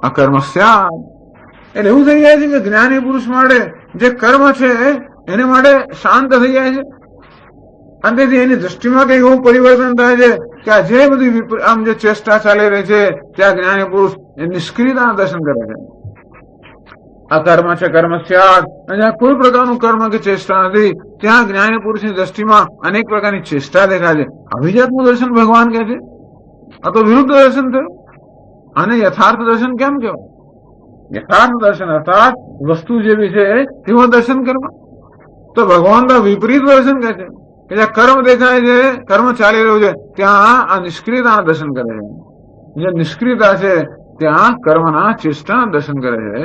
અકર્મ સ્યાદ. એટલે એવું થઈ જાય છે કે જ્ઞાની પુરુષ માટે જે કર્મ છે એને માટે શાંત થઈ જાય છે, અને તેથી એની દ્રષ્ટિમાં કઈક એવું પરિવર્તન થાય છે કે આ જે બધી આમ જે ચેષ્ટા ચાલી રહી છે ત્યાં જ્ઞાની પુરુષ નિષ્ક્રિયતાના દર્શન કરે છે. આ કર્મ છે કર્મ સ્યાદ, અને જ્યાં કોઈ પ્રકારનું કર્મ કે ચેષ્ટા નથી ત્યાં જ્ઞાની પુરુષની દ્રષ્ટિમાં અનેક પ્રકારની ચેષ્ટા દેખાય છે. આવી જાતનું દર્શન ભગવાન કહે છે. આ તો વિરુદ્ધ દર્શન થયું. આને યથાર્થ દર્શન કેમ કહેવાય? યથાર્થ દર્શન અર્થાત વસ્તુ જેવી છે તેવું દર્શન કરવા. તો ભગવાન તો વિપરીત દર્શન કહે છે કે જ્યાં કર્મ દેખાય છે, કર્મ ચાલી રહ્યું છે ત્યાં આ નિષ્ક્રિયતાના દર્શન કરે છે. જે નિષ્ક્રિયતા છે ત્યાં કર્મના ચેષ્ટાના દર્શન કરે છે.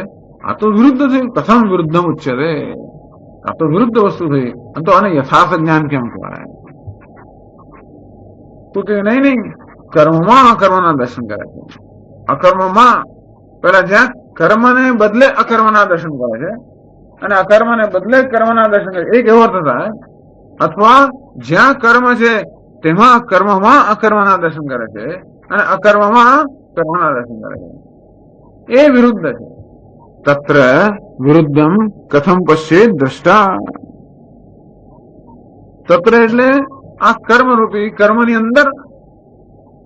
આ તો વિરુદ્ધ થયું. કથમ વિરુદ્ધમ ઉચ્યતે, આ તો વિરુદ્ધ વસ્તુ થઈ. તો આને યથાર્થ જ્ઞાન કેમ કહેવાય? તું કે નહીં, કર્મમાં અકર્મના દર્શન કરે છે. અકર્મમાં પેલા જ્યાં કર્મને બદલે અકર્મના દર્શન કરે છે અને અકર્મને બદલે કર્મના દર્શન કરે, એક એવો અર્થ થાય. અથવા જ્યાં કર્મ છે તેમાં કર્મમાં અકર્મના દર્શન કરે છે અને અકર્મમાં કર્મના દર્શન કરે છે. એ વિરુદ્ધ છે. તત્ર વિરુદ્ધમ કથમ પશ્ચેત દ્રષ્ટા. તત્ર એટલે આ કર્મરૂપી કર્મની અંદર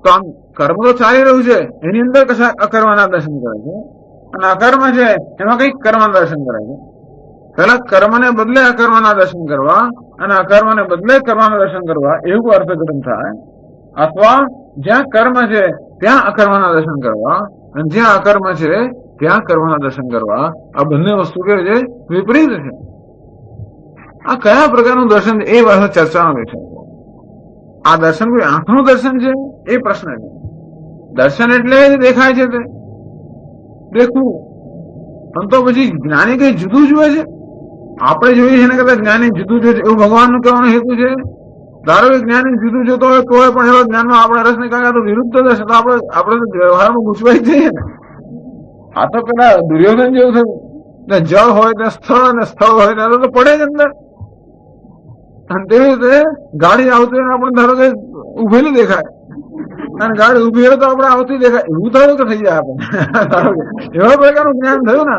તો આમ કર્મ તો ચાલી રહ્યું છે એની અંદર કશા અકર્મના દર્શન કરે છે અને અકર્મ છે એમાં કઈક કર્મના દર્શન કરે છે. પેલા કર્મને બદલે અકર્મના દર્શન કરવા અને અકર્મને બદલે કર્મના દર્શન કરવા એવું અર્થઘટન થાય. અથવા જ્યાં કર્મ છે ત્યાં અકર્મના દર્શન કરવા અને જ્યાં અકર્મ છે ત્યાં કર્મના દર્શન કરવા. આ બંને વસ્તુ કે છે વિપરીત છે. આ કયા પ્રકારનું દર્શન છે એ વાત ચર્ચાનો વિષય છે. આ દર્શન કોઈ આંખનું દર્શન છે એ પ્રશ્ન છે. દર્શન એટલે દેખાય છે તે દેખવું, પણ તો પછી જ્ઞાની કઈ જુદું જુએ છે. આપણે જોઈએ છે ને કદાચ જ્ઞાની જુદું જોયું એવું ભગવાનનું કહેવાનો હેતુ છે. ધારો કે જ્ઞાની જુદું જોતો હોય તો પણ એવા જ્ઞાનમાં આપણે રસ ને કાંઈ તો વિરુદ્ધ દર્શન તો આપણે તો વ્યવહારમાં ગુચવાઈ જઈએ ને. આ તો પેલા દુર્યોધન જેવું થયું, જળ હોય ત્યાં સ્થળ અને સ્થળ હોય ત્યાં તો પડે જ અંદર. અને તેવી રીતે ગાડી આવતી હોય આપણે ધારો કે ઉભેલી દેખાય અને ગાડી ઉભી હોય તો આપણે આવતી દેખાય, એવું ધારો કે થઈ જાય આપણે. ધારો કે એવા પ્રકારનું જ્ઞાન થયું ને.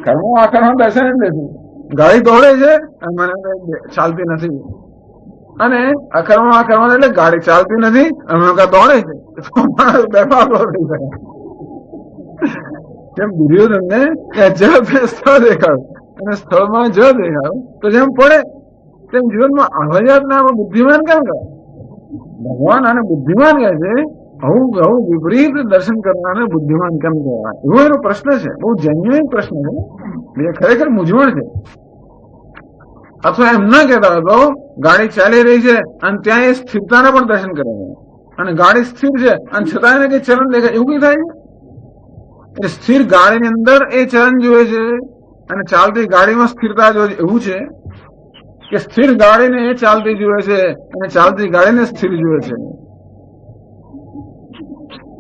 કર્મો આકર્મ દર્શન જ નથી. ગાડી દોડે છે અને મને ચાલતી નથી, અને અકર્મ આકર્મ એટલે ગાડી ચાલતી નથી અને દોડે છે. બેફાકો થઈ જાય. જેમ દુર્યોધન ને સ્થળ દેખાયું અને સ્થળમાં જ દેખાયું તો જેમ પડે તેમ જીવનમાં આવા જાતને આપણે બુદ્ધિમાન કેમ કહે? ભગવાન આને બુદ્ધિમાન કહે છે. આવું વિપરીત દર્શન કરનારને બુદ્ધિમાન કેમ કહેવાય? એવો એનો પ્રશ્ન છે. બહુ જેન્યુઇન પ્રશ્ન છે, ખરેખર મૂંઝવણ છે. અથવા એમ ના કહેતા હોય તો ગાડી ચાલી રહી છે અને ત્યાં એ સ્થિરતાના પણ દર્શન કરે છે અને ગાડી સ્થિર છે અને છતાં એને કઈ ચલન દેખાય એવું કઈ થાય છે? સ્થિર ગાડીની અંદર એ ચલન જોવે છે અને ચાલતી ગાડીમાં સ્થિરતા જોવે છે એવું છે કે સ્થિર ગાડીને એ ચાલતી જોવે છે અને ચાલતી ગાડીને સ્થિર જોવે છે?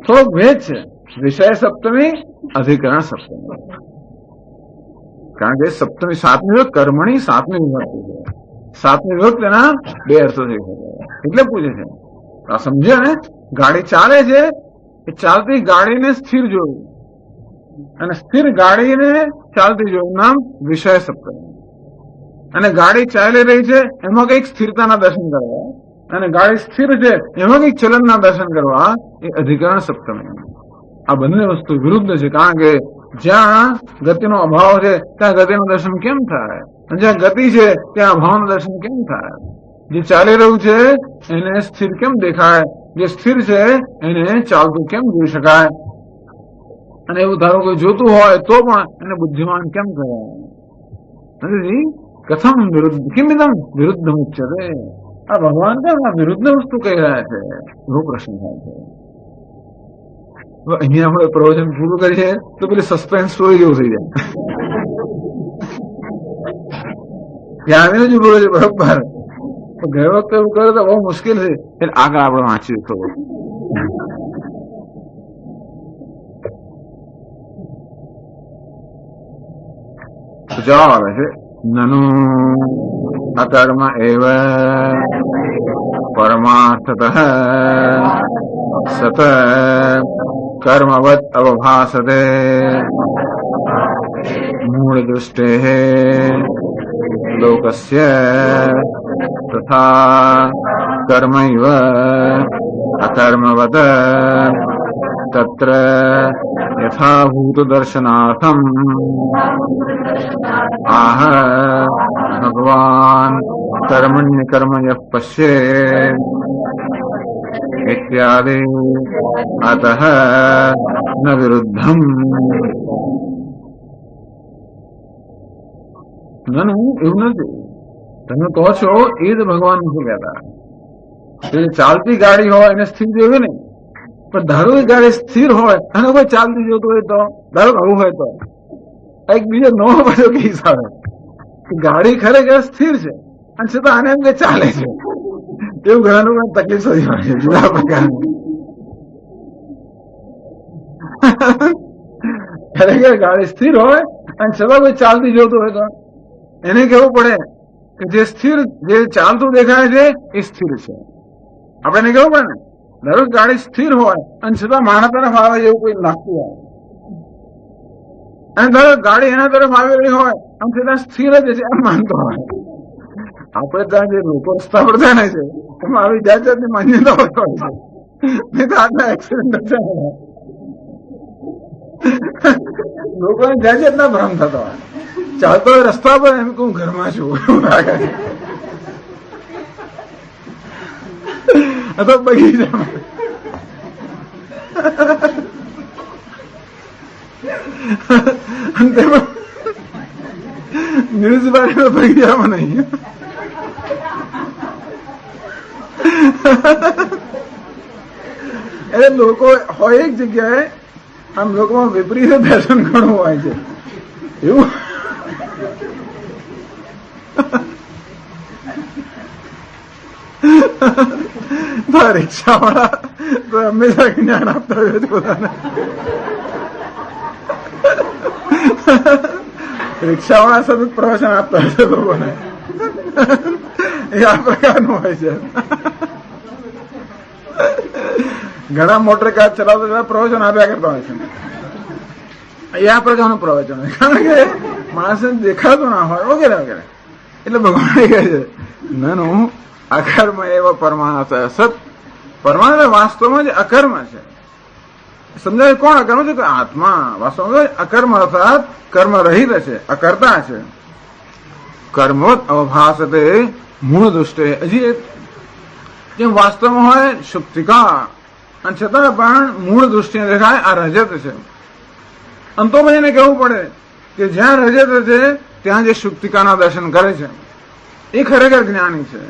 થોડોક ભેદ છે. વિષય સપ્તમી, અધિકરણ સપ્તમી. કારણ કે સપ્તમી સાતમી વિભક્તિ કર્મણી સાતમી વિભક્તિ છે. સાતમી વિભક્તિના બે અર્થો થઈ શકે એટલે પૂછે છે. આ સમજ્યા ને? ગાડી ચાલે છે એ ચાલતી ગાડીને સ્થિર જોયું અને સ્થિર ગાડીને ચાલતી જોયું નામ વિષય સપ્તમી. અને ગાડી ચાલી રહી છે એમાં કઈક સ્થિરતાના દર્શન કરવા અને ગાડી સ્થિર છે એમાં કઈક ચલનના દર્શન કરવા એ અધિકરણ સપ્તમી. આ બંને વસ્તુ વિરુદ્ધ છે. કારણ કે જ્યાં ગતિનો અભાવ છે ત્યાં ગતિનું દર્શન કેમ થાય? અને જ્યાં ગતિ છે ત્યાં અભાવનું દર્શન કેમ થાય? જે ચાલી રહ્યું છે એને સ્થિર કેમ દેખાય? જે સ્થિર છે એને ચાલતું કેમ જોઈ શકાય? અને એવું ધારો કોઈ જોતું હોય તો પણ એને બુદ્ધિમાન કેમ કહેવાય? કથમ વિરુદ્ધ કિમિદમ વિરુદ્ધ ઉચ્યતે. આ ભગવાન કેમ આ વિરુદ્ધ વસ્તુ કહી રહ્યા છે એવો પ્રશ્ન થાય છે. અહીંયા આપણે પ્રવચન પૂરું કરીએ તો પેલી સસ્પેન્સ સ્ટોરી જેવું થઈ જાય. ત્યાં જ બોલો છે બરોબર. ગયે વખતે એવું કરે તો બહુ મુશ્કેલ છે એટલે આગળ આપણે વાંચ્યું થોડું. જવાબ આવે છે નનુ અકર્મ એવ પરમાર્થતઃ સત કર્મવત અવભાસતે મૂળ દૃષ્ટે લોકસ્ય તથા કર્મૈવ અકર્મવત તત્ર યથાભૂત દર્શનાર્થમ આહ ભગવાન કર્મણ્ય કર્મય પશ્યેત ઇત્યાદિ અતઃ ન વિરુદ્ધમ. એવું નથી. તમે કહો છો એ જ ભગવાન નથી કહેતા. ચાલતી ગાડી હોય એને સ્થિર જોયું ને, પણ ધારો કે ગાડી સ્થિર હોય અને કોઈ ચાલતી જોતું હોય તો ધારો આવું હોય તો એક બીજો નવો બધો કે હિસાબે ગાડી ખરેખર સ્થિર છે અને છતાં આને એમ કે ચાલે છે. એવું ઘણા લોકો તકલીફ થતી હોય છે જુદા પ્રકારની. ખરેખર ગાડી સ્થિર હોય અને છતાં કોઈ ચાલતી જોતું હોય તો એને કેવું પડે કે જે સ્થિર, જે ચાલતું દેખાય છે એ સ્થિર છે. આપણે એને કેવું પડે ને, દરેક ગાડી સ્થિર હોય અને છતાં મારા તરફ આવે એવું કોઈ લાગતું હોય, અને દરેક ગાડી એના તરફ આવી રહી હોય અને છતાં સ્થિર જ છે એમ માનતો હોય. આપણે ત્યાં જે લોકો રસ્તા પર જાણે છે એમાં આવી જાત જાતની માન્યતા હોય છે. નહીં તો આટલા એક્સિડન્ટ થાય, લોકોને જાત જાતના ભ્રમ થતો હોય. ચાલતો હોય રસ્તા પર એમ કહું ઘરમાં છું એવું લાગે છે, અથવા બગીચામાં. તેમાં મ્યુનિસિપાલિટી બગીચામાં નહીં. એટલે લોકો હોય એક જગ્યાએ, આમ લોકોમાં વિપરીત દર્શન ઘણું હોય છે એવું. તો રિક્ષાવાળા તો હંમેશા જ્ઞાન આપતા હોય છે પોતાને. રિક્ષાવાળા સતત પ્રવચન આપતા હોય છે લોકોને, એ આ પ્રકારનું હોય છે. ઘણા મોટર કાર ચલાવતા પ્રવચન આપ્યા કરતા હોય છે, એ આ પ્રકારનું પ્રવચન હોય, કારણ કે માણસને દેખાતું ના હોય વગેરે વગેરે. એટલે ભગવાન કહે છે નાનું અકર્મ એવા પરમાણુ સત. પરમાણુ વાસ્તવમાં જે અકર્મ છે, સમજાય કોણ અકર્મ છે? કે આત્મા વાસ્તવમાં અકર્મ અર્થાત કર્મ રહિત છે, અકર્તા છે. કર્મોત અવભાસતે મૂળ દુષ્ટે. હજી જેમ વાસ્તવમાં હોય શુક્તિકા, અને છતાં પણ મૂળ દૃષ્ટિએ દેખાય આ રજત છે. અંતો પછી એને કહેવું પડે કે જ્યાં રજત છે ત્યાં જે શુક્તિકાના દર્શન કરે છે એ ખરેખર જ્ઞાની છે.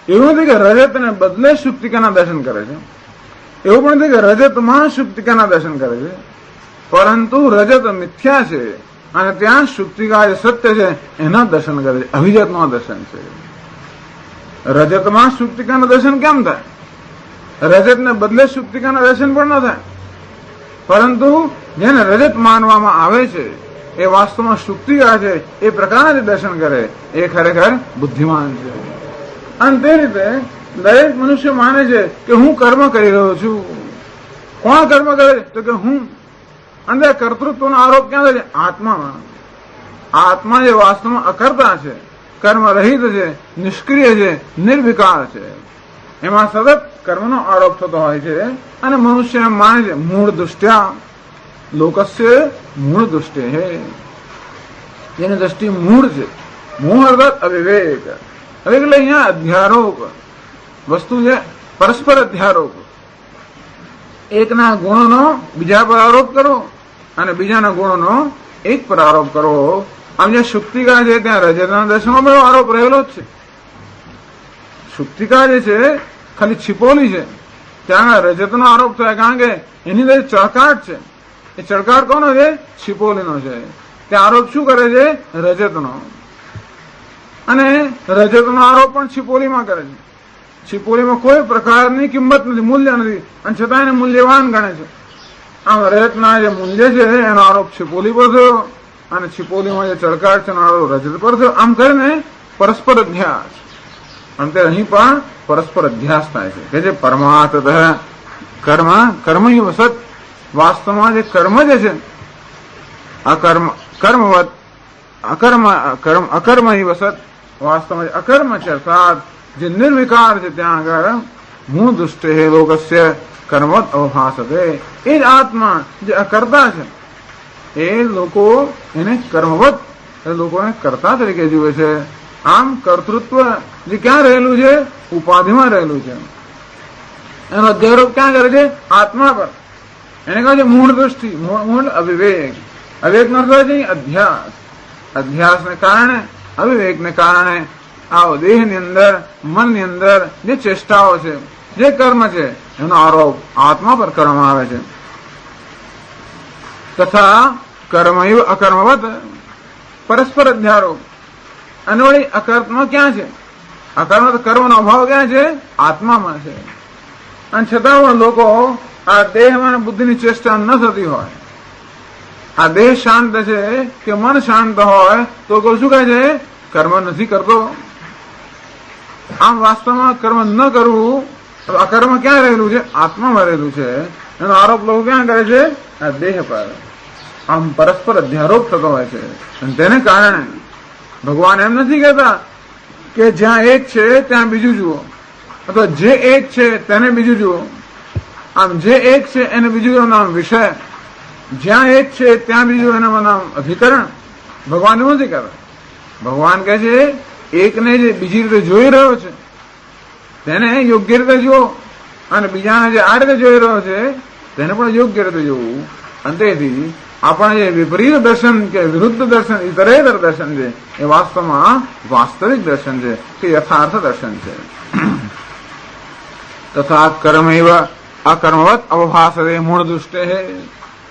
એવું નથી કે રજતને બદલે શુક્તિકાના દર્શન કરે છે, એવું પણ નથી કે રજતમાં શુક્તિકાના દર્શન કરે છે, પરંતુ રજત મિથ્યા છે અને ત્યાં શુક્તિકા જે સત્ય છે એના દર્શન કરે છે. અભિજતમાં દર્શન છે. રજતમાં શુક્તિકાના દર્શન કેમ થાય? રજતને બદલે શુક્તિકાના દર્શન પણ ન થાય, પરંતુ જેને રજત માનવામાં આવે છે એ વાસ્તવમાં શુક્તિકા છે, એ પ્રકારના દર્શન કરે એ ખરેખર બુદ્ધિમાન છે. અને તે રીતે દરેક મનુષ્ય માને છે કે હું કર્મ કરી રહ્યો છું. કોણ કર્મ કરે છે? તો કે હું. અંદર કર્તૃત્વનો આરોપ ક્યાં થાય છે? આત્મામાં. આત્મા જે વાસ્તવમાં અકર્તા છે, કર્મ રહિત છે, નિષ્ક્રિય છે, નિર્વિકાર છે, એમાં સતત કર્મનો આરોપ થતો હોય છે. અને મનુષ્ય માને છે મૂળ દૃષ્ટ્યા લોકસ્ય મૂળ દૃષ્ટિ હે, જેની દ્રષ્ટિ મૂળ છે. મૂળ અર્થાત અવિવેક. હવે એટલે અહીંયા અધ્યારોપ વસ્તુ છે, પરસ્પર અધ્યારોપ. એકના ગુણોનો બીજા પર આરોપ કરો અને બીજાના ગુણોનો એક પર આરોપ કરો. આમ જે શુક્તિકા છે ત્યાં રજતના દર્શનમાં બધો આરોપ રહેલો જ છે. શુક્તિકા જે છે ખાલી છીપોલી છે, ત્યાં રજતનો આરોપ થાય, કારણ કે એની અંદર ચળકાટ છે. એ ચળકાટ કોનો છે? છીપોલીનો છે. ત્યાં આરોપ શું કરે છે? રજતનો. અને રજતનો આરોપ પણ છીપોલીમાં કરે છે. છીપોલીમાં કોઈ પ્રકારની કિંમત નથી, મૂલ્ય નથી, અને છતાં એને મૂલ્યવાન ગણે છે. આમ રજતના જે મૂલ્ય છે એનો આરોપ છીપોલી પર થયો, અને છીપોલીમાં જે ચળકાટ છે એનો આરોપ રજત પર થયો. આમ કરીને પરસ્પર અધ્યાસ. અંતે અહીં પણ પરસ્પર અધ્યાસ થાય છે કે જે પરમાર્થ કર્મ કર્મ સત. વાસ્તવમાં જે કર્મ જે છે અકર્મ કર્મવત અકર્મ વસત. વાસ્તવમાં અકર્મ છે અર્થાત જે નિર્વિકાર છે ત્યાં આગળ મૂળ દુષ્ટ હે લોકસ્ય કર્મવત અવભાસતે. એ જ આત્મા જે અકર્તા છે એ લોકો એને કર્મવત, લોકોને કર્તા તરીકે જુએ છે. આમ કર્તૃત્વ જે ક્યાં રહેલું છે? ઉપાધિમાં રહેલું છે. એનો અધ્યારોપ ક્યાં કરે છે? આત્મા પર. એને કહે છે મૂળ દૃષ્ટિ, મૂળ અવિવેક. અવિવેકનો અર્થ છે અધ્યાસ. અધ્યાસને કારણે, અવિવેકને કારણે આ દેહની અંદર, મનની અંદર જે ચેષ્ટાઓ છે, જે કર્મ છે એનો આરોપ આત્મા પર કરવામાં આવે છે. તથા કર્મૈવ અકર્મવત પરસ્પર અધ્યારોપ. અને વળી અકર્મ ક્યાં છે? અકર્મ તો કર્મનો અભાવ ક્યાં છે? આત્મામાં છે. અને છતાં પણ લોકો આ દેહમાં બુદ્ધિની ચેષ્ટા ન થતી હોય, આ દેહ શાંત છે કે મન શાંત હોય તો કોઈ શું કહે છે? કર્મ નથી કરતો. આમ વાસ્તવમાં કર્મ ન કરવું, અકર્મ ક્યાં રહેલું છે? આત્મામાં રહેલું છે. એનો આરોપ લોકો ક્યાં કરે છે? આ દેહ પર. આમ પરસ્પર અધ્યારોપ થતો હોય છે. અને તેને કારણે ભગવાન એમ નથી કહેતા કે જ્યાં એક છે ત્યાં બીજું જુઓ, અથવા જે એક છે તેને બીજું જુઓ. આમ જે એક છે એને બીજું એનું નામ વિષય, જ્યાં એક છે ત્યાં બીજું એનું નામ અધિકરણ. ભગવાન એવું નથી કહેતા. ભગવાન કહે છે એકને જે બીજી રીતે જોઈ રહ્યો છે તેને યોગ્ય રીતે જુઓ, અને બીજાને જે આ રીતે જોઈ રહ્યો છે તેને પણ યોગ્ય રીતે જોવું. અને તેથી આપણે જે વિપરીત દર્શન કે વિરુદ્ધ દર્શન, ઇતરેતર દર્શન છે એ વાસ્તવમાં વાસ્તવિક દર્શન છે, કે યથાર્થ દર્શન છે. તથા કર્મ એવા અકર્મવત અવભાસતે મૂળ દૃષ્ટે હે.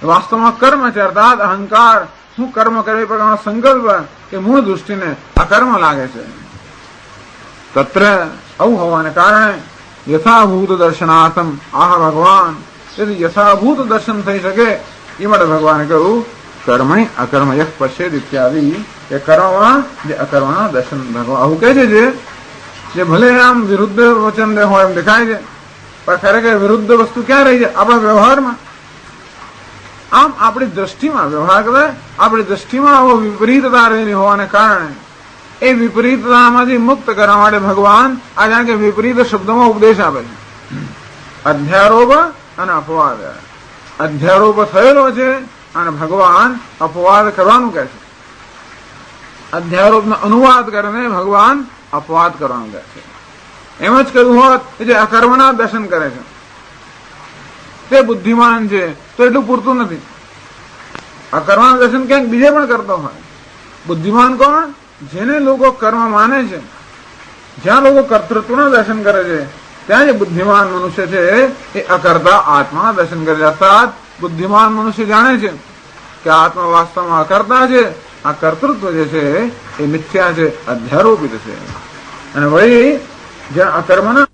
વાસ્તવમાં કર્મ છે અર્થાત અહંકાર, હું કર્મ કરે એ પ્રકારનો સંકલ્પ એ મૂળ દૃષ્ટિને અકર્મ લાગે છે. તત્ર આવું હોવાને કારણે યથાભૂત દર્શનાર્થમ આહ ભગવાન. તેથી યથાભૂત દર્શન થઈ શકે એ માટે ભગવાને કહ્યું કર્મણી અકર્મ યહ પશ્યેદ ઇત્યાદિ, કે કર્મમાં જે અકર્મના દર્શન. ભગવાન આવું કહે છે જે ભલે આમ વિરુદ્ધ વચન હોય એમ દેખાય છે, પણ ખરેખર વિરુદ્ધ વસ્તુ ક્યાં રહી છે? આપણા વ્યવહારમાં. આમ આપણી દ્રષ્ટિમાં વ્યવહાર કરે, આપણી દ્રષ્ટિમાં આવો વિપરીતતા રહેલી હોવાને કારણે એ વિપરીતતામાંથી મુક્ત કરવા માટે ભગવાન આ જાણે કે વિપરીત શબ્દોમાં ઉપદેશ આપે છે. અધ્યારોપ અને અપવાદ. અધ્યારોપ થયેલો છે અને ભગવાન અપવાદ કરવાનું કહે છે. અધ્યારોપનો અનુવાદ કરીને ભગવાન અપવાદ કરવાનું કહે છે. એમ જ કહ્યું હોત જે અકર્મના દર્શન કરે છે તે બુદ્ધિમાન છે તો એટલું પૂરતું નથી. અકર્મના દર્શન ક્યાંક બીજે પણ કરતો હોય. બુદ્ધિમાન કોણ? જેને લોકો કર્મ માને છે, જ્યાં લોકો કર્તૃત્વના દર્શન કરે છે ત્યાં જે બુદ્ધિમાન મનુષ્ય છે એ અકર્તા આત્માના દર્શન કરે છે. અર્થાત બુદ્ધિમાન મનુષ્ય જાણે છે કે આત્મા વાસ્તવમાં અકર્તા છે, આ કર્તૃત્વ જે છે એ મિથ્યા છે, અધ્યારોપિત છે. અને વળી જ્યાં અકર્મના